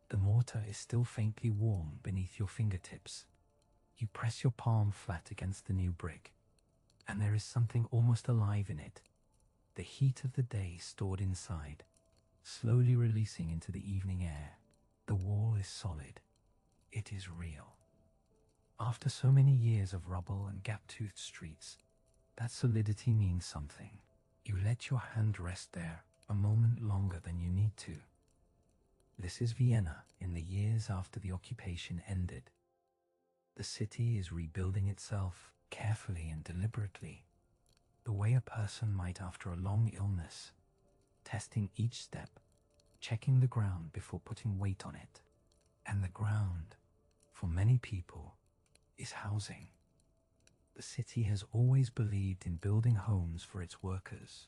The mortar is still faintly warm beneath your fingertips. You press your palm flat against the new brick, and there is something almost alive in it. The heat of the day stored inside, slowly releasing into the evening air. The wall is solid. It is real. After so many years of rubble and gap-toothed streets, that solidity means something. You let your hand rest there a moment longer than you need to. This is Vienna in the years after the occupation ended. The city is rebuilding itself carefully and deliberately, the way a person might after a long illness, testing each step, checking the ground before putting weight on it. And the ground, for many people, is housing. The city has always believed in building homes for its workers.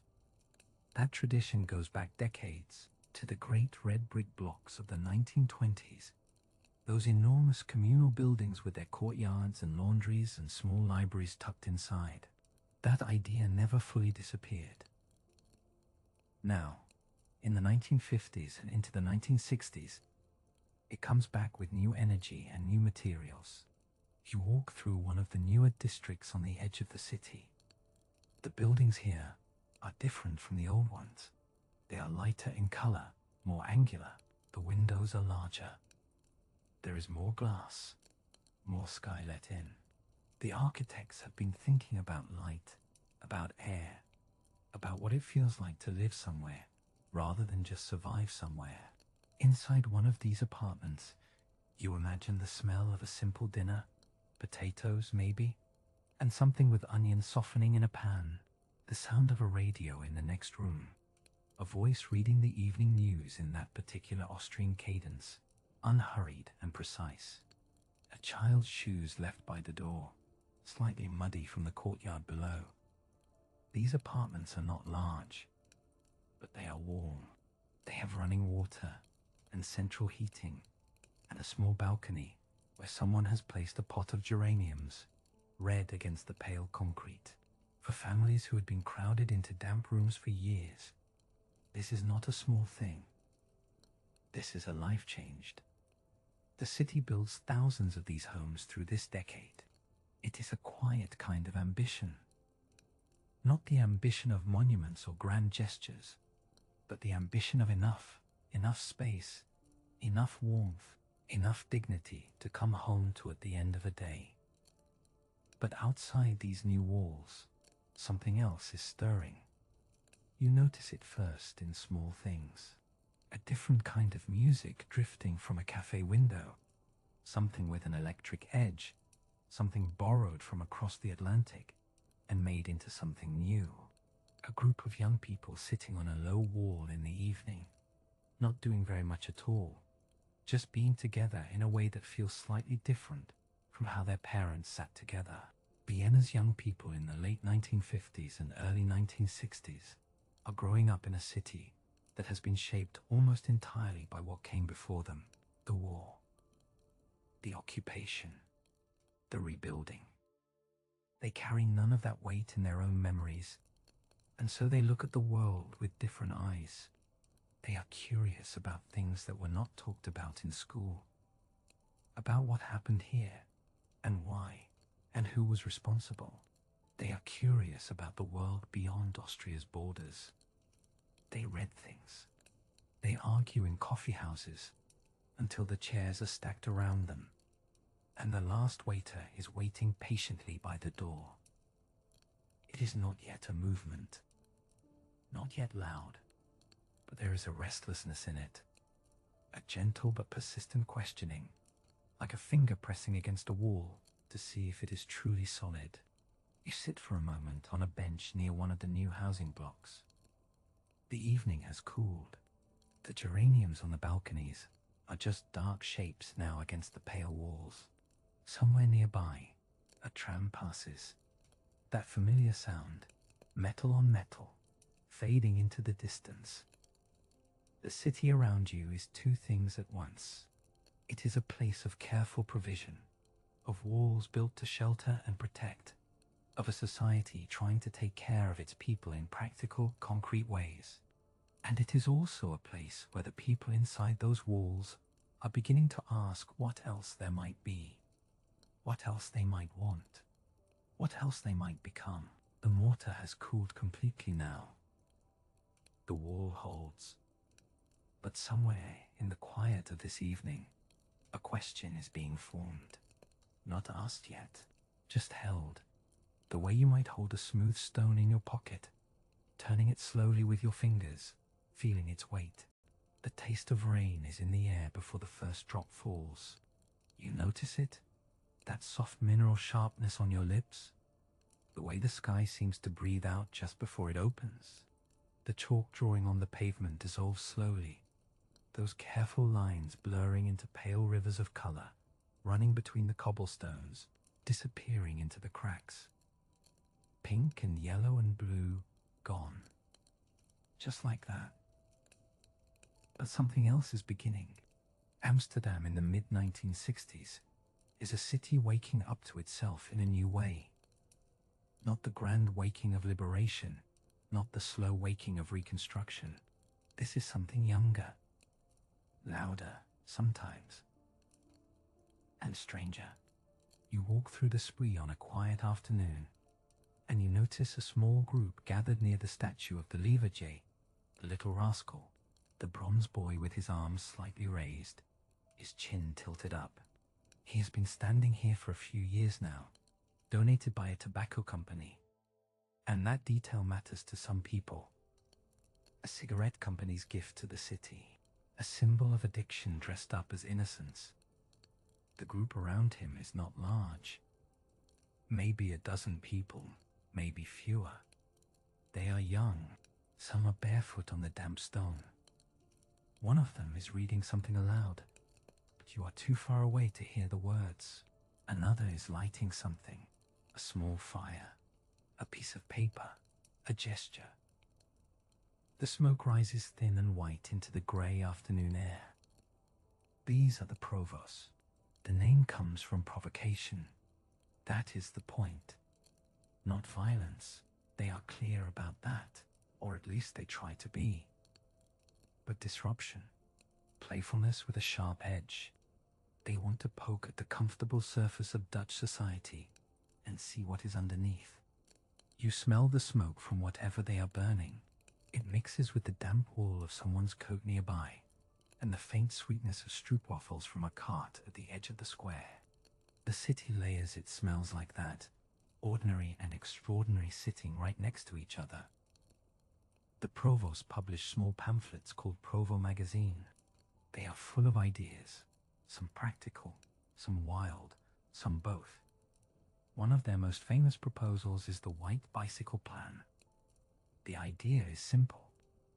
That tradition goes back decades to the great red brick blocks of the 1920s, those enormous communal buildings with their courtyards and laundries and small libraries tucked inside. That idea never fully disappeared. Now, in the 1950s and into the 1960s, it comes back with new energy and new materials. You walk through one of the newer districts on the edge of the city. The buildings here are different from the old ones. They are lighter in color, more angular. The windows are larger. There is more glass, more sky let in. The architects have been thinking about light, about air, about what it feels like to live somewhere, rather than just survive somewhere. Inside one of these apartments, you imagine the smell of a simple dinner, potatoes maybe, and something with onions softening in a pan, the sound of a radio in the next room, a voice reading the evening news in that particular Austrian cadence, unhurried and precise. A child's shoes left by the door, slightly muddy from the courtyard below. These apartments are not large, but they are warm. They have running water and central heating and a small balcony where someone has placed a pot of geraniums, red against the pale concrete. For families who had been crowded into damp rooms for years, this is not a small thing. This is a life changed. The city builds thousands of these homes through this decade. It is a quiet kind of ambition. Not the ambition of monuments or grand gestures, but the ambition of enough space, enough warmth, enough dignity to come home to at the end of a day. But outside these new walls, something else is stirring. You notice it first in small things. A different kind of music drifting from a cafe window, something with an electric edge, something borrowed from across the Atlantic and made into something new. A group of young people sitting on a low wall in the evening, not doing very much at all, just being together in a way that feels slightly different from how their parents sat together. Vienna's young people in the late 1950s and early 1960s are growing up in a city that has been shaped almost entirely by what came before them: the war, the occupation, the rebuilding. They carry none of that weight in their own memories, and so they look at the world with different eyes. They are curious about things that were not talked about in school, about what happened here, and why, and who was responsible. They are curious about the world beyond Austria's borders. They read things. They argue in coffee houses until the chairs are stacked around them, and the last waiter is waiting patiently by the door. It is not yet a movement, not yet loud, but there is a restlessness in it, a gentle but persistent questioning, like a finger pressing against a wall to see if it is truly solid. You sit for a moment on a bench near one of the new housing blocks. The evening has cooled. The geraniums on the balconies are just dark shapes now against the pale walls. Somewhere nearby, a tram passes. That familiar sound, metal on metal, fading into the distance. The city around you is two things at once. It is a place of careful provision, of walls built to shelter and protect, of a society trying to take care of its people in practical, concrete ways. And it is also a place where the people inside those walls are beginning to ask what else there might be, what else they might want, what else they might become. The mortar has cooled completely now. The wall holds. But somewhere in the quiet of this evening, a question is being formed. Not asked yet, just held, the way you might hold a smooth stone in your pocket, turning it slowly with your fingers, feeling its weight. The taste of rain is in the air before the first drop falls. You notice it? That soft mineral sharpness on your lips? The way the sky seems to breathe out just before it opens. The chalk drawing on the pavement dissolves slowly, those careful lines blurring into pale rivers of color, running between the cobblestones, disappearing into the cracks. Pink and yellow and blue, gone. Just like that. But something else is beginning. Amsterdam in the mid-1960s is a city waking up to itself in a new way. Not the grand waking of liberation, not the slow waking of reconstruction. This is something younger, louder sometimes, and stranger. You walk through the spree on a quiet afternoon, and you notice a small group gathered near the statue of the Leverjay, the little rascal, the bronze boy with his arms slightly raised, his chin tilted up. He has been standing here for a few years now, donated by a tobacco company. And that detail matters to some people. A cigarette company's gift to the city, a symbol of addiction dressed up as innocence. The group around him is not large. Maybe a dozen people, maybe fewer. They are young. Some are barefoot on the damp stone. One of them is reading something aloud, but you are too far away to hear the words. Another is lighting something, a small fire, a piece of paper, a gesture. The smoke rises thin and white into the grey afternoon air. These are the Provos. The name comes from provocation. That is the point. Not violence. They are clear about that, or at least they try to be. But disruption. Playfulness with a sharp edge. They want to poke at the comfortable surface of Dutch society and see what is underneath. You smell the smoke from whatever they are burning. It mixes with the damp wool of someone's coat nearby, and the faint sweetness of stroopwafels from a cart at the edge of the square. The city layers its smells like that, ordinary and extraordinary sitting right next to each other. The Provos publish small pamphlets called Provo magazine. They are full of ideas, some practical, some wild, some both. One of their most famous proposals is the white bicycle plan. The idea is simple.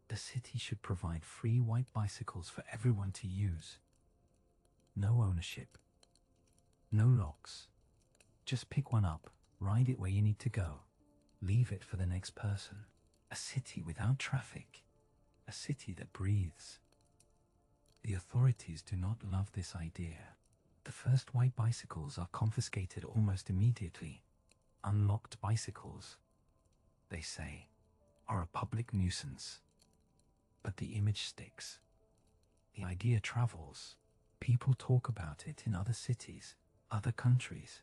The city should provide free white bicycles for everyone to use. No ownership. No locks. Just pick one up, ride it where you need to go. Leave it for the next person. A city without traffic. A city that breathes. The authorities do not love this idea. The first white bicycles are confiscated almost immediately. Unlocked bicycles, they say, are a public nuisance. But the image sticks. The idea travels. People talk about it in other cities, other countries.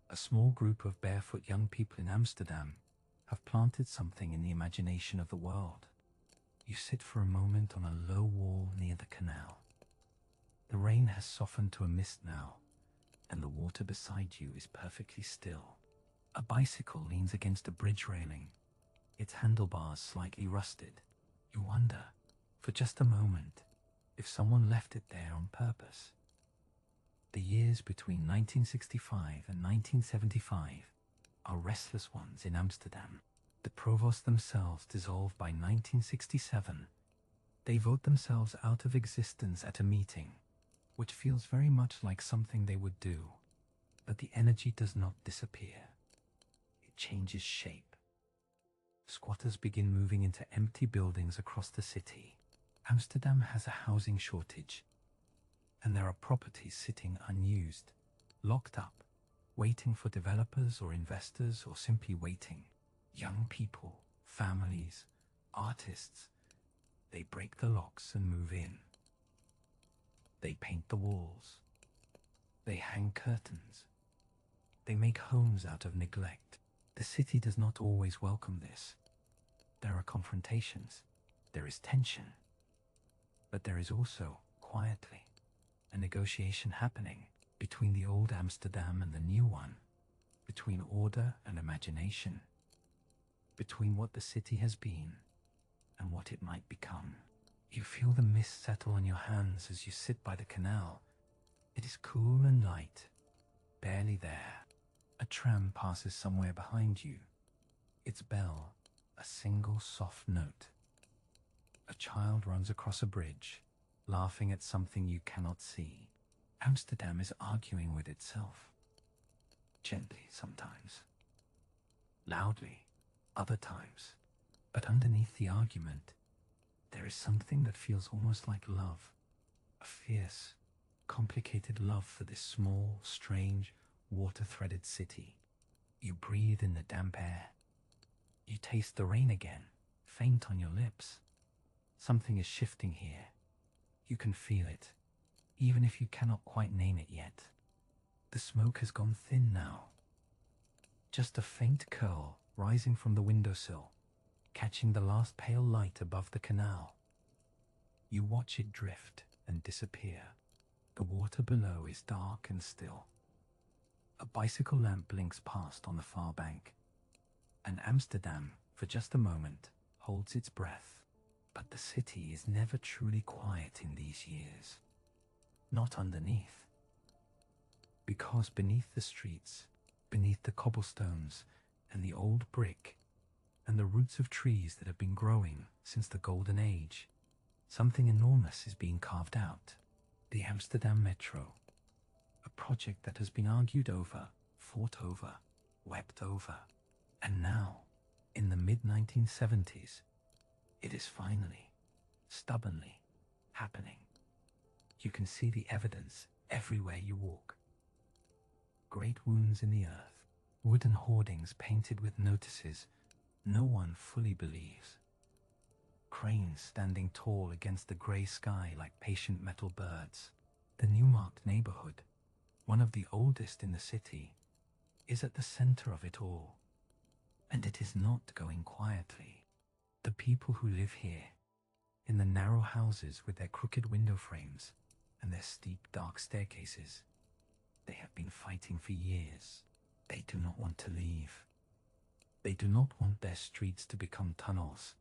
A small group of barefoot young people in Amsterdam have planted something in the imagination of the world. You sit for a moment on a low wall near the canal. The rain has softened to a mist now, and the water beside you is perfectly still. A bicycle leans against a bridge railing, its handlebars slightly rusted. You wonder, for just a moment, if someone left it there on purpose. The years between 1965 and 1975 are restless ones in Amsterdam. The Provost themselves dissolved by 1967. They vote themselves out of existence at a meeting, which feels very much like something they would do. But the energy does not disappear. It changes shape. Squatters begin moving into empty buildings across the city. Amsterdam has a housing shortage, and there are properties sitting unused, locked up, waiting for developers or investors, or simply waiting. Young people, families, artists, they break the locks and move in. They paint the walls. They hang curtains. They make homes out of neglect. The city does not always welcome this. There are confrontations. There is tension. But there is also, quietly, a negotiation happening between the old Amsterdam and the new one, between order and imagination, between what the city has been and what it might become. You feel the mist settle on your hands as you sit by the canal. It is cool and light, barely there. A tram passes somewhere behind you. Its bell, a single soft note. A child runs across a bridge, laughing at something you cannot see. Amsterdam is arguing with itself. Gently sometimes. Loudly other times. But underneath the argument, there is something that feels almost like love. A fierce, complicated love for this small, strange, water-threaded city. You breathe in the damp air. You taste the rain again, faint on your lips. Something is shifting here. You can feel it, even if you cannot quite name it yet. The smoke has gone thin now. Just a faint curl rising from the windowsill, catching the last pale light above the canal. You watch it drift and disappear. The water below is dark and still. A bicycle lamp blinks past on the far bank, and Amsterdam, for just a moment, holds its breath. But the city is never truly quiet in these years. Not underneath. Because beneath the streets, beneath the cobblestones and the old brick, and the roots of trees that have been growing since the Golden Age, something enormous is being carved out. The Amsterdam Metro. A project that has been argued over, fought over, wept over. And now, in the mid-1970s, it is finally, stubbornly, happening. You can see the evidence everywhere you walk. Great wounds in the earth, wooden hoardings painted with notices no one fully believes. Cranes standing tall against the grey sky like patient metal birds. The Newmarket neighborhood, one of the oldest in the city, is at the center of it all. And it is not going quietly. The people who live here, in the narrow houses with their crooked window frames and their steep dark staircases, they have been fighting for years. They do not want to leave. They do not want their streets to become tunnels.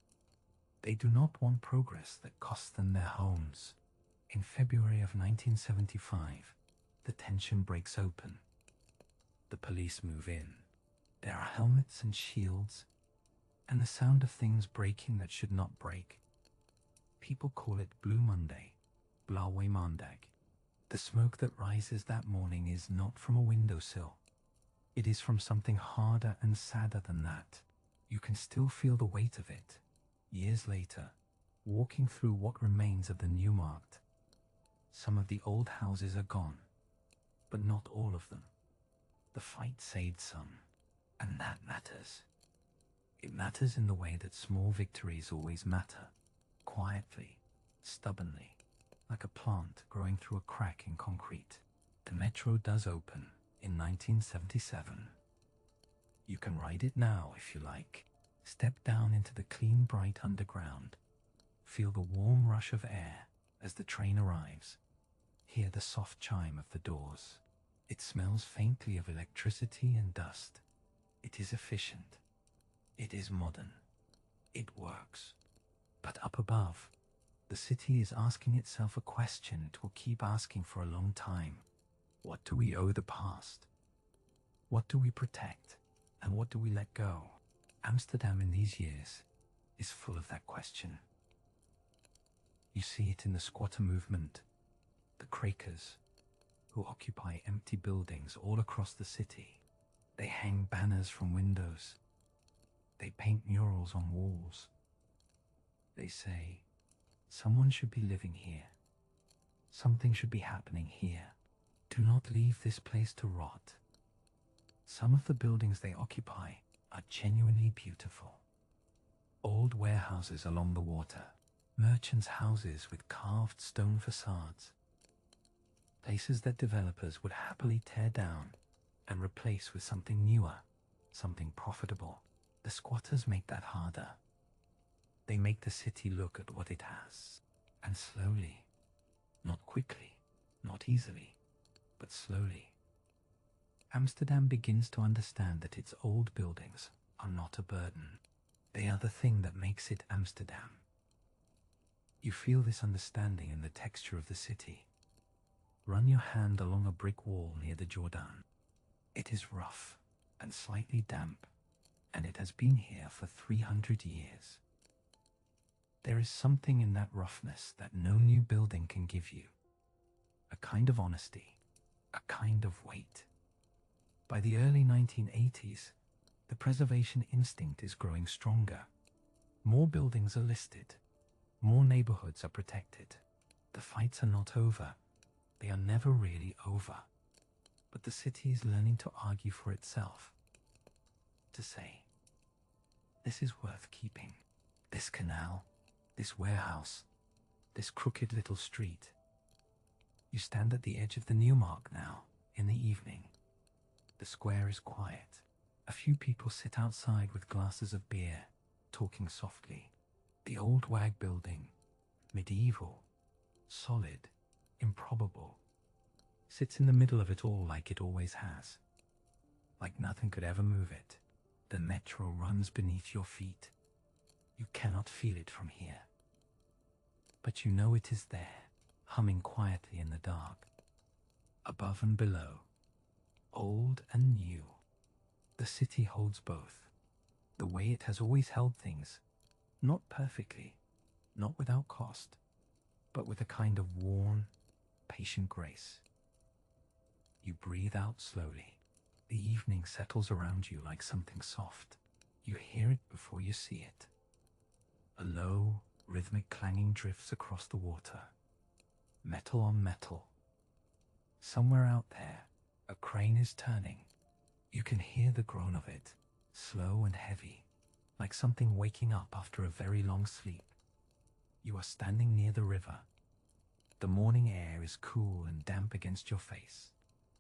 They do not want progress that costs them their homes. In February of 1975, the tension breaks open. The police move in. There are helmets and shields, and the sound of things breaking that should not break. People call it Blue Monday, Blauwe Maandag. The smoke that rises that morning is not from a windowsill. It is from something harder and sadder than that. You can still feel the weight of it, years later, walking through what remains of the Newmarket. Some of the old houses are gone, but not all of them. The fight saved some, and that matters. It matters in the way that small victories always matter, quietly, stubbornly, like a plant growing through a crack in concrete. The metro does open in 1977. You can ride it now if you like. Step down into the clean, bright underground. Feel the warm rush of air as the train arrives. Hear the soft chime of the doors. It smells faintly of electricity and dust. It is efficient. It is modern. It works. But up above, the city is asking itself a question it will keep asking for a long time. What do we owe the past? What do we protect? And what do we let go? Amsterdam in these years is full of that question. You see it in the squatter movement, the Quakers, who occupy empty buildings all across the city. They hang banners from windows. They paint murals on walls. They say, someone should be living here. Something should be happening here. Do not leave this place to rot. Some of the buildings they occupy are genuinely beautiful. Old warehouses along the water, merchants' houses with carved stone facades, places that developers would happily tear down and replace with something newer, something profitable. The squatters make that harder. They make the city look at what it has, and slowly, not quickly, not easily, but slowly, Amsterdam begins to understand that its old buildings are not a burden. They are the thing that makes it Amsterdam. You feel this understanding in the texture of the city. Run your hand along a brick wall near the Jordan. It is rough and slightly damp, and it has been here for 300 years. There is something in that roughness that no new building can give you. A kind of honesty, a kind of weight. By the early 1980s, the preservation instinct is growing stronger. More buildings are listed. More neighborhoods are protected. The fights are not over. They are never really over. But the city is learning to argue for itself. To say, this is worth keeping. This canal, this warehouse, this crooked little street. You stand at the edge of the Newmark now, in the evening. The square is quiet. A few people sit outside with glasses of beer, talking softly. The old WAG building, medieval, solid, improbable, sits in the middle of it all like it always has. Like nothing could ever move it. The metro runs beneath your feet. You cannot feel it from here. But you know it is there, humming quietly in the dark. Above and below, old and new. The city holds both. The way it has always held things. Not perfectly, not without cost, but with a kind of worn, patient grace. You breathe out slowly. The evening settles around you like something soft. You hear it before you see it. A low, rhythmic clanging drifts across the water. Metal on metal. Somewhere out there, a crane is turning. You can hear the groan of it, slow and heavy, like something waking up after a very long sleep. You are standing near the river. The morning air is cool and damp against your face.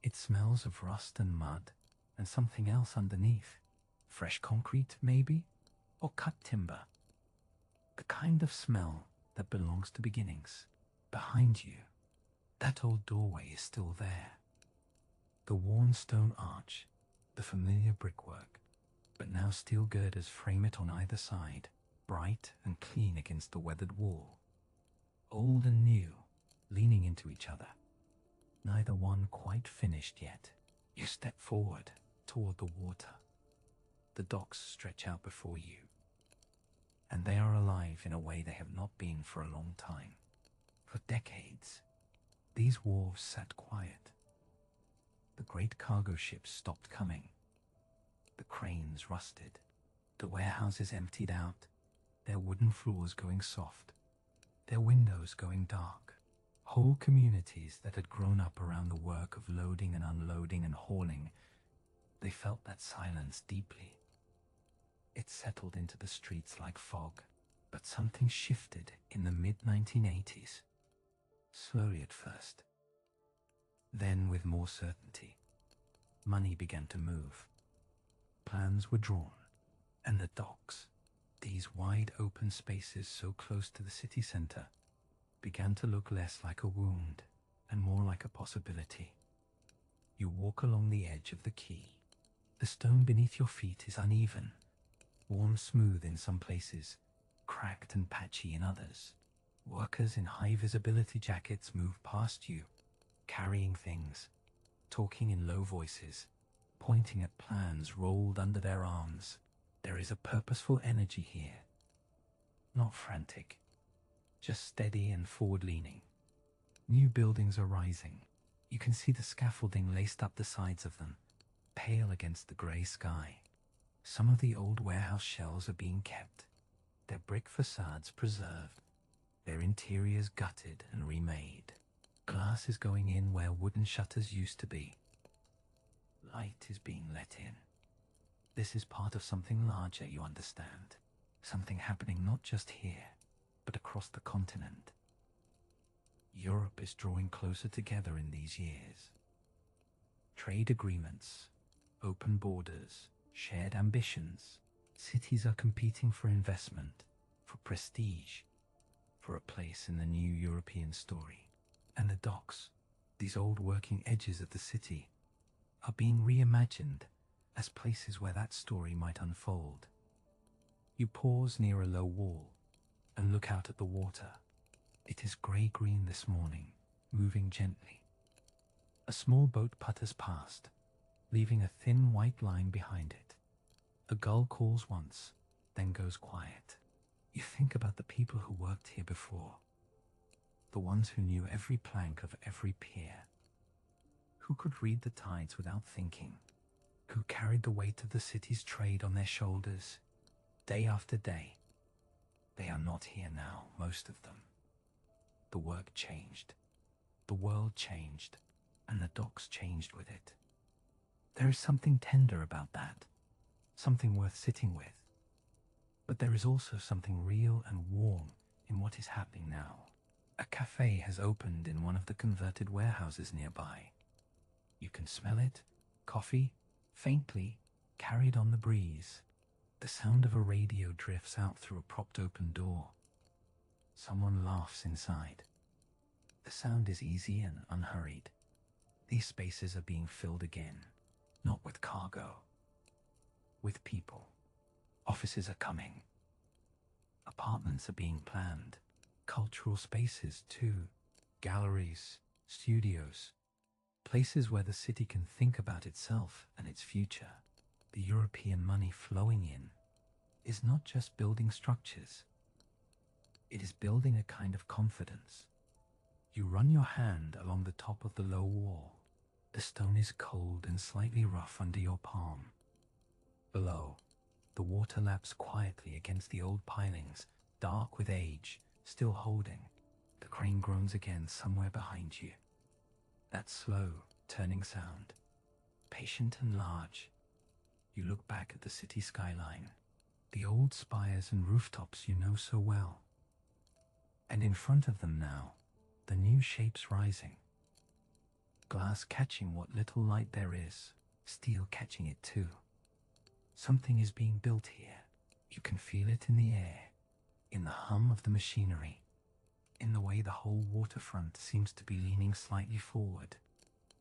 It smells of rust and mud, and something else underneath. Fresh concrete, maybe? Or cut timber. The kind of smell that belongs to beginnings. Behind you, that old doorway is still there. The worn stone arch, the familiar brickwork, but now steel girders frame it on either side, bright and clean against the weathered wall. Old and new, leaning into each other. Neither one quite finished yet. You step forward, toward the water. The docks stretch out before you, and they are alive in a way they have not been for a long time. For decades, these wharves sat quiet. The great cargo ships stopped coming. The cranes rusted. The warehouses emptied out, their wooden floors going soft, their windows going dark. Whole communities that had grown up around the work of loading and unloading and hauling, they felt that silence deeply. It settled into the streets like fog, but something shifted in the mid-1980s. Slowly at first. Then with more certainty. Money began to move. Plans were drawn, and the docks, these wide open spaces so close to the city center, began to look less like a wound and more like a possibility. You walk along the edge of the quay. The stone beneath your feet is uneven, worn smooth in some places, cracked and patchy in others. Workers in high-visibility jackets move past you, carrying things, talking in low voices, pointing at plans rolled under their arms. There is a purposeful energy here. Not frantic, just steady and forward-leaning. New buildings are rising. You can see the scaffolding laced up the sides of them, pale against the grey sky. Some of the old warehouse shells are being kept, their brick facades preserved, their interiors gutted and remade. Glass is going in where wooden shutters used to be. Light is being let in. This is part of something larger, you understand. Something happening not just here, but across the continent. Europe is drawing closer together in these years. Trade agreements, open borders, shared ambitions. Cities are competing for investment, for prestige, for a place in the new European story. And the docks, these old working edges of the city, are being reimagined as places where that story might unfold. You pause near a low wall and look out at the water. It is grey-green this morning, moving gently. A small boat putters past, leaving a thin white line behind it. A gull calls once, then goes quiet. You think about the people who worked here before, the ones who knew every plank of every pier, who could read the tides without thinking, who carried the weight of the city's trade on their shoulders, day after day. They are not here now, most of them. The work changed, the world changed, and the docks changed with it. There is something tender about that, something worth sitting with. But there is also something real and warm in what is happening now. A cafe has opened in one of the converted warehouses nearby. You can smell it, coffee, faintly, carried on the breeze. The sound of a radio drifts out through a propped open door. Someone laughs inside. The sound is easy and unhurried. These spaces are being filled again, not with cargo, with people. Offices are coming. Apartments are being planned. Cultural spaces too. Galleries, studios. Places where the city can think about itself and its future. The European money flowing in is not just building structures. It is building a kind of confidence. You run your hand along the top of the low wall. The stone is cold and slightly rough under your palm. Below, the water laps quietly against the old pilings, dark with age, still holding. The crane groans again somewhere behind you. That slow, turning sound, patient and large. You look back at the city skyline, the old spires and rooftops you know so well. And in front of them now, the new shapes rising. Glass catching what little light there is, steel catching it too. Something is being built here. You can feel it in the air, in the hum of the machinery, in the way the whole waterfront seems to be leaning slightly forward.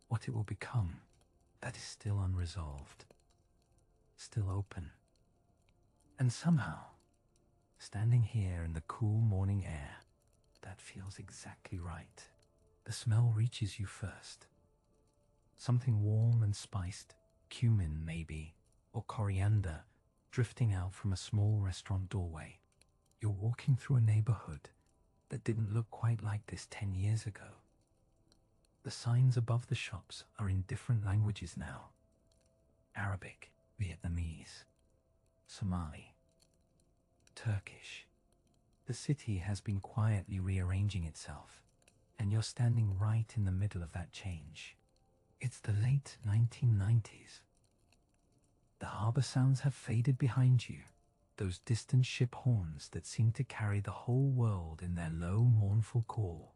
What it will become, that is still unresolved, still open. And somehow, standing here in the cool morning air, that feels exactly right. The smell reaches you first. Something warm and spiced, cumin maybe, or coriander, drifting out from a small restaurant doorway. You're walking through a neighborhood that didn't look quite like this 10 years ago. The signs above the shops are in different languages now. Arabic, Vietnamese, Somali, Turkish. The city has been quietly rearranging itself, and you're standing right in the middle of that change. It's the late 1990s. The harbor sounds have faded behind you, those distant ship horns that seem to carry the whole world in their low, mournful call.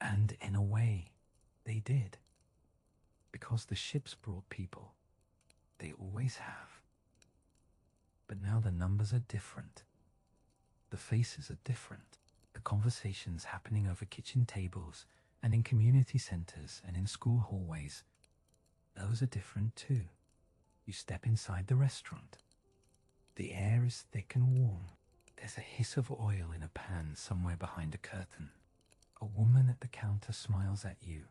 And in a way, they did. Because the ships brought people. They always have. But now the numbers are different. The faces are different. The conversations happening over kitchen tables and in community centers and in school hallways, those are different too. You step inside the restaurant. The air is thick and warm. There's a hiss of oil in a pan somewhere behind a curtain. A woman at the counter smiles at you,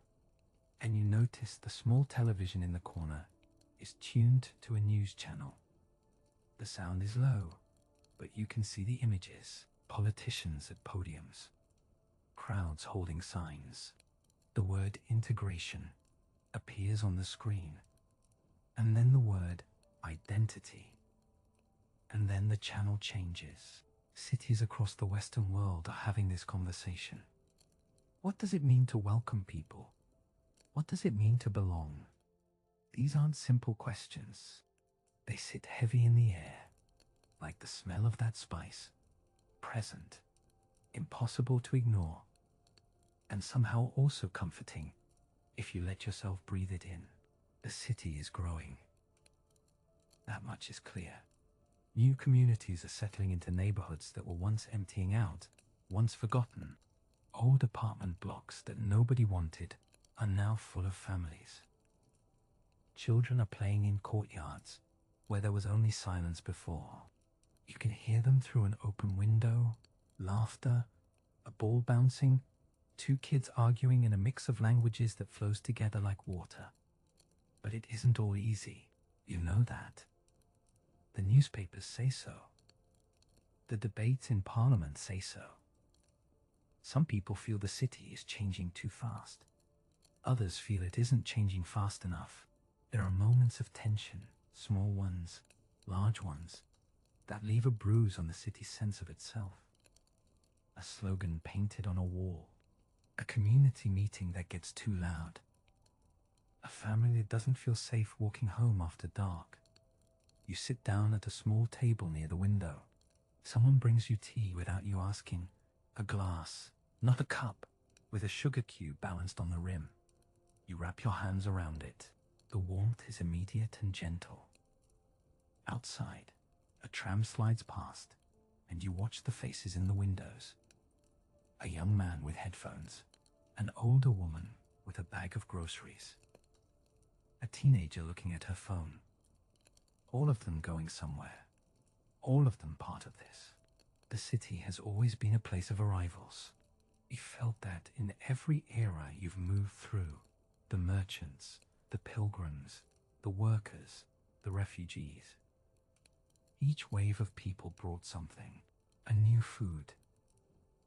and you notice the small television in the corner is tuned to a news channel. The sound is low, but you can see the images. Politicians at podiums, crowds holding signs. The word integration appears on the screen, and then the word identity. And then the channel changes. Cities across the Western world are having this conversation. What does it mean to welcome people? What does it mean to belong? These aren't simple questions. They sit heavy in the air, like the smell of that spice, present, impossible to ignore, and somehow also comforting if you let yourself breathe it in. The city is growing. That much is clear. New communities are settling into neighborhoods that were once emptying out, once forgotten. Old apartment blocks that nobody wanted are now full of families. Children are playing in courtyards where there was only silence before. You can hear them through an open window, laughter, a ball bouncing, two kids arguing in a mix of languages that flows together like water. But it isn't all easy. You know that. The newspapers say so. The debates in Parliament say so. Some people feel the city is changing too fast. Others feel it isn't changing fast enough. There are moments of tension, small ones, large ones, that leave a bruise on the city's sense of itself. A slogan painted on a wall. A community meeting that gets too loud. A family that doesn't feel safe walking home after dark. You sit down at a small table near the window. Someone brings you tea without you asking. A glass, not a cup, with a sugar cube balanced on the rim. You wrap your hands around it. The warmth is immediate and gentle. Outside, a tram slides past, and you watch the faces in the windows. A young man with headphones, an older woman with a bag of groceries, a teenager looking at her phone. All of them going somewhere. All of them part of this. The city has always been a place of arrivals. You felt that in every era you've moved through. The merchants, the pilgrims, the workers, the refugees. Each wave of people brought something. A new food,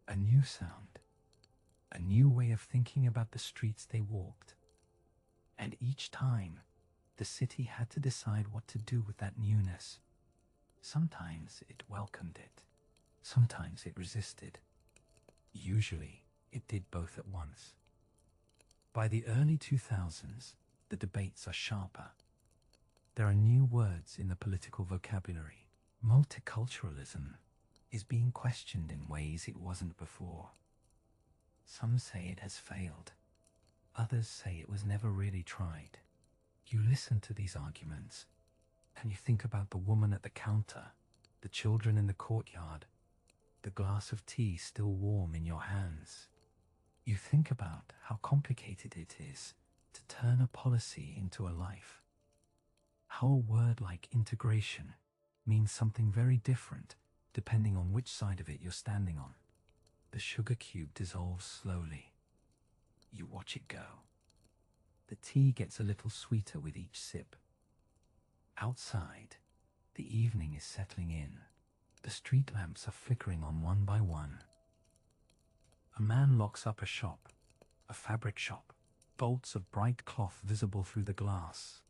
a new sound, a new way of thinking about the streets they walked. And each time, the city had to decide what to do with that newness. Sometimes it welcomed it. Sometimes it resisted. Usually, it did both at once. By the early 2000s, the debates are sharper. There are new words in the political vocabulary. Multiculturalism is being questioned in ways it wasn't before. Some say it has failed. Others say it was never really tried. You listen to these arguments, and you think about the woman at the counter, the children in the courtyard, the glass of tea still warm in your hands. You think about how complicated it is to turn a policy into a life. How a word like integration means something very different depending on which side of it you're standing on. The sugar cube dissolves slowly. You watch it go. The tea gets a little sweeter with each sip. Outside, the evening is settling in. The street lamps are flickering on one by one. A man locks up a shop, a fabric shop, bolts of bright cloth visible through the glass.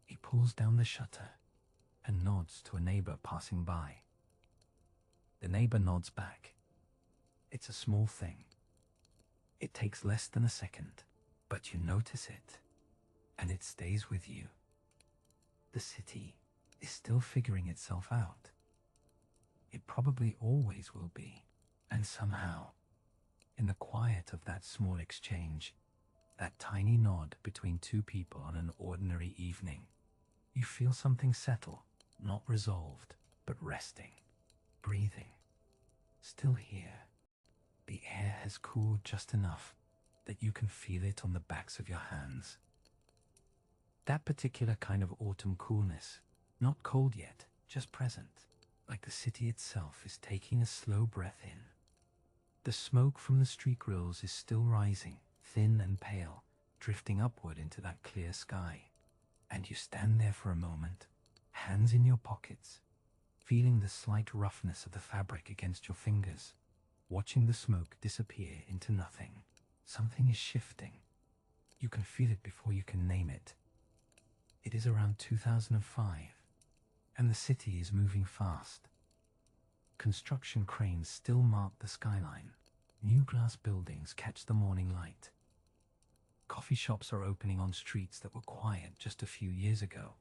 He pulls down the shutter and nods to a neighbor passing by. The neighbor nods back. It's a small thing. It takes less than a second, but you notice it, and it stays with you. The city is still figuring itself out. It probably always will be, and somehow, in the quiet of that small exchange, that tiny nod between two people on an ordinary evening, you feel something settle, not resolved, but resting, breathing, still here. The air has cooled just enough that you can feel it on the backs of your hands. That particular kind of autumn coolness, not cold yet, just present, like the city itself is taking a slow breath in. The smoke from the street grills is still rising, thin and pale, drifting upward into that clear sky. And you stand there for a moment, hands in your pockets, feeling the slight roughness of the fabric against your fingers, watching the smoke disappear into nothing. Something is shifting. You can feel it before you can name it. It is around 2005, and the city is moving fast. Construction cranes still mark the skyline. New glass buildings catch the morning light. Coffee shops are opening on streets that were quiet just a few years ago.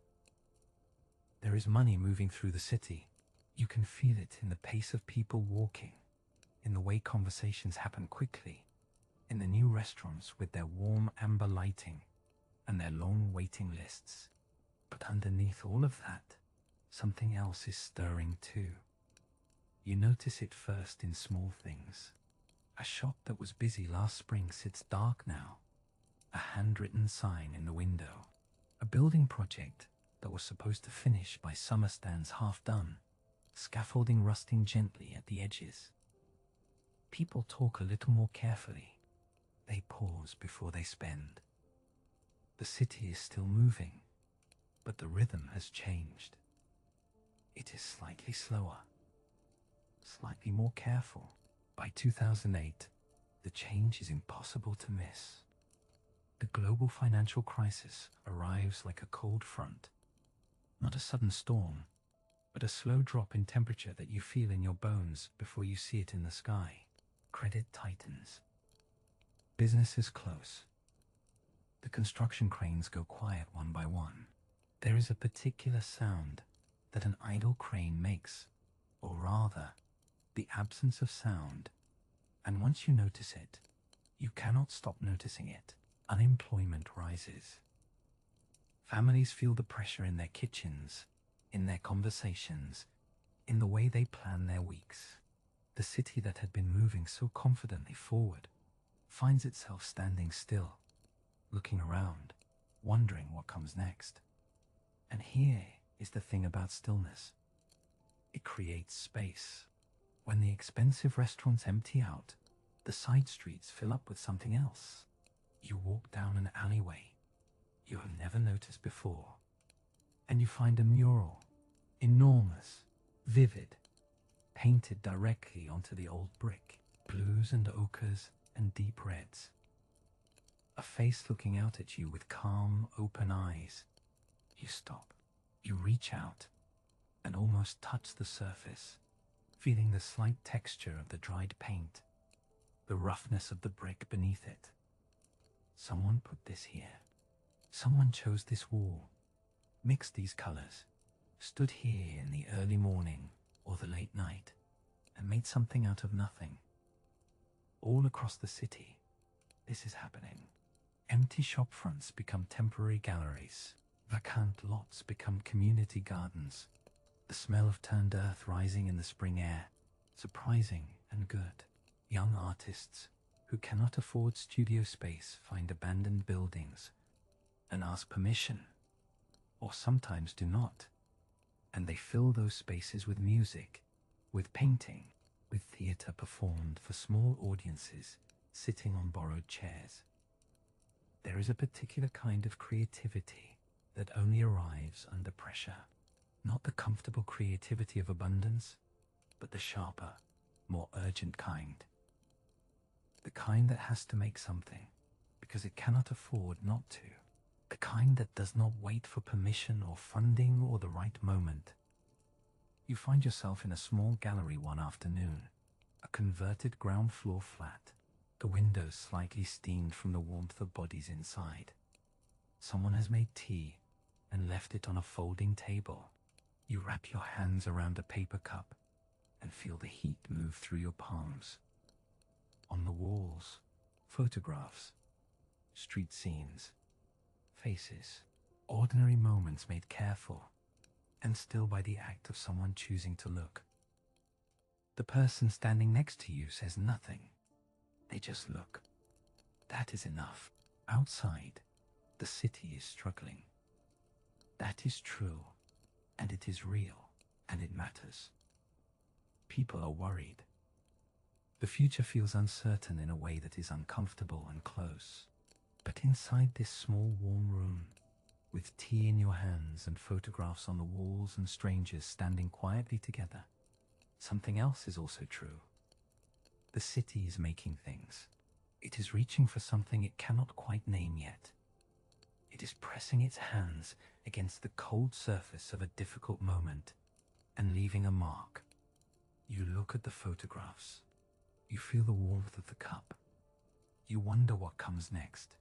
There is money moving through the city. You can feel it in the pace of people walking, in the way conversations happen quickly, in the new restaurants with their warm amber lighting and their long waiting lists. But underneath all of that, something else is stirring too. You notice it first in small things. A shop that was busy last spring sits dark now. A handwritten sign in the window. A building project that was supposed to finish by summer stands half done. Scaffolding rusting gently at the edges. People talk a little more carefully. They pause before they spend. The city is still moving, but the rhythm has changed. It is slightly slower, slightly more careful. By 2008, the change is impossible to miss. The global financial crisis arrives like a cold front. Not a sudden storm, but a slow drop in temperature that you feel in your bones before you see it in the sky. Credit tightens. Businesses close. The construction cranes go quiet one by one. There is a particular sound that an idle crane makes, or rather, the absence of sound. And once you notice it, you cannot stop noticing it. Unemployment rises. Families feel the pressure in their kitchens, in their conversations, in the way they plan their weeks. The city that had been moving so confidently forward finds itself standing still, looking around, wondering what comes next. And here is the thing about stillness. It creates space. When the expensive restaurants empty out, the side streets fill up with something else. You walk down an alleyway you have never noticed before, and you find a mural, enormous, vivid, painted directly onto the old brick, blues and ochres and deep reds. A face looking out at you with calm, open eyes. You stop, you reach out, and almost touch the surface, feeling the slight texture of the dried paint, the roughness of the brick beneath it. Someone put this here. Someone chose this wall, mixed these colors, stood here in the early morning or the late night, and made something out of nothing. All across the city, this is happening. Empty shop fronts become temporary galleries. Vacant lots become community gardens. The smell of turned earth rising in the spring air, surprising and good. Young artists who cannot afford studio space find abandoned buildings and ask permission, or sometimes do not, and they fill those spaces with music, with painting, with theatre performed for small audiences sitting on borrowed chairs. There is a particular kind of creativity that only arrives under pressure, not the comfortable creativity of abundance, but the sharper, more urgent kind. The kind that has to make something because it cannot afford not to. The kind that does not wait for permission or funding or the right moment. You find yourself in a small gallery one afternoon, a converted ground floor flat, the windows slightly steamed from the warmth of bodies inside. Someone has made tea and left it on a folding table. You wrap your hands around a paper cup and feel the heat move through your palms. On the walls, photographs, street scenes, faces, ordinary moments made careful and still by the act of someone choosing to look. The person standing next to you says nothing. They just look. That is enough. Outside, the city is struggling. That is true, and it is real, and it matters. People are worried. The future feels uncertain in a way that is uncomfortable and close. But inside this small warm room, with tea in your hands and photographs on the walls and strangers standing quietly together, something else is also true. The city is making things. It is reaching for something it cannot quite name yet. It is pressing its hands against the cold surface of a difficult moment and leaving a mark. You look at the photographs. You feel the warmth of the cup. You wonder what comes next.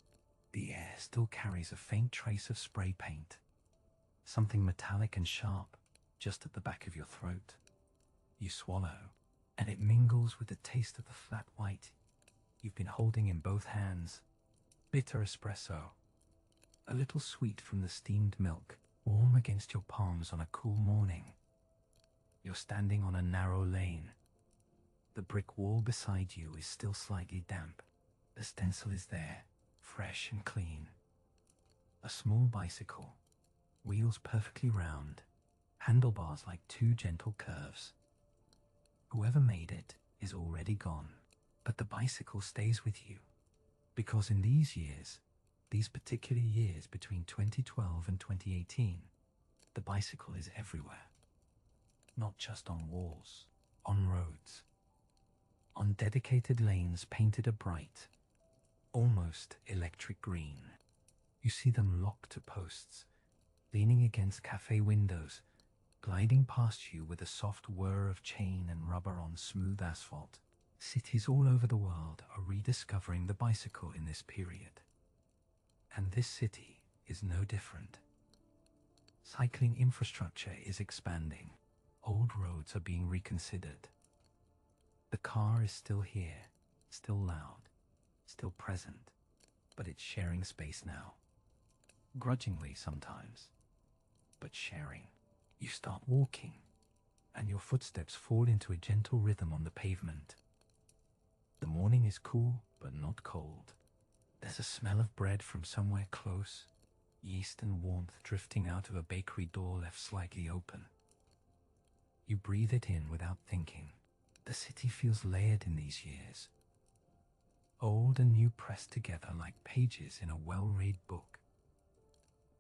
The air still carries a faint trace of spray paint, something metallic and sharp just at the back of your throat. You swallow, and it mingles with the taste of the flat white you've been holding in both hands. Bitter espresso, a little sweet from the steamed milk, warm against your palms on a cool morning. You're standing on a narrow lane. The brick wall beside you is still slightly damp. The stencil is there, fresh and clean. A small bicycle, wheels perfectly round, handlebars like two gentle curves. Whoever made it is already gone, but the bicycle stays with you, because in these years, these particular years between 2012 and 2018, the bicycle is everywhere. Not just on walls, on roads, on dedicated lanes painted a bright, almost electric green. You see them locked to posts, leaning against cafe windows, gliding past you with a soft whir of chain and rubber on smooth asphalt. Cities all over the world are rediscovering the bicycle in this period. And this city is no different. Cycling infrastructure is expanding. Old roads are being reconsidered. The car is still here, still loud, still present, but it's sharing space now. Grudgingly sometimes, but sharing. You start walking, and your footsteps fall into a gentle rhythm on the pavement. The morning is cool, but not cold. There's a smell of bread from somewhere close, yeast and warmth drifting out of a bakery door left slightly open. You breathe it in without thinking. The city feels layered in these years, old and new pressed together like pages in a well-read book.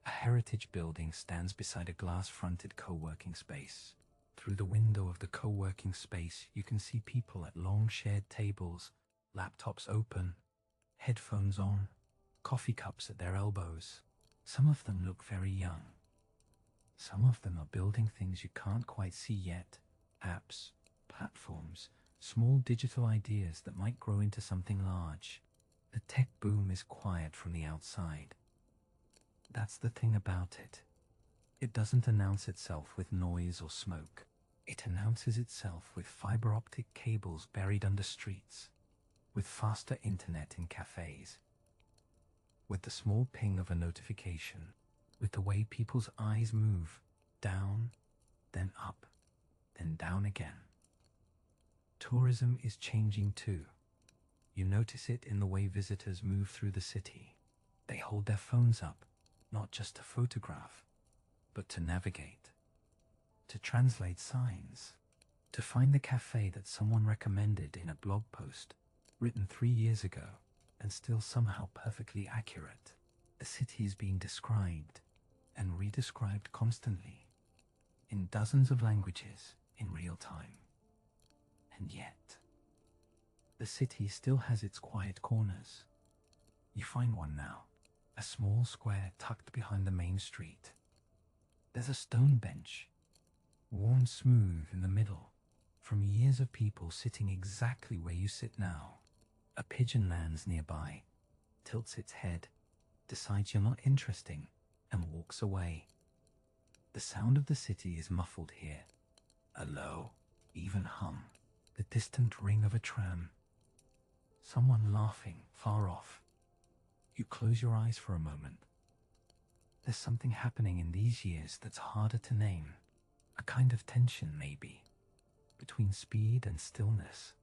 A heritage building stands beside a glass-fronted co-working space. Through the window of the co-working space, you can see people at long shared tables, laptops open, headphones on, coffee cups at their elbows. Some of them look very young. Some of them are building things you can't quite see yet, apps, platforms, small digital ideas that might grow into something large. The tech boom is quiet from the outside. That's the thing about it. It doesn't announce itself with noise or smoke. It announces itself with fiber optic cables buried under streets, with faster internet in cafes, with the small ping of a notification, with the way people's eyes move, down, then up, then down again. Tourism is changing too. You notice it in the way visitors move through the city. They hold their phones up, not just to photograph, but to navigate, to translate signs, to find the cafe that someone recommended in a blog post written 3 years ago and still somehow perfectly accurate. The city is being described and redescribed constantly, in dozens of languages in real time. And yet, the city still has its quiet corners. You find one now, a small square tucked behind the main street. There's a stone bench, worn smooth in the middle, from years of people sitting exactly where you sit now. A pigeon lands nearby, tilts its head, decides you're not interesting, and walks away. The sound of the city is muffled here, a low, even hum, the distant ring of a tram. Someone laughing far off. You close your eyes for a moment. There's something happening in these years that's harder to name. A kind of tension, maybe, between speed and stillness,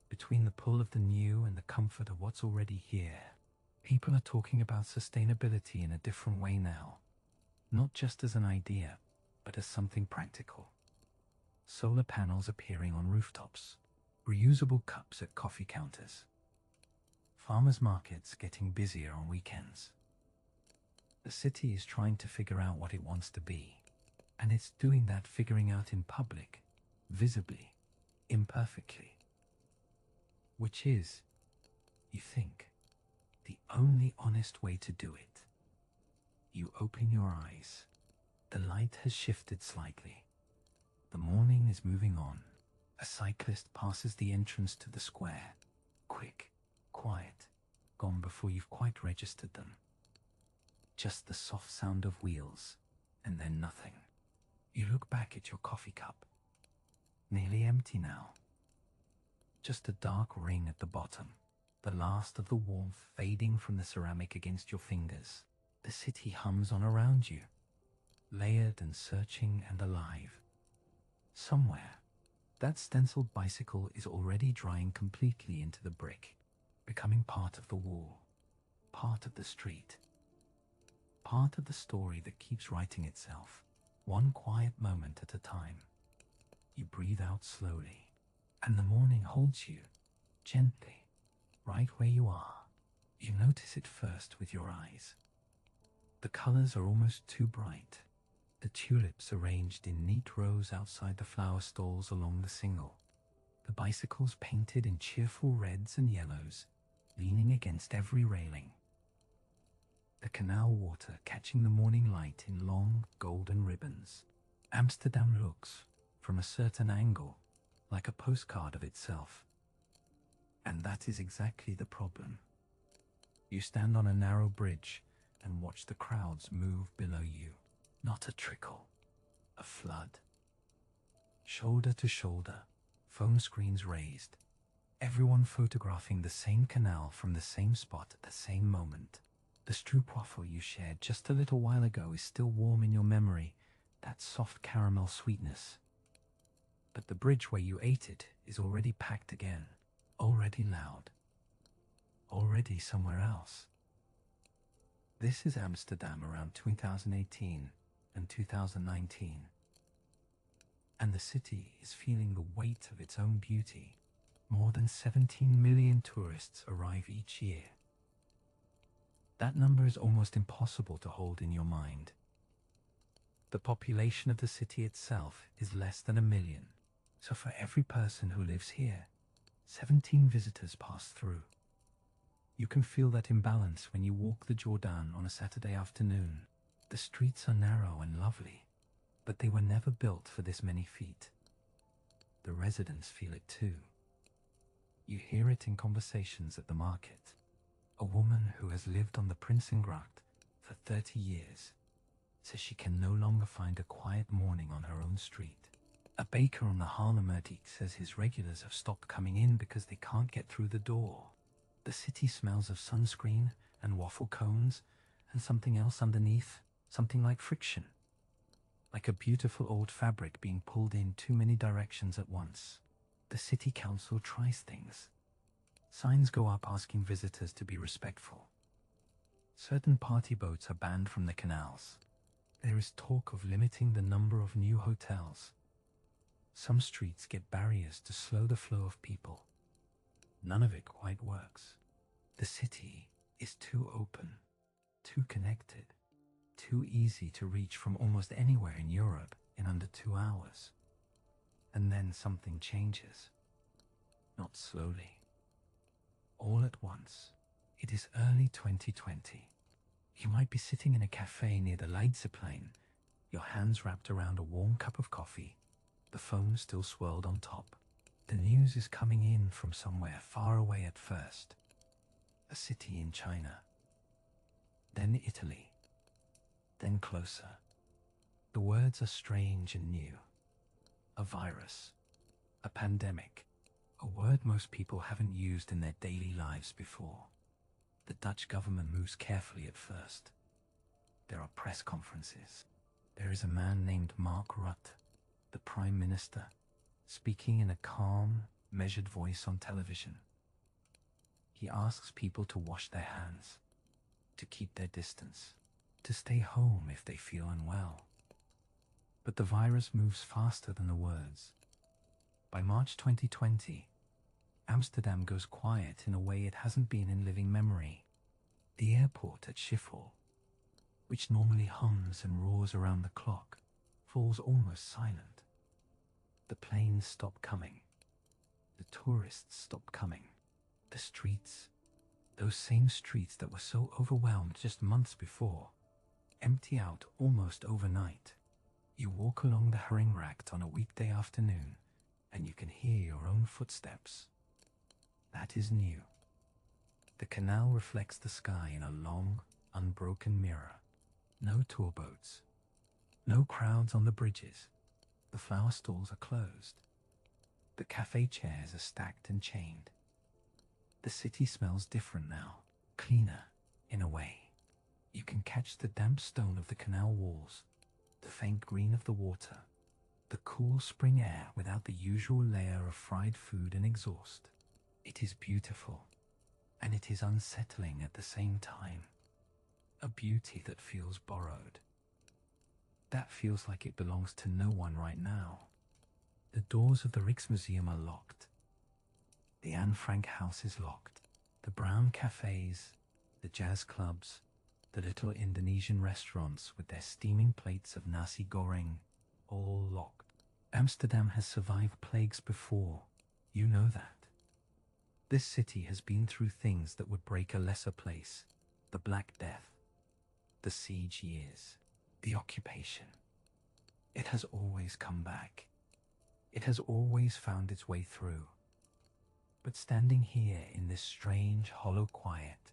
between the pull of the new and the comfort of what's already here. People are talking about sustainability in a different way now, not just as an idea, but as something practical. Solar panels appearing on rooftops, reusable cups at coffee counters, farmers markets getting busier on weekends. The city is trying to figure out what it wants to be, and it's doing that figuring out in public, visibly, imperfectly. Which is, you think, the only honest way to do it. You open your eyes. The light has shifted slightly. The morning is moving on. A cyclist passes the entrance to the square. Quick, quiet, gone before you've quite registered them. Just the soft sound of wheels, and then nothing. You look back at your coffee cup. Nearly empty now. Just a dark ring at the bottom, the last of the warmth fading from the ceramic against your fingers. The city hums on around you, layered and searching and alive. Somewhere, that stenciled bicycle is already drying completely into the brick, becoming part of the wall, part of the street, part of the story that keeps writing itself, one quiet moment at a time. You breathe out slowly, and the morning holds you, gently, right where you are. You notice it first with your eyes. The colors are almost too bright. The tulips arranged in neat rows outside the flower stalls along the single. The bicycles painted in cheerful reds and yellows, leaning against every railing. The canal water catching the morning light in long, golden ribbons. Amsterdam looks, from a certain angle, like a postcard of itself. And that is exactly the problem. You stand on a narrow bridge and watch the crowds move below you. Not a trickle, a flood. Shoulder to shoulder, phone screens raised, everyone photographing the same canal from the same spot at the same moment. The stroopwafel you shared just a little while ago is still warm in your memory, that soft caramel sweetness. But the bridge where you ate it is already packed again, already loud, already somewhere else. This is Amsterdam around 2018 and 2019. And the city is feeling the weight of its own beauty. More than 17 million tourists arrive each year. That number is almost impossible to hold in your mind. The population of the city itself is less than 1 million. So for every person who lives here, 17 visitors pass through. You can feel that imbalance when you walk the Jordan on a Saturday afternoon. The streets are narrow and lovely, but they were never built for this many feet. The residents feel it too. You hear it in conversations at the market. A woman who has lived on the Prinsengracht for 30 years says she can no longer find a quiet morning on her own street. A baker on the Haarlemmerdiek says his regulars have stopped coming in because they can't get through the door. The city smells of sunscreen and waffle cones and something else underneath, something like friction. Like a beautiful old fabric being pulled in too many directions at once. The city council tries things. Signs go up asking visitors to be respectful. Certain party boats are banned from the canals. There is talk of limiting the number of new hotels. Some streets get barriers to slow the flow of people. None of it quite works. The city is too open, too connected, too easy to reach from almost anywhere in Europe in under 2 hours. And then something changes. Not slowly. All at once. It is early 2020. You might be sitting in a cafe near the Leidseplein, your hands wrapped around a warm cup of coffee, the phone still swirled on top. The news is coming in from somewhere far away at first. A city in China. Then Italy. Then closer. The words are strange and new. A virus. A pandemic. A word most people haven't used in their daily lives before. The Dutch government moves carefully at first. There are press conferences. There is a man named Mark Rutte, the Prime Minister, speaking in a calm, measured voice on television. He asks people to wash their hands, to keep their distance, to stay home if they feel unwell. But the virus moves faster than the words. By March 2020, Amsterdam goes quiet in a way it hasn't been in living memory. The airport at Schiphol, which normally hums and roars around the clock, falls almost silent. The planes stop coming. The tourists stop coming. The streets, those same streets that were so overwhelmed just months before, empty out almost overnight. You walk along the Haringgracht on a weekday afternoon, and you can hear your own footsteps. That is new. The canal reflects the sky in a long, unbroken mirror. No tour boats. No crowds on the bridges. The flower stalls are closed. The cafe chairs are stacked and chained. The city smells different now, cleaner, in a way. You can catch the damp stone of the canal walls, the faint green of the water, the cool spring air without the usual layer of fried food and exhaust. It is beautiful, and it is unsettling at the same time. A beauty that feels borrowed. That feels like it belongs to no one right now. The doors of the Rijksmuseum are locked. The Anne Frank house is locked. The brown cafes, the jazz clubs, the little Indonesian restaurants with their steaming plates of nasi goreng, all locked. Amsterdam has survived plagues before, you know that. This city has been through things that would break a lesser place. The Black Death, the siege years, the occupation. It has always come back. It has always found its way through. But standing here in this strange, hollow quiet,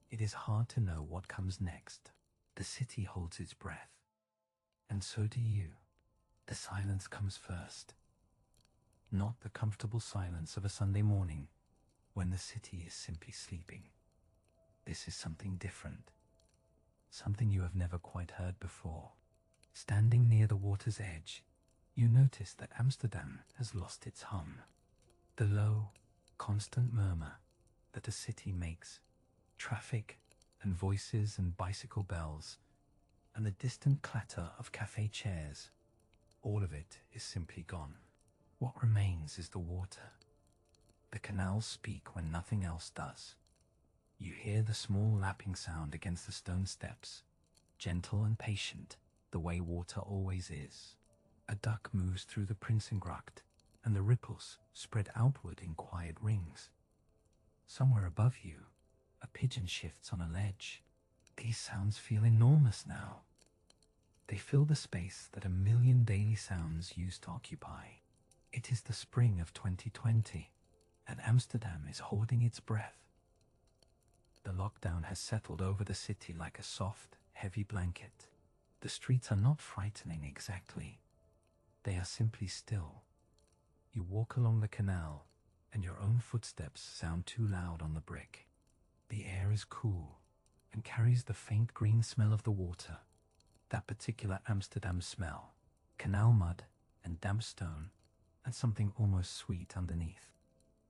it is hard to know what comes next. The city holds its breath. And so do you. The silence comes first. Not the comfortable silence of a Sunday morning when the city is simply sleeping. This is something different. Something you have never quite heard before. Standing near the water's edge, you notice that Amsterdam has lost its hum. The low, constant murmur that a city makes. Traffic and voices and bicycle bells and the distant clatter of cafe chairs. All of it is simply gone. What remains is the water. The canals speak when nothing else does. You hear the small lapping sound against the stone steps, gentle and patient, the way water always is. A duck moves through the Prinsengracht, and the ripples spread outward in quiet rings. Somewhere above you, a pigeon shifts on a ledge. These sounds feel enormous now. They fill the space that a million daily sounds used to occupy. It is the spring of 2020, and Amsterdam is holding its breath. The lockdown has settled over the city like a soft, heavy blanket. The streets are not frightening exactly. They are simply still. You walk along the canal, and your own footsteps sound too loud on the brick. The air is cool, and carries the faint green smell of the water. That particular Amsterdam smell. Canal mud, and damp stone, and something almost sweet underneath.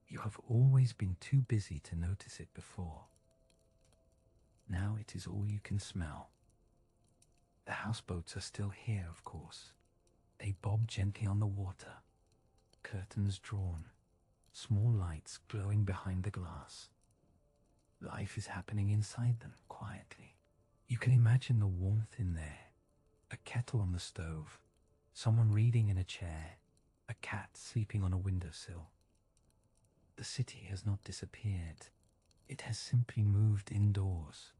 You have always been too busy to notice it before. Now it is all you can smell. The houseboats are still here, of course. They bob gently on the water. Curtains drawn, small lights glowing behind the glass. Life is happening inside them, quietly. You can imagine the warmth in there. A kettle on the stove, someone reading in a chair, a cat sleeping on a windowsill. The city has not disappeared. It has simply moved indoors.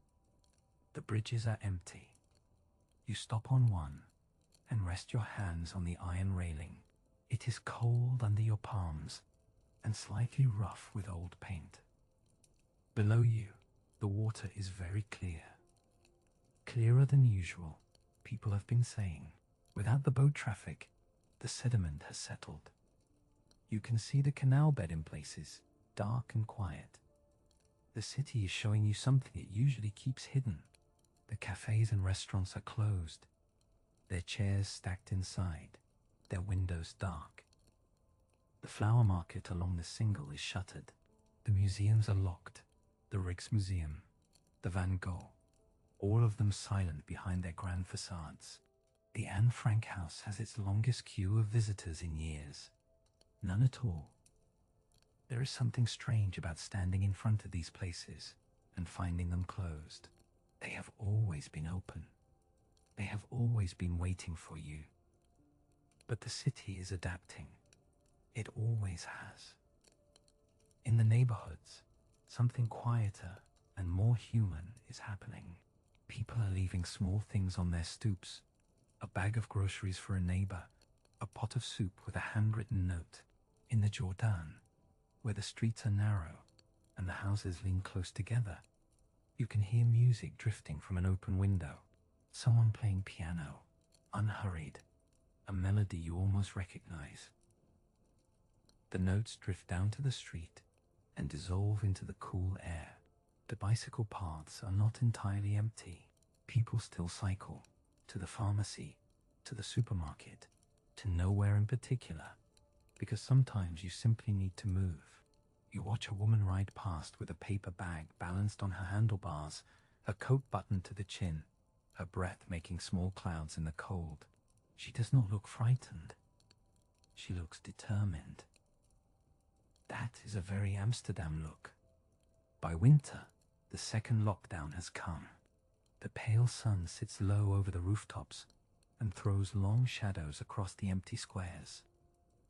The bridges are empty. You stop on one and rest your hands on the iron railing. It is cold under your palms and slightly rough with old paint. Below you, the water is very clear. Clearer than usual, people have been saying. Without the boat traffic, the sediment has settled. You can see the canal bed in places, dark and quiet. The city is showing you something it usually keeps hidden. The cafes and restaurants are closed, their chairs stacked inside, their windows dark. The flower market along the Single is shuttered. The museums are locked. The Rijksmuseum, the Van Gogh, all of them silent behind their grand facades. The Anne Frank house has its longest queue of visitors in years. None at all. There is something strange about standing in front of these places and finding them closed. They have always been open. They have always been waiting for you. But the city is adapting. It always has. In the neighborhoods, something quieter and more human is happening. People are leaving small things on their stoops. A bag of groceries for a neighbor, a pot of soup with a handwritten note. In the Jordan, where the streets are narrow and the houses lean close together, you can hear music drifting from an open window. Someone playing piano, unhurried, a melody you almost recognize. The notes drift down to the street and dissolve into the cool air. The bicycle paths are not entirely empty. People still cycle, to the pharmacy, to the supermarket, to nowhere in particular, because sometimes you simply need to move. You watch a woman ride past with a paper bag balanced on her handlebars, her coat buttoned to the chin, her breath making small clouds in the cold. She does not look frightened. She looks determined. That is a very Amsterdam look. By winter, the second lockdown has come. The pale sun sits low over the rooftops and throws long shadows across the empty squares.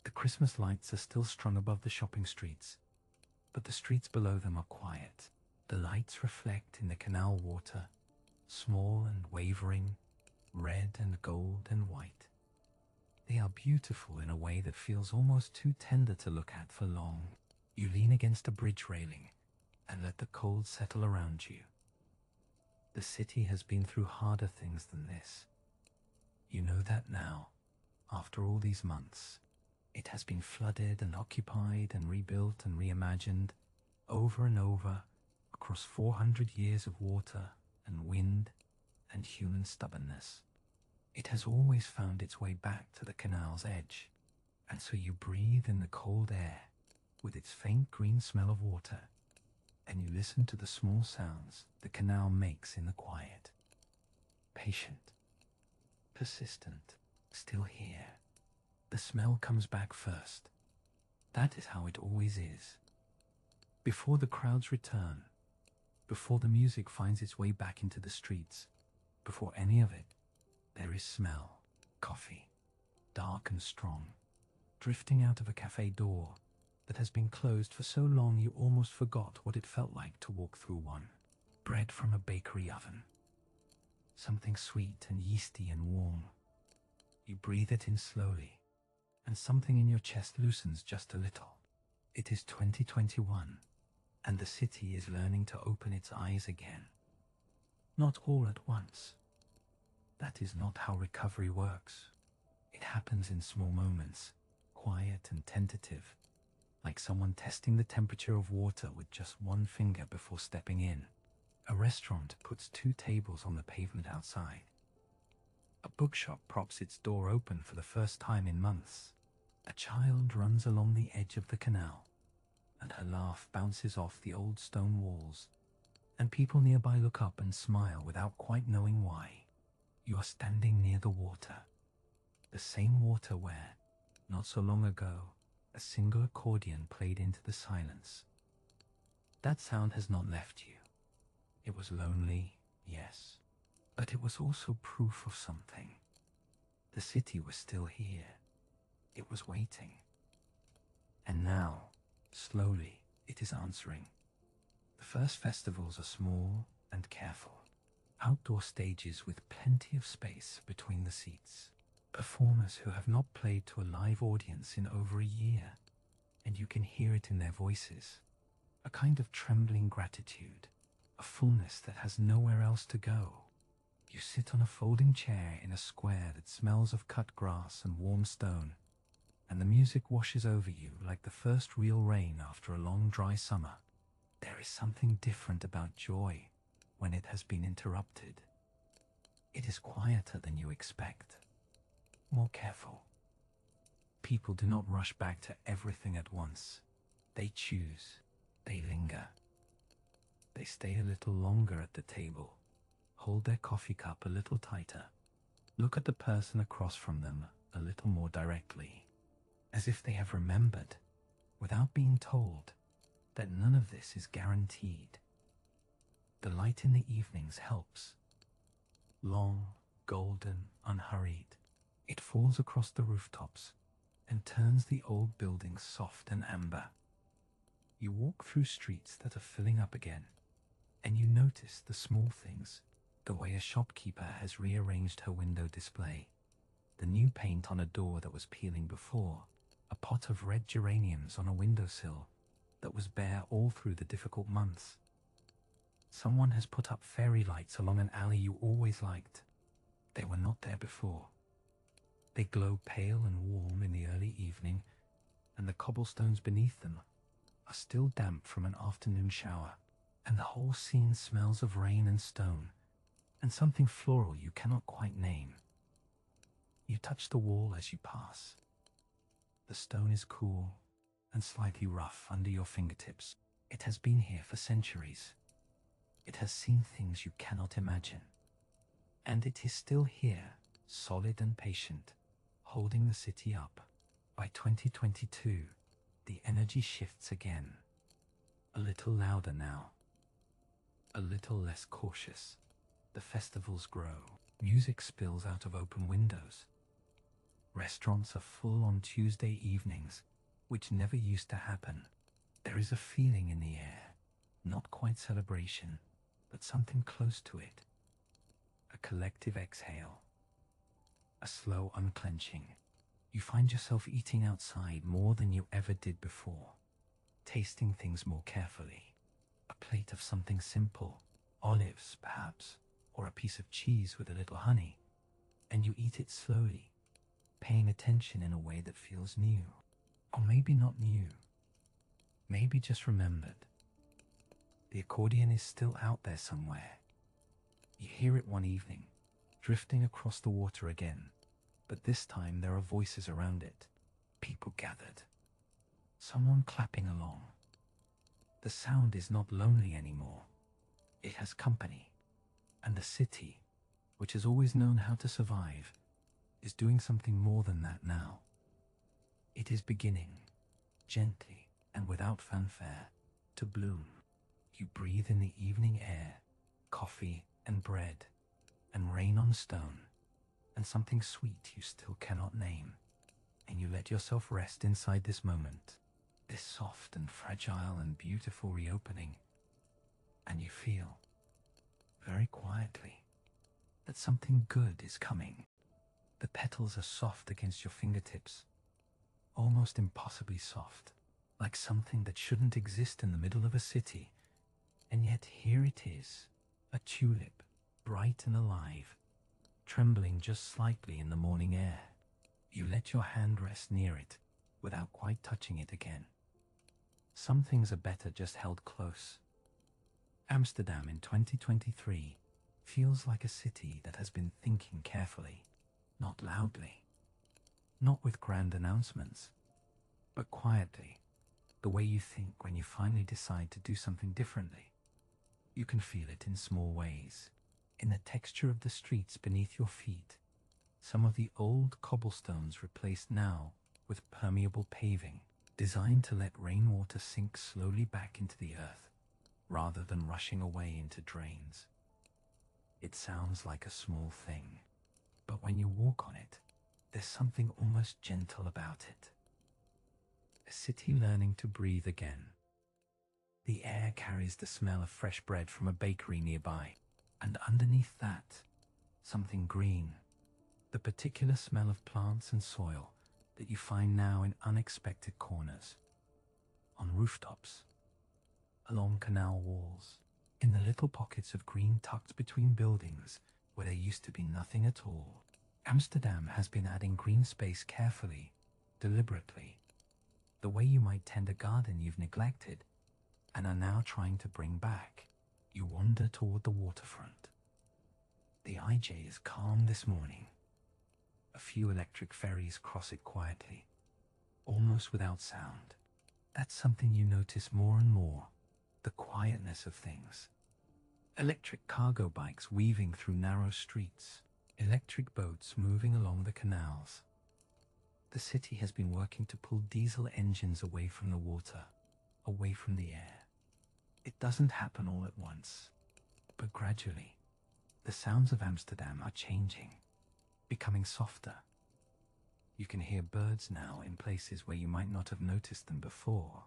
The Christmas lights are still strung above the shopping streets, but the streets below them are quiet. The lights reflect in the canal water, small and wavering, red and gold and white. They are beautiful in a way that feels almost too tender to look at for long. You lean against a bridge railing and let the cold settle around you. The city has been through harder things than this. You know that now, after all these months. It has been flooded and occupied and rebuilt and reimagined over and over across 400 years of water and wind and human stubbornness. It has always found its way back to the canal's edge, and so you breathe in the cold air with its faint green smell of water, and you listen to the small sounds the canal makes in the quiet. Patient, persistent, still here. The smell comes back first. That is how it always is. Before the crowds return, before the music finds its way back into the streets, before any of it, there is smell, coffee, dark and strong, drifting out of a cafe door that has been closed for so long you almost forgot what it felt like to walk through one. Bread from a bakery oven. Something sweet and yeasty and warm. You breathe it in slowly, and something in your chest loosens just a little. It is 2021, and the city is learning to open its eyes again. Not all at once. That is not how recovery works. It happens in small moments, quiet and tentative, like someone testing the temperature of water with just one finger before stepping in. A restaurant puts 2 tables on the pavement outside. A bookshop props its door open for the first time in months. A child runs along the edge of the canal, and her laugh bounces off the old stone walls, and people nearby look up and smile without quite knowing why. You are standing near the water, the same water where, not so long ago, a single accordion played into the silence. That sound has not left you. It was lonely, yes, but it was also proof of something. The city was still here. It was waiting. And now, slowly, it is answering. The first festivals are small and careful. Outdoor stages with plenty of space between the seats. Performers who have not played to a live audience in over a year, and you can hear it in their voices. A kind of trembling gratitude, a fullness that has nowhere else to go. You sit on a folding chair in a square that smells of cut grass and warm stone, and the music washes over you like the first real rain after a long dry summer. There is something different about joy when it has been interrupted. It is quieter than you expect, more careful. People do not rush back to everything at once. They choose, they linger. They stay a little longer at the table, hold their coffee cup a little tighter, look at the person across from them a little more directly, as if they have remembered, without being told, that none of this is guaranteed. The light in the evenings helps. Long, golden, unhurried. It falls across the rooftops and turns the old buildings soft and amber. You walk through streets that are filling up again, and you notice the small things, the way a shopkeeper has rearranged her window display, the new paint on a door that was peeling before, a pot of red geraniums on a windowsill that was bare all through the difficult months. Someone has put up fairy lights along an alley you always liked, They were not there before. They glow pale and warm in the early evening, and the cobblestones beneath them are still damp from an afternoon shower, and the whole scene smells of rain and stone, and something floral you cannot quite name. You touch the wall as you pass. The stone is cool and slightly rough under your fingertips. It has been here for centuries. It has seen things you cannot imagine. And it is still here, solid and patient, holding the city up. By 2022, the energy shifts again. A little louder now. A little less cautious. The festivals grow. Music spills out of open windows. Restaurants are full on Tuesday evenings, which never used to happen. There is a feeling in the air, not quite celebration, but something close to it. A collective exhale. A slow unclenching. You find yourself eating outside more than you ever did before, tasting things more carefully. A plate of something simple, olives perhaps, or a piece of cheese with a little honey, and you eat it slowly, paying attention in a way that feels new. Or maybe not new. Maybe just remembered. The accordion is still out there somewhere. You hear it one evening, drifting across the water again, but this time there are voices around it. People gathered. Someone clapping along. The sound is not lonely anymore. It has company. And the city, which has always known how to survive, is doing something more than that now. It is beginning, gently and without fanfare, to bloom. You breathe in the evening air, coffee and bread, and rain on stone, and something sweet you still cannot name. And you let yourself rest inside this moment, this soft and fragile and beautiful reopening, and you feel, very quietly, that something good is coming. The petals are soft against your fingertips, almost impossibly soft, like something that shouldn't exist in the middle of a city, and yet here it is, a tulip, bright and alive, trembling just slightly in the morning air. You let your hand rest near it, without quite touching it again. Some things are better just held close. Amsterdam in 2023 feels like a city that has been thinking carefully, not loudly, not with grand announcements, but quietly, the way you think when you finally decide to do something differently. You can feel it in small ways, in the texture of the streets beneath your feet, some of the old cobblestones replaced now with permeable paving, designed to let rainwater sink slowly back into the earth, rather than rushing away into drains. It sounds like a small thing, but when you walk on it, there's something almost gentle about it. A city learning to breathe again. The air carries the smell of fresh bread from a bakery nearby, and underneath that, something green, the particular smell of plants and soil that you find now in unexpected corners, on rooftops, along canal walls, in the little pockets of green tucked between buildings where there used to be nothing at all. Amsterdam has been adding green space carefully, deliberately, the way you might tend a garden you've neglected and are now trying to bring back. You wander toward the waterfront. The IJ is calm this morning. A few electric ferries cross it quietly, almost without sound. That's something you notice more and more, the quietness of things. Electric cargo bikes weaving through narrow streets, electric boats moving along the canals. The city has been working to pull diesel engines away from the water, away from the air. It doesn't happen all at once, but gradually, the sounds of Amsterdam are changing, becoming softer. You can hear birds now in places where you might not have noticed them before.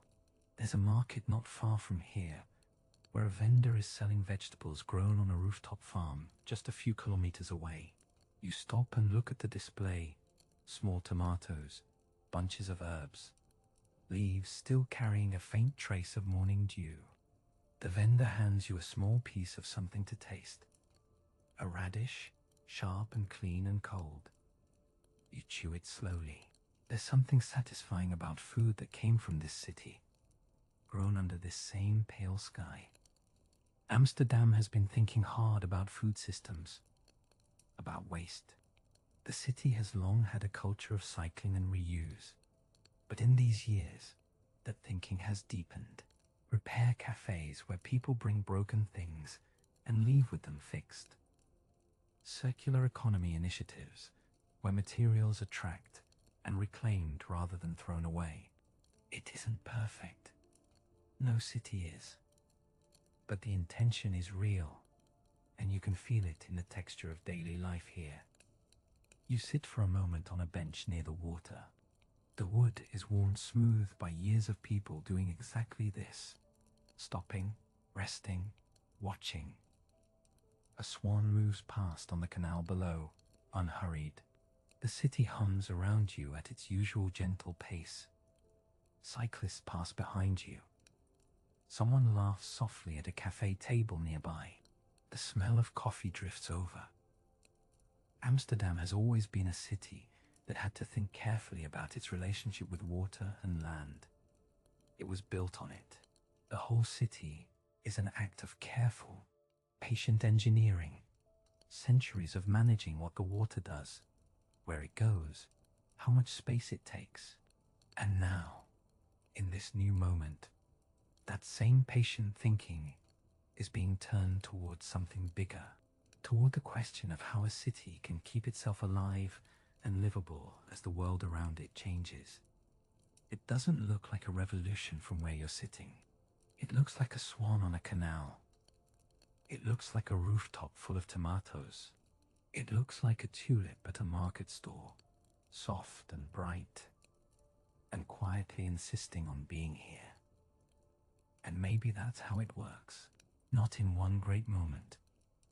There's a market not far from here, where a vendor is selling vegetables grown on a rooftop farm just a few kilometers away. You stop and look at the display, small tomatoes, bunches of herbs, leaves still carrying a faint trace of morning dew. The vendor hands you a small piece of something to taste. A radish, sharp and clean and cold. You chew it slowly. There's something satisfying about food that came from this city, grown under this same pale sky. Amsterdam has been thinking hard about food systems, about waste. The city has long had a culture of cycling and reuse, but in these years, that thinking has deepened. Repair cafes where people bring broken things and leave with them fixed. Circular economy initiatives where materials are tracked and reclaimed rather than thrown away. It isn't perfect. No city is. But the intention is real, and you can feel it in the texture of daily life here. You sit for a moment on a bench near the water. The wood is worn smooth by years of people doing exactly this. Stopping, resting, watching. A swan moves past on the canal below, unhurried. The city hums around you at its usual gentle pace. Cyclists pass behind you. Someone laughs softly at a cafe table nearby. The smell of coffee drifts over. Amsterdam has always been a city that had to think carefully about its relationship with water and land. It was built on it. The whole city is an act of careful, patient engineering. Centuries of managing what the water does, where it goes, how much space it takes. And now, in this new moment, that same patient thinking is being turned towards something bigger, toward the question of how a city can keep itself alive and livable as the world around it changes. It doesn't look like a revolution from where you're sitting. It looks like a swan on a canal. It looks like a rooftop full of tomatoes. It looks like a tulip at a market stall, soft and bright, and quietly insisting on being here. And maybe that's how it works, not in one great moment,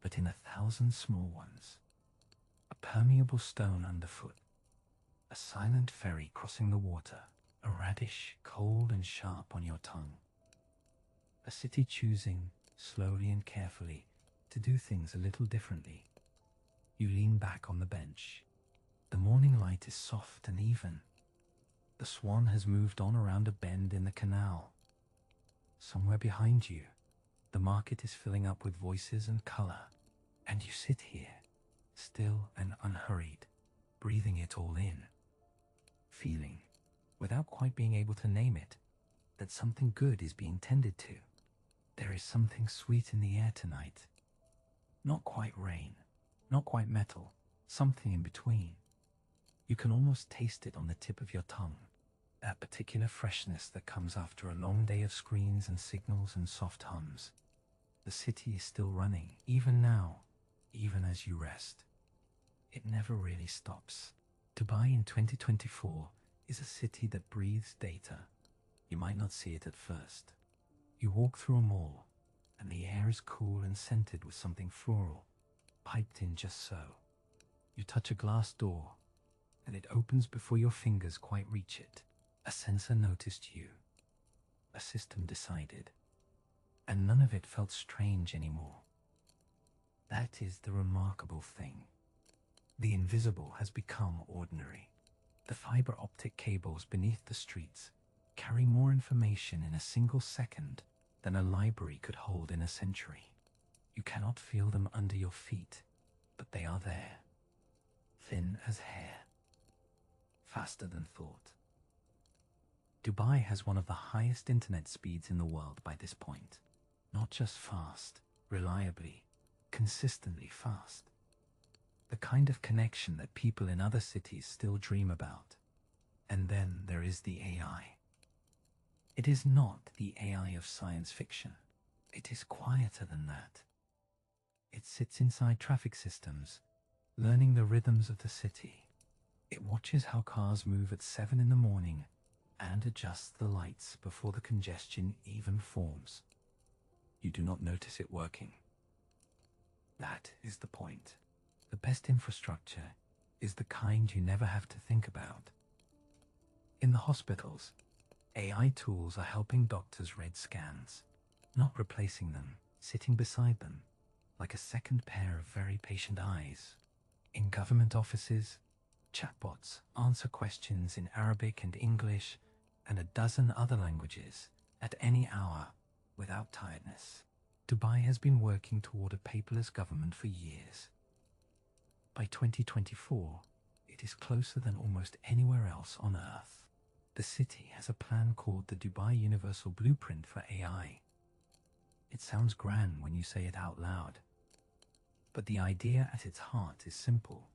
but in 1,000 small ones. A permeable stone underfoot, a silent ferry crossing the water, a radish cold and sharp on your tongue. A city choosing, slowly and carefully, to do things a little differently. You lean back on the bench. The morning light is soft and even. The swan has moved on around a bend in the canal. Somewhere behind you, the market is filling up with voices and color, and you sit here, still and unhurried, breathing it all in, feeling, without quite being able to name it, that something good is being tended to. There is something sweet in the air tonight. Not quite rain, not quite metal, something in between. You can almost taste it on the tip of your tongue, that particular freshness that comes after a long day of screens and signals and soft hums. The city is still running, even now, even as you rest. It never really stops. Dubai in 2024 is a city that breathes data. You might not see it at first. You walk through a mall, and the air is cool and scented with something floral, piped in just so. You touch a glass door, and it opens before your fingers quite reach it. A sensor noticed you. A system decided. And none of it felt strange anymore. That is the remarkable thing. The invisible has become ordinary. The fiber optic cables beneath the streets carry more information in a single second than a library could hold in a century. You cannot feel them under your feet, but they are there. Thin as hair. Faster than thought. Dubai has one of the highest internet speeds in the world by this point. Not just fast, reliably, consistently fast. The kind of connection that people in other cities still dream about. And then there is the AI. It is not the AI of science fiction. It is quieter than that. It sits inside traffic systems, learning the rhythms of the city. It watches how cars move at 7 in the morning and adjusts the lights before the congestion even forms. You do not notice it working. That is the point. The best infrastructure is the kind you never have to think about. In the hospitals, AI tools are helping doctors read scans, not replacing them, sitting beside them, like a second pair of very patient eyes. In government offices, chatbots answer questions in Arabic and English and a dozen other languages at any hour without tiredness. Dubai has been working toward a paperless government for years. By 2024, it is closer than almost anywhere else on Earth. The city has a plan called the Dubai Universal Blueprint for AI. It sounds grand when you say it out loud, but the idea at its heart is simple.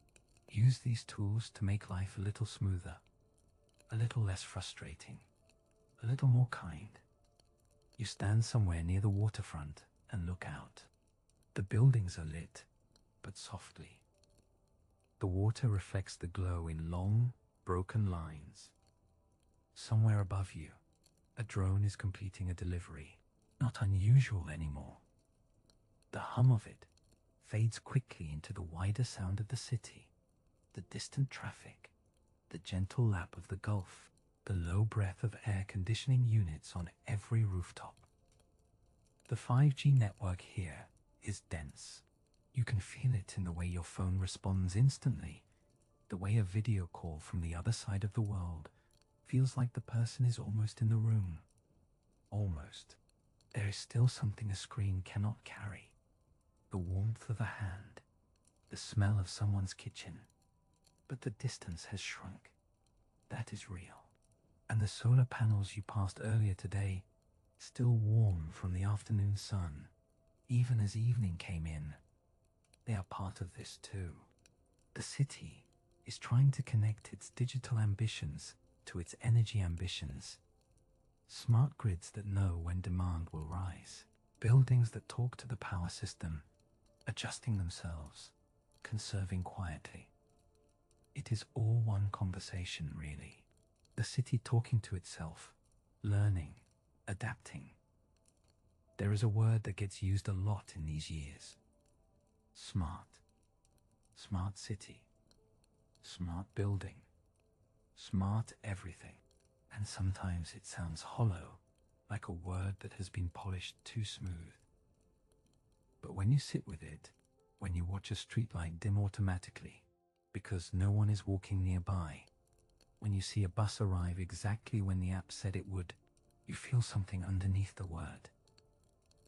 Use these tools to make life a little smoother, a little less frustrating, a little more kind. You stand somewhere near the waterfront and look out. The buildings are lit, but softly. The water reflects the glow in long, broken lines. Somewhere above you, a drone is completing a delivery. Not unusual anymore. The hum of it fades quickly into the wider sound of the city, the distant traffic, the gentle lap of the Gulf, the low breath of air conditioning units on every rooftop. The 5G network here is dense. You can feel it in the way your phone responds instantly, the way a video call from the other side of the world feels like the person is almost in the room. Almost. There is still something a screen cannot carry. The warmth of a hand, the smell of someone's kitchen. But the distance has shrunk. That is real. And the solar panels you passed earlier today, still warm from the afternoon sun, even as evening came in. They are part of this too. The city is trying to connect its digital ambitions to its energy ambitions. Smart grids that know when demand will rise. Buildings that talk to the power system, adjusting themselves, conserving quietly. It is all one conversation, really. The city talking to itself, learning, adapting. There is a word that gets used a lot in these years. Smart. Smart city. Smart building. Smart everything. And sometimes it sounds hollow, like a word that has been polished too smooth. But when you sit with it, when you watch a streetlight dim automatically, because no one is walking nearby, when you see a bus arrive exactly when the app said it would, you feel something underneath the word.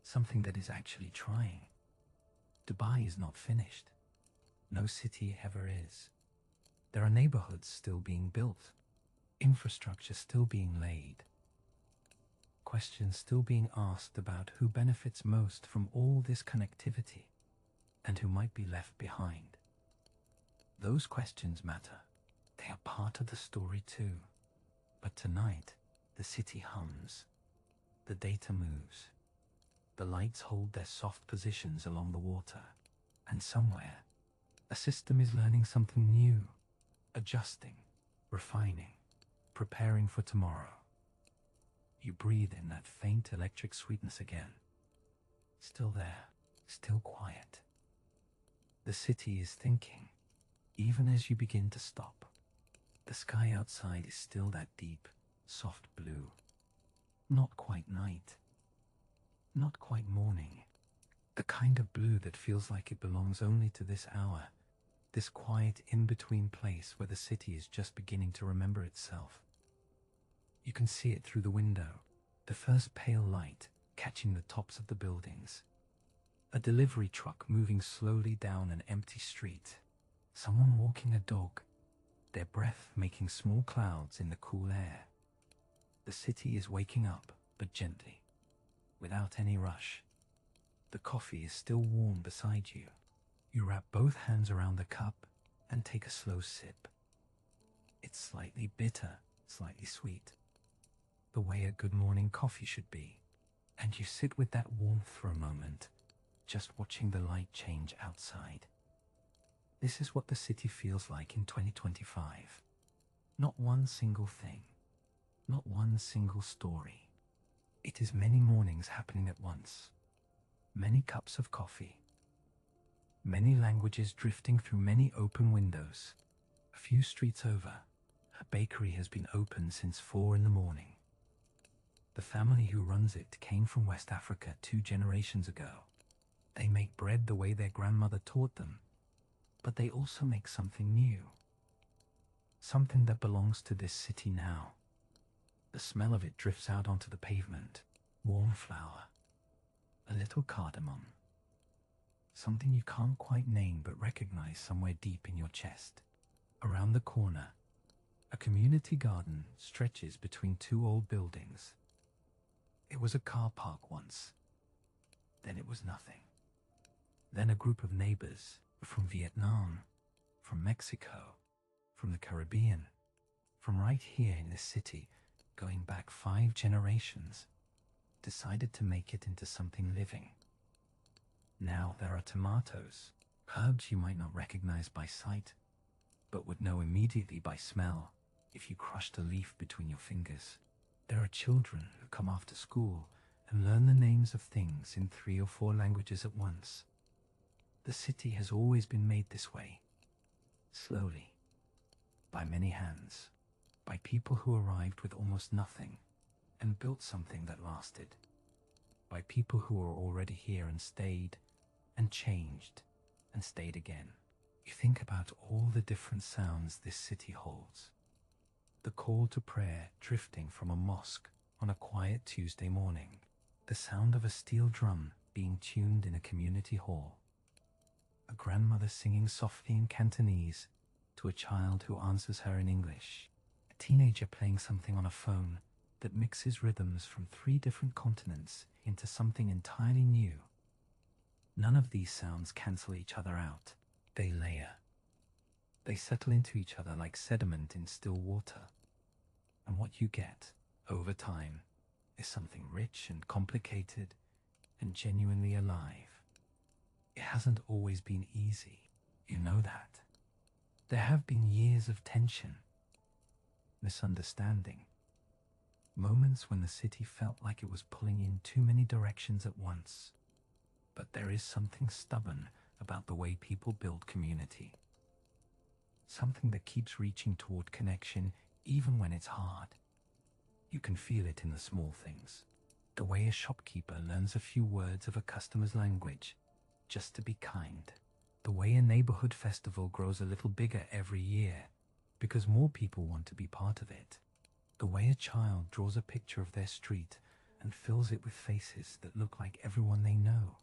Something that is actually trying. Dubai is not finished. No city ever is. There are neighborhoods still being built, infrastructure still being laid, questions still being asked about who benefits most from all this connectivity and who might be left behind. Those questions matter. They are part of the story too. But tonight, the city hums. The data moves. The lights hold their soft positions along the water. And somewhere, a system is learning something new, adjusting, refining, preparing for tomorrow. You breathe in that faint electric sweetness again. Still there, still quiet. The city is thinking, even as you begin to stop. The sky outside is still that deep, soft blue. Not quite night. Not quite morning. The kind of blue that feels like it belongs only to this hour, this quiet in-between place where the city is just beginning to remember itself. You can see it through the window, the first pale light catching the tops of the buildings. A delivery truck moving slowly down an empty street. Someone walking a dog, their breath making small clouds in the cool air. The city is waking up, but gently, without any rush. The coffee is still warm beside you. You wrap both hands around the cup and take a slow sip. It's slightly bitter, slightly sweet, the way a good morning coffee should be. And you sit with that warmth for a moment, just watching the light change outside. This is what the city feels like in 2025. Not one single thing, not one single story. It is many mornings happening at once, many cups of coffee, many languages drifting through many open windows. A few streets over, a bakery has been open since 4 in the morning. The family who runs it came from West Africa 2 generations ago. They make bread the way their grandmother taught them. but they also make something new. Something that belongs to this city now. The smell of it drifts out onto the pavement. Warm flour. A little cardamom. Something you can't quite name but recognize somewhere deep in your chest. Around the corner, a community garden stretches between two old buildings. It was a car park once. Then it was nothing. Then a group of neighbors from Vietnam, from Mexico, from the Caribbean, from right here in this city, going back 5 generations, decided to make it into something living. Now there are tomatoes, herbs you might not recognize by sight, but would know immediately by smell if you crushed a leaf between your fingers. There are children who come after school and learn the names of things in 3 or 4 languages at once. The city has always been made this way, slowly, by many hands, by people who arrived with almost nothing and built something that lasted, by people who were already here and stayed and changed and stayed again. You think about all the different sounds this city holds. The call to prayer drifting from a mosque on a quiet Tuesday morning. The sound of a steel drum being tuned in a community hall. A grandmother singing softly in Cantonese to a child who answers her in English. A teenager playing something on a phone that mixes rhythms from 3 different continents into something entirely new. None of these sounds cancel each other out. They layer. They settle into each other like sediment in still water. And what you get, over time, is something rich and complicated and genuinely alive. It hasn't always been easy. You know that. There have been years of tension, misunderstanding, moments when the city felt like it was pulling in too many directions at once. But there is something stubborn about the way people build community. Something that keeps reaching toward connection even when it's hard. You can feel it in the small things. The way a shopkeeper learns a few words of a customer's language just to be kind. The way a neighborhood festival grows a little bigger every year because more people want to be part of it. The way a child draws a picture of their street and fills it with faces that look like everyone they know.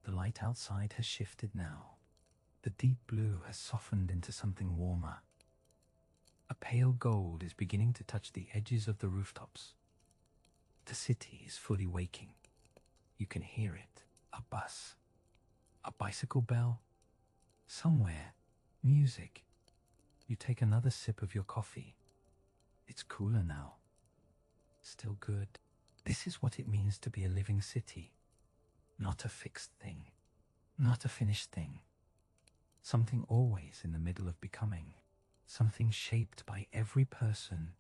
The light outside has shifted now. The deep blue has softened into something warmer. A pale gold is beginning to touch the edges of the rooftops. The city is fully waking. You can hear it. A bus. A bicycle bell. Somewhere. Music. You take another sip of your coffee. It's cooler now. Still good. This is what it means to be a living city. Not a fixed thing. Not a finished thing. Something always in the middle of becoming. Something shaped by every person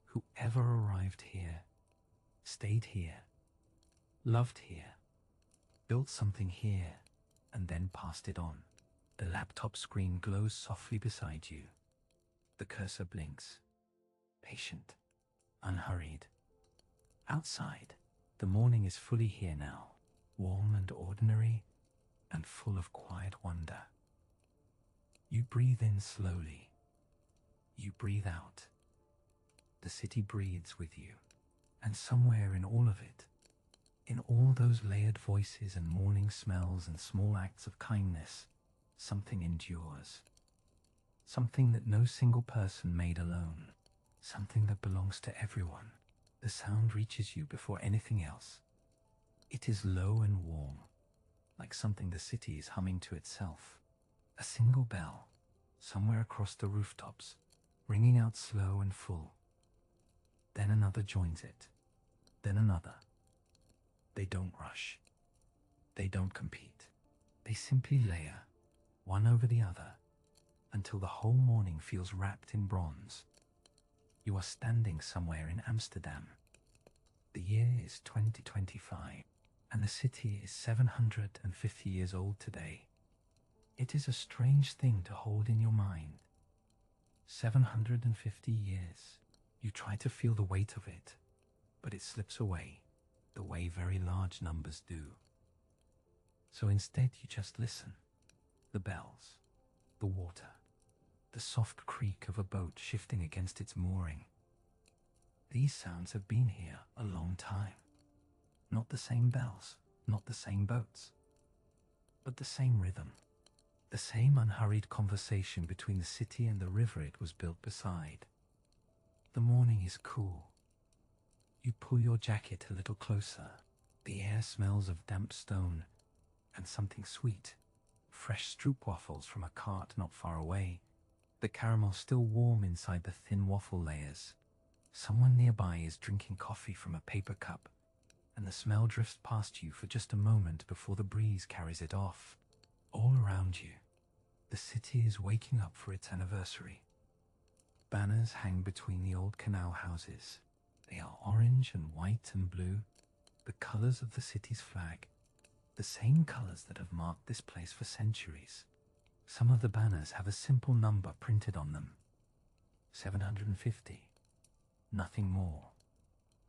who ever arrived here, stayed here, loved here, built something here, and then passed it on. The laptop screen glows softly beside you. The cursor blinks. Patient, unhurried. Outside, the morning is fully here now, warm and ordinary, and full of quiet wonder. You breathe in slowly. You breathe out. The city breathes with you, and somewhere in all of it, in all those layered voices and morning smells and small acts of kindness, something endures. Something that no single person made alone. Something that belongs to everyone. The sound reaches you before anything else. It is low and warm, like something the city is humming to itself. A single bell, somewhere across the rooftops, ringing out slow and full. Then another joins it. Then another. They don't rush. They don't compete. They simply layer, one over the other, until the whole morning feels wrapped in bronze. You are standing somewhere in Amsterdam. The year is 2025, and the city is 750 years old today. It is a strange thing to hold in your mind. 750 years. You try to feel the weight of it, but it slips away, the way very large numbers do. So instead you just listen. The bells. the water, the soft creak of a boat shifting against its mooring. These sounds have been here a long time. Not the same bells, not the same boats, but the same rhythm, the same unhurried conversation between the city and the river it was built beside. The morning is cool. You pull your jacket a little closer. The air smells of damp stone and something sweet. Fresh stroopwafels from a cart not far away. The caramel still warm inside the thin waffle layers. Someone nearby is drinking coffee from a paper cup, and the smell drifts past you for just a moment before the breeze carries it off. All around you, the city is waking up for its anniversary. Banners hang between the old canal houses. They are orange and white and blue, the colors of the city's flag, the same colors that have marked this place for centuries. Some of the banners have a simple number printed on them. 750. Nothing more.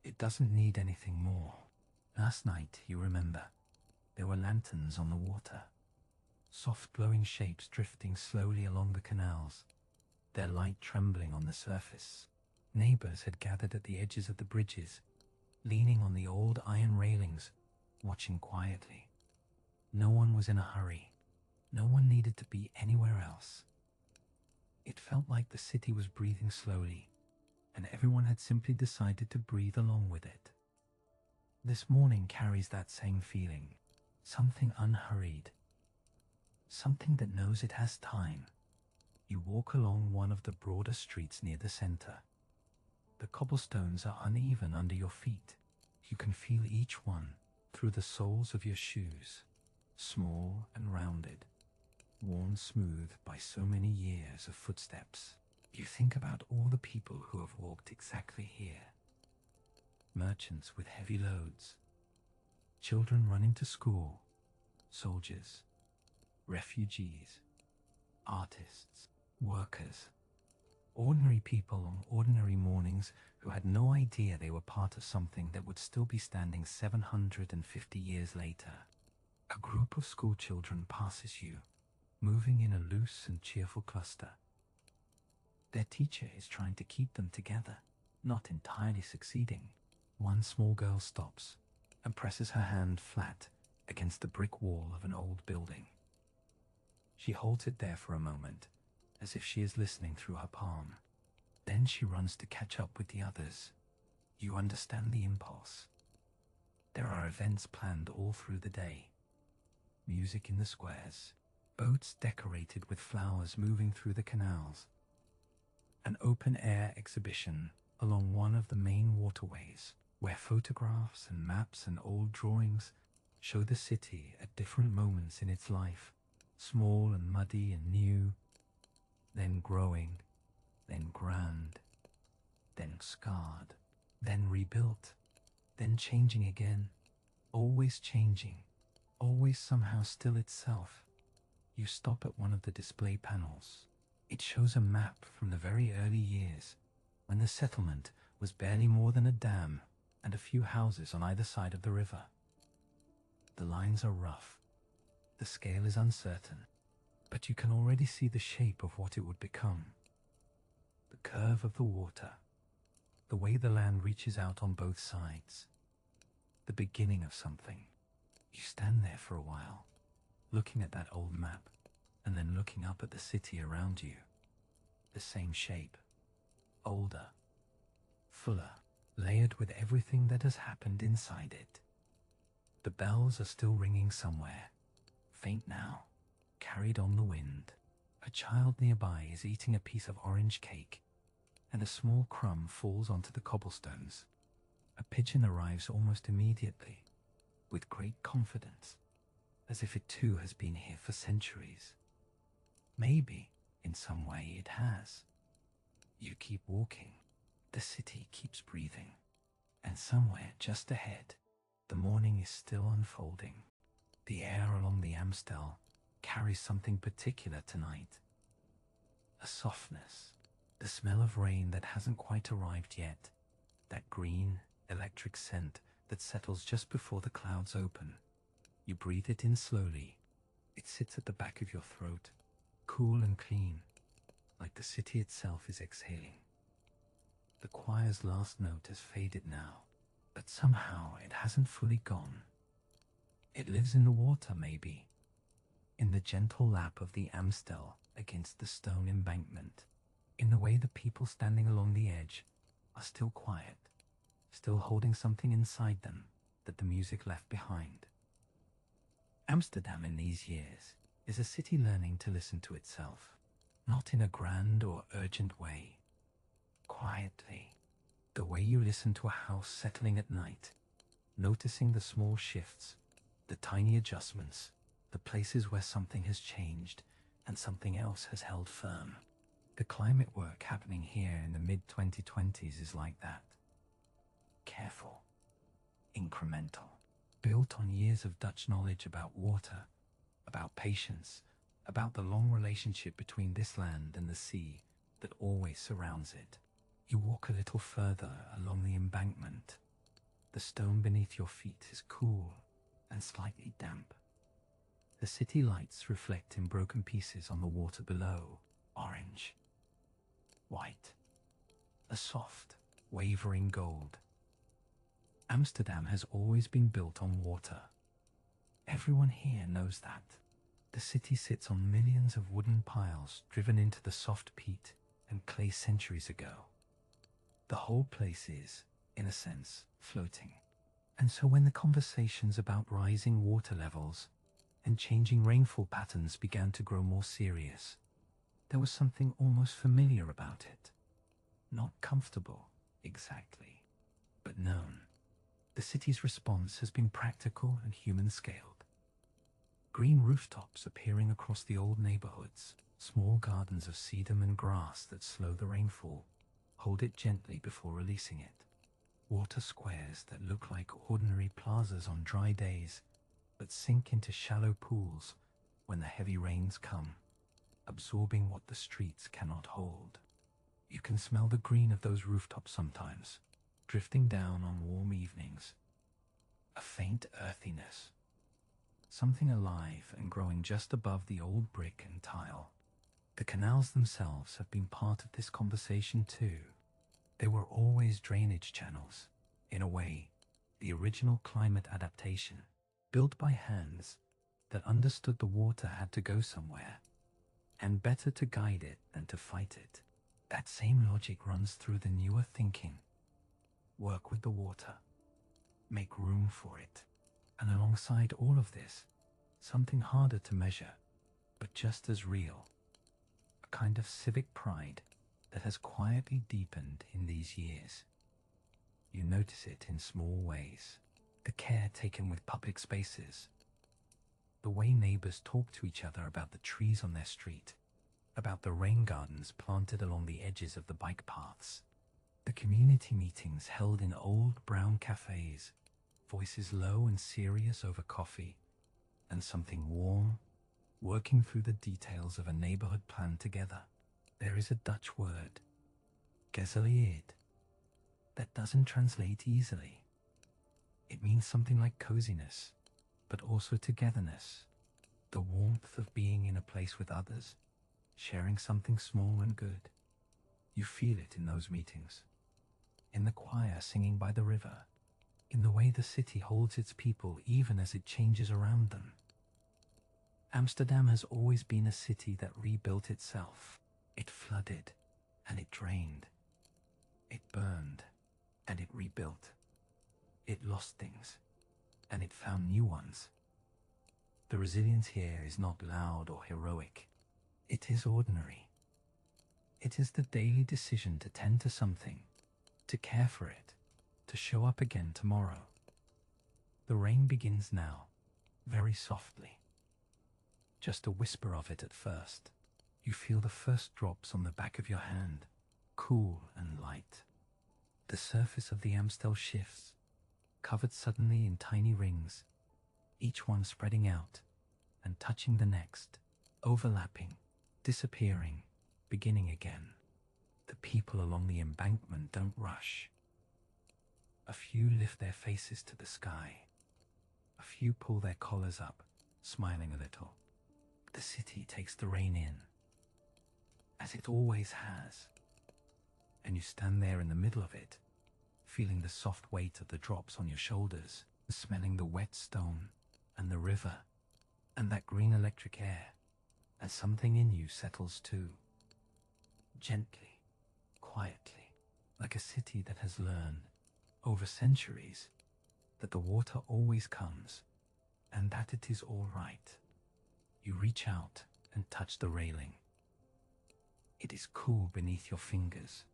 It doesn't need anything more. Last night, you remember, there were lanterns on the water. Soft glowing shapes drifting slowly along the canals, their light trembling on the surface. Neighbors had gathered at the edges of the bridges, leaning on the old iron railings, watching quietly. No one was in a hurry. No one needed to be anywhere else. It felt like the city was breathing slowly, and everyone had simply decided to breathe along with it. This morning carries that same feeling, something unhurried, something that knows it has time. You walk along one of the broader streets near the center. The cobblestones are uneven under your feet. You can feel each one through the soles of your shoes, small and rounded, worn smooth by so many years of footsteps. You think about all the people who have walked exactly here. Merchants with heavy loads, children running to school, soldiers, refugees, artists, workers, ordinary people on ordinary mornings who had no idea they were part of something that would still be standing 750 years later. A group of school children passes you, moving in a loose and cheerful cluster. Their teacher is trying to keep them together, not entirely succeeding. One small girl stops and presses her hand flat against the brick wall of an old building. She holds it there for a moment, as if she is listening through her palm. Then she runs to catch up with the others. You understand the impulse. There are events planned all through the day. Music in the squares, boats decorated with flowers moving through the canals, an open-air exhibition along one of the main waterways, where photographs and maps and old drawings show the city at different moments in its life, small and muddy and new, then growing, then grand, then scarred, then rebuilt, then changing again, always changing, always somehow still itself. You stop at one of the display panels. It shows a map from the very early years, when the settlement was barely more than a dam and a few houses on either side of the river. The lines are rough, the scale is uncertain, but you can already see the shape of what it would become. The curve of the water, the way the land reaches out on both sides, the beginning of something. You stand there for a while, looking at that old map, and then looking up at the city around you. The same shape, older, fuller, layered with everything that has happened inside it. The bells are still ringing somewhere, faint now, carried on the wind. A child nearby is eating a piece of orange cake, and a small crumb falls onto the cobblestones. A pigeon arrives almost immediately, with great confidence, as if it too has been here for centuries. Maybe, in some way, it has. You keep walking. The city keeps breathing. And somewhere just ahead, the morning is still unfolding. The air along the Amstel carries something particular tonight. A softness, the smell of rain that hasn't quite arrived yet, that green, electric scent that settles just before the clouds open. You breathe it in slowly. It sits at the back of your throat, cool and clean, like the city itself is exhaling. The choir's last note has faded now, but somehow it hasn't fully gone. It lives in the water, maybe, in the gentle lap of the Amstel against the stone embankment, in the way the people standing along the edge are still quiet, still holding something inside them that the music left behind. Amsterdam in these years is a city learning to listen to itself, not in a grand or urgent way, quietly, the way you listen to a house settling at night, noticing the small shifts, the tiny adjustments, the places where something has changed and something else has held firm. The climate work happening here in the mid-2020s is like that. Careful, incremental, built on years of Dutch knowledge about water, about patience, about the long relationship between this land and the sea that always surrounds it. You walk a little further along the embankment. The stone beneath your feet is cool and slightly damp. The city lights reflect in broken pieces on the water below, orange, white, a soft, wavering gold. Amsterdam has always been built on water. Everyone here knows that. The city sits on millions of wooden piles driven into the soft peat and clay centuries ago. The whole place is, in a sense, floating. And so when the conversations about rising water levels and changing rainfall patterns began to grow more serious, there was something almost familiar about it. Not comfortable, exactly, but known. The city's response has been practical and human-scaled. Green rooftops appearing across the old neighborhoods, small gardens of sedum and grass that slow the rainfall, hold it gently before releasing it. Water squares that look like ordinary plazas on dry days, but sink into shallow pools when the heavy rains come, absorbing what the streets cannot hold. You can smell the green of those rooftops sometimes, drifting down on warm evenings. A faint earthiness, something alive and growing just above the old brick and tile. The canals themselves have been part of this conversation too. They were always drainage channels, in a way, the original climate adaptation, built by hands that understood the water had to go somewhere, and better to guide it than to fight it. That same logic runs through the newer thinking. Work with the water, make room for it, and alongside all of this, something harder to measure, but just as real, a kind of civic pride that has quietly deepened in these years. You notice it in small ways, the care taken with public spaces, the way neighbors talk to each other about the trees on their street, about the rain gardens planted along the edges of the bike paths, the community meetings held in old brown cafes, voices low and serious over coffee, and something warm, working through the details of a neighborhood plan together. There is a Dutch word, gezelligheid, that doesn't translate easily. It means something like coziness, but also togetherness, the warmth of being in a place with others, sharing something small and good. You feel it in those meetings, in the choir singing by the river, in the way the city holds its people even as it changes around them. Amsterdam has always been a city that rebuilt itself. It flooded, and it drained. It burned, and it rebuilt. It lost things, and it found new ones. The resilience here is not loud or heroic. It is ordinary. It is the daily decision to tend to something, to care for it, to show up again tomorrow. The rain begins now, very softly. Just a whisper of it at first. You feel the first drops on the back of your hand, cool and light. The surface of the Amstel shifts, covered suddenly in tiny rings, each one spreading out and touching the next, overlapping, disappearing, beginning again. The people along the embankment don't rush. A few lift their faces to the sky. A few pull their collars up, smiling a little. The city takes the rain in, as it always has. And you stand there in the middle of it, feeling the soft weight of the drops on your shoulders, smelling the wet stone and the river and that green electric air, as something in you settles too. Gently, quietly, like a city that has learned, over centuries, that the water always comes and that it is all right. You reach out and touch the railing. It is cool beneath your fingers,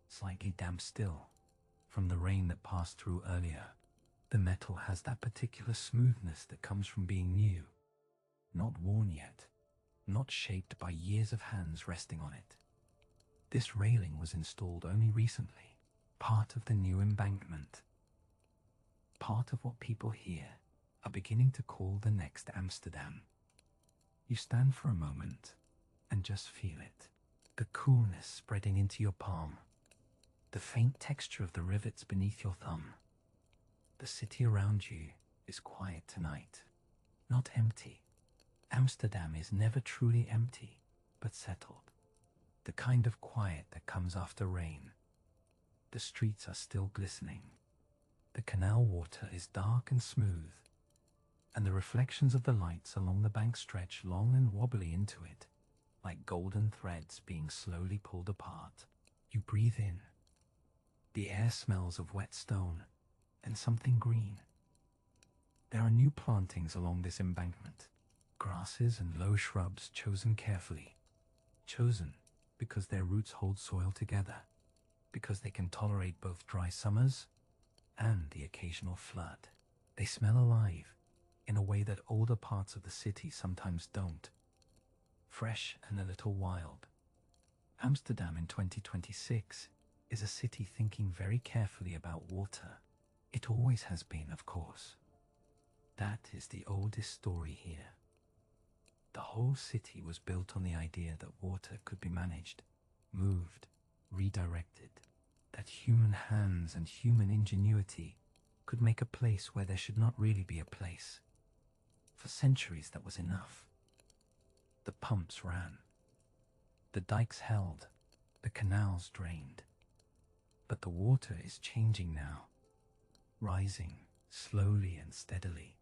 slightly damp still from the rain that passed through earlier. The metal has that particular smoothness that comes from being new, not worn yet, not shaped by years of hands resting on it. This railing was installed only recently, part of the new embankment, part of what people here are beginning to call the next Amsterdam. You stand for a moment and just feel it, the coolness spreading into your palm, the faint texture of the rivets beneath your thumb. The city around you is quiet tonight, not empty. Amsterdam is never truly empty, but settled. The kind of quiet that comes after rain. The streets are still glistening. The canal water is dark and smooth, and the reflections of the lights along the bank stretch long and wobbly into it, like golden threads being slowly pulled apart. You breathe in. The air smells of wet stone and something green. There are new plantings along this embankment, grasses and low shrubs chosen carefully, chosen because their roots hold soil together, because they can tolerate both dry summers and the occasional flood. They smell alive in a way that older parts of the city sometimes don't, fresh and a little wild. Amsterdam in 2026 is a city thinking very carefully about water. It always has been, of course. That is the oldest story here. The whole city was built on the idea that water could be managed, moved, redirected, that human hands and human ingenuity could make a place where there should not really be a place. For centuries that was enough. The pumps ran. The dikes held. The canals drained. But the water is changing now, rising slowly and steadily.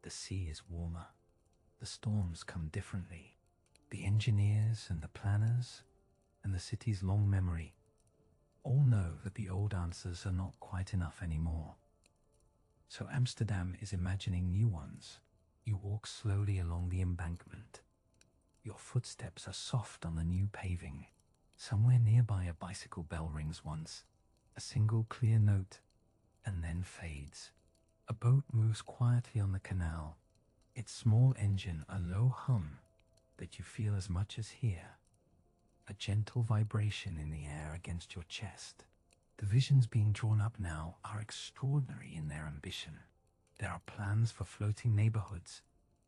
The sea is warmer. The storms come differently. The engineers and the planners and the city's long memory all know that the old answers are not quite enough anymore. So Amsterdam is imagining new ones. You walk slowly along the embankment. Your footsteps are soft on the new paving. Somewhere nearby a bicycle bell rings once, a single clear note, and then fades. A boat moves quietly on the canal, its small engine a low hum that you feel as much as hear, a gentle vibration in the air against your chest. The visions being drawn up now are extraordinary in their ambition. There are plans for floating neighborhoods,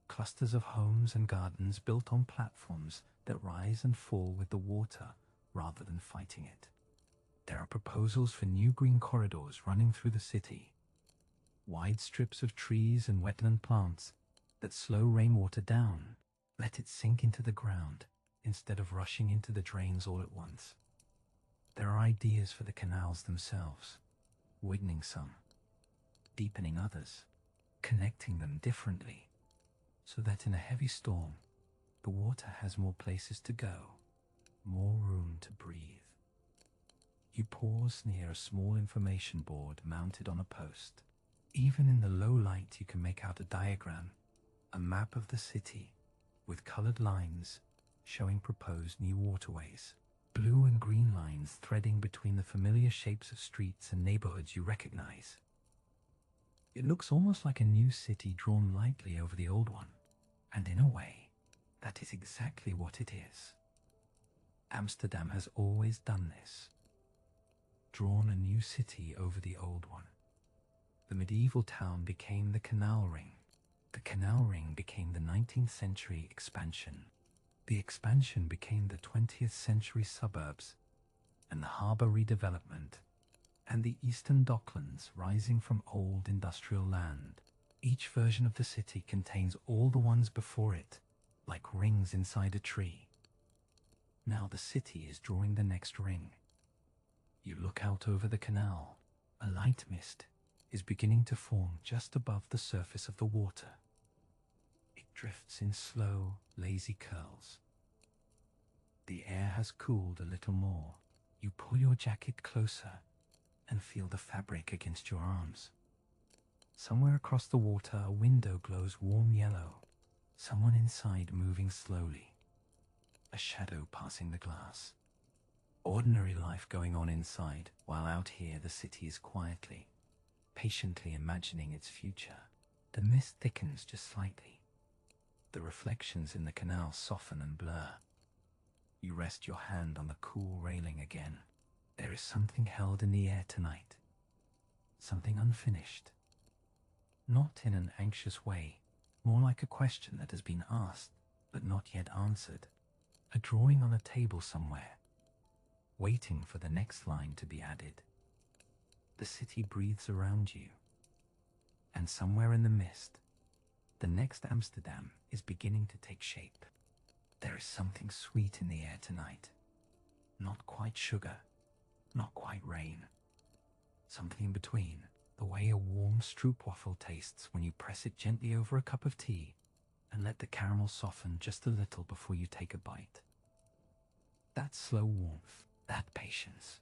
clusters of homes and gardens built on platforms that rise and fall with the water rather than fighting it. There are proposals for new green corridors running through the city, wide strips of trees and wetland plants that slow rainwater down, let it sink into the ground instead of rushing into the drains all at once. There are ideas for the canals themselves, widening some, deepening others, connecting them differently, so that in a heavy storm, the water has more places to go, more room to breathe. You pause near a small information board mounted on a post. Even in the low light you can make out a diagram, a map of the city, with colored lines showing proposed new waterways, blue and green lines threading between the familiar shapes of streets and neighborhoods you recognize. It looks almost like a new city drawn lightly over the old one, and in a way, that is exactly what it is. Amsterdam has always done this, drawn a new city over the old one. The medieval town became the canal ring. The canal ring became the 19th century expansion. The expansion became the 20th century suburbs, and the harbor redevelopment, and the eastern Docklands rising from old industrial land. Each version of the city contains all the ones before it, like rings inside a tree. Now the city is drawing the next ring. You look out over the canal. A light mist is beginning to form just above the surface of the water. It drifts in slow, lazy curls. The air has cooled a little more. You pull your jacket closer and feel the fabric against your arms. Somewhere across the water, a window glows warm yellow. Someone inside moving slowly. A shadow passing the glass. Ordinary life going on inside, while out here the city is quietly, patiently imagining its future. The mist thickens just slightly. The reflections in the canal soften and blur. You rest your hand on the cool railing again. There is something held in the air tonight. Something unfinished. Not in an anxious way, more like a question that has been asked, but not yet answered. A drawing on a table somewhere, waiting for the next line to be added. The city breathes around you. And somewhere in the mist, the next Amsterdam is beginning to take shape. There is something sweet in the air tonight. Not quite sugar, not quite rain. Something in between, the way a warm stroopwafel tastes when you press it gently over a cup of tea and let the caramel soften just a little before you take a bite. That slow warmth, that patience,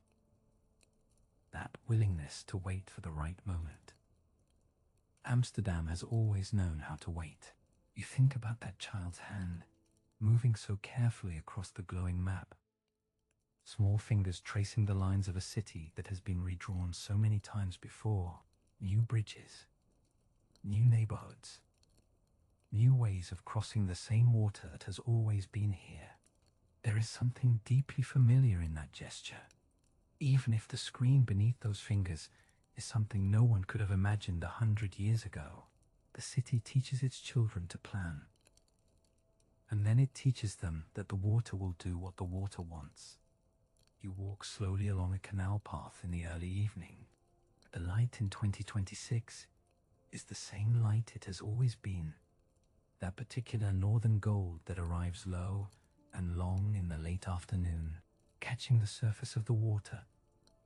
that willingness to wait for the right moment. Amsterdam has always known how to wait. You think about that child's hand, moving so carefully across the glowing map. Small fingers tracing the lines of a city that has been redrawn so many times before. New bridges, new neighborhoods, new ways of crossing the same water that has always been here. There is something deeply familiar in that gesture, even if the screen beneath those fingers is something no one could have imagined 100 years ago. The city teaches its children to plan. And then it teaches them that the water will do what the water wants. You walk slowly along a canal path in the early evening. The light in 2026 is the same light it has always been. That particular northern gold that arrives low and long in the late afternoon, catching the surface of the water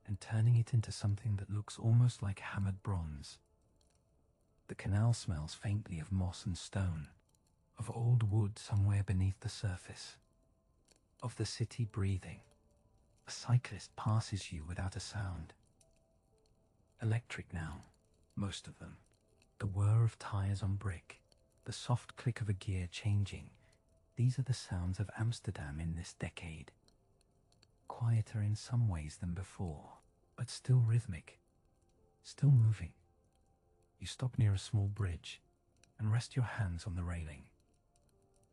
and turning it into something that looks almost like hammered bronze. The canal smells faintly of moss and stone, of old wood somewhere beneath the surface, of the city breathing. A cyclist passes you without a sound. Electric now, most of them. The whir of tires on brick, the soft click of a gear changing. These are the sounds of Amsterdam in this decade. Quieter in some ways than before, but still rhythmic, still moving. You stop near a small bridge and rest your hands on the railing.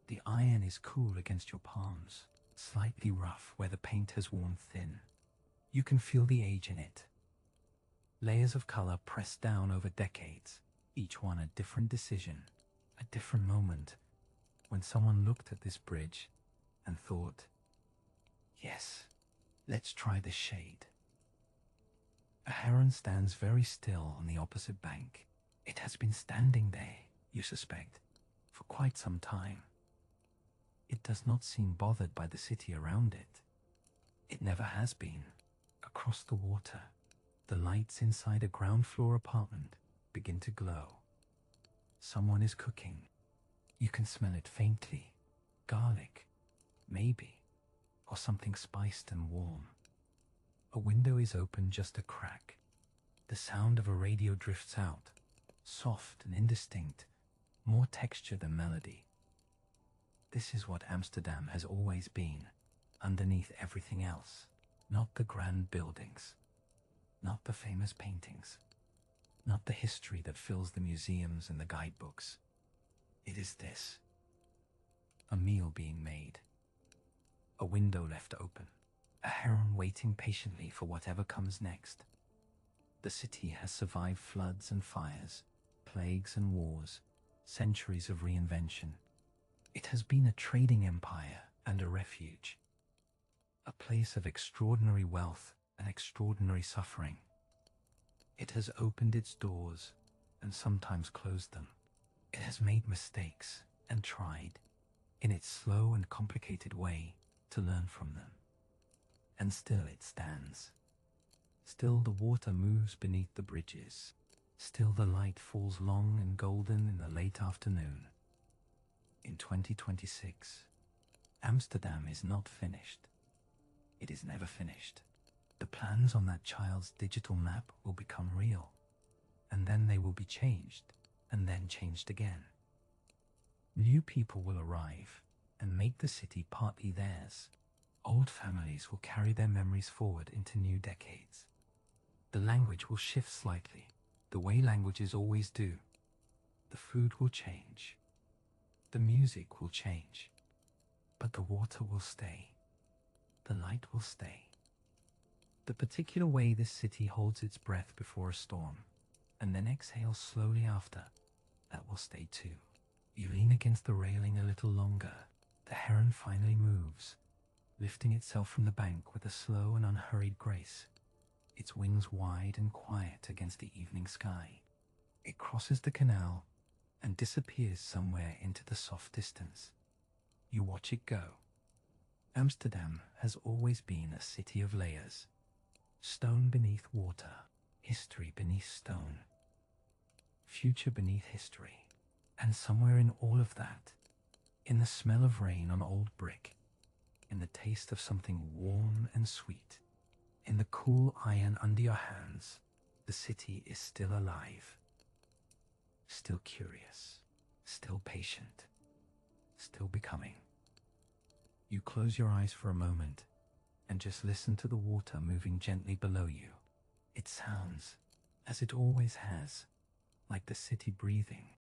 The iron is cool against your palms, slightly rough where the paint has worn thin. You can feel the age in it. Layers of color pressed down over decades, each one a different decision, a different moment, when someone looked at this bridge and thought, yes, let's try this shade. A heron stands very still on the opposite bank. It has been standing there, you suspect, for quite some time. It does not seem bothered by the city around it. It never has been. Across the water, the lights inside a ground floor apartment begin to glow. Someone is cooking. You can smell it faintly. Garlic, maybe, or something spiced and warm. A window is open just a crack. The sound of a radio drifts out, soft and indistinct, more texture than melody. This is what Amsterdam has always been, underneath everything else. Not the grand buildings, not the famous paintings, not the history that fills the museums and the guidebooks. It is this. A meal being made. A window left open. A heron waiting patiently for whatever comes next. The city has survived floods and fires, plagues and wars, centuries of reinvention. It has been a trading empire and a refuge. A place of extraordinary wealth and extraordinary suffering. It has opened its doors and sometimes closed them. It has made mistakes and tried, in its slow and complicated way, to learn from them. And still it stands. Still the water moves beneath the bridges. Still the light falls long and golden in the late afternoon. In 2026, Amsterdam is not finished. It is never finished. The plans on that child's digital map will become real, and then they will be changed, and then changed again. New people will arrive and make the city partly theirs. Old families will carry their memories forward into new decades. The language will shift slightly, the way languages always do. The food will change. The music will change. But the water will stay. The light will stay. The particular way this city holds its breath before a storm, and then exhales slowly after, that will stay too. You lean against the railing a little longer. The heron finally moves, lifting itself from the bank with a slow and unhurried grace, its wings wide and quiet against the evening sky. It crosses the canal and disappears somewhere into the soft distance. You watch it go. Amsterdam has always been a city of layers. Stone beneath water, history beneath stone, future beneath history. And somewhere in all of that, in the smell of rain on old brick, in the taste of something warm and sweet, in the cool iron under your hands, the city is still alive, still curious, still patient, still becoming. You close your eyes for a moment and just listen to the water moving gently below you. It sounds, as it always has, like the city breathing.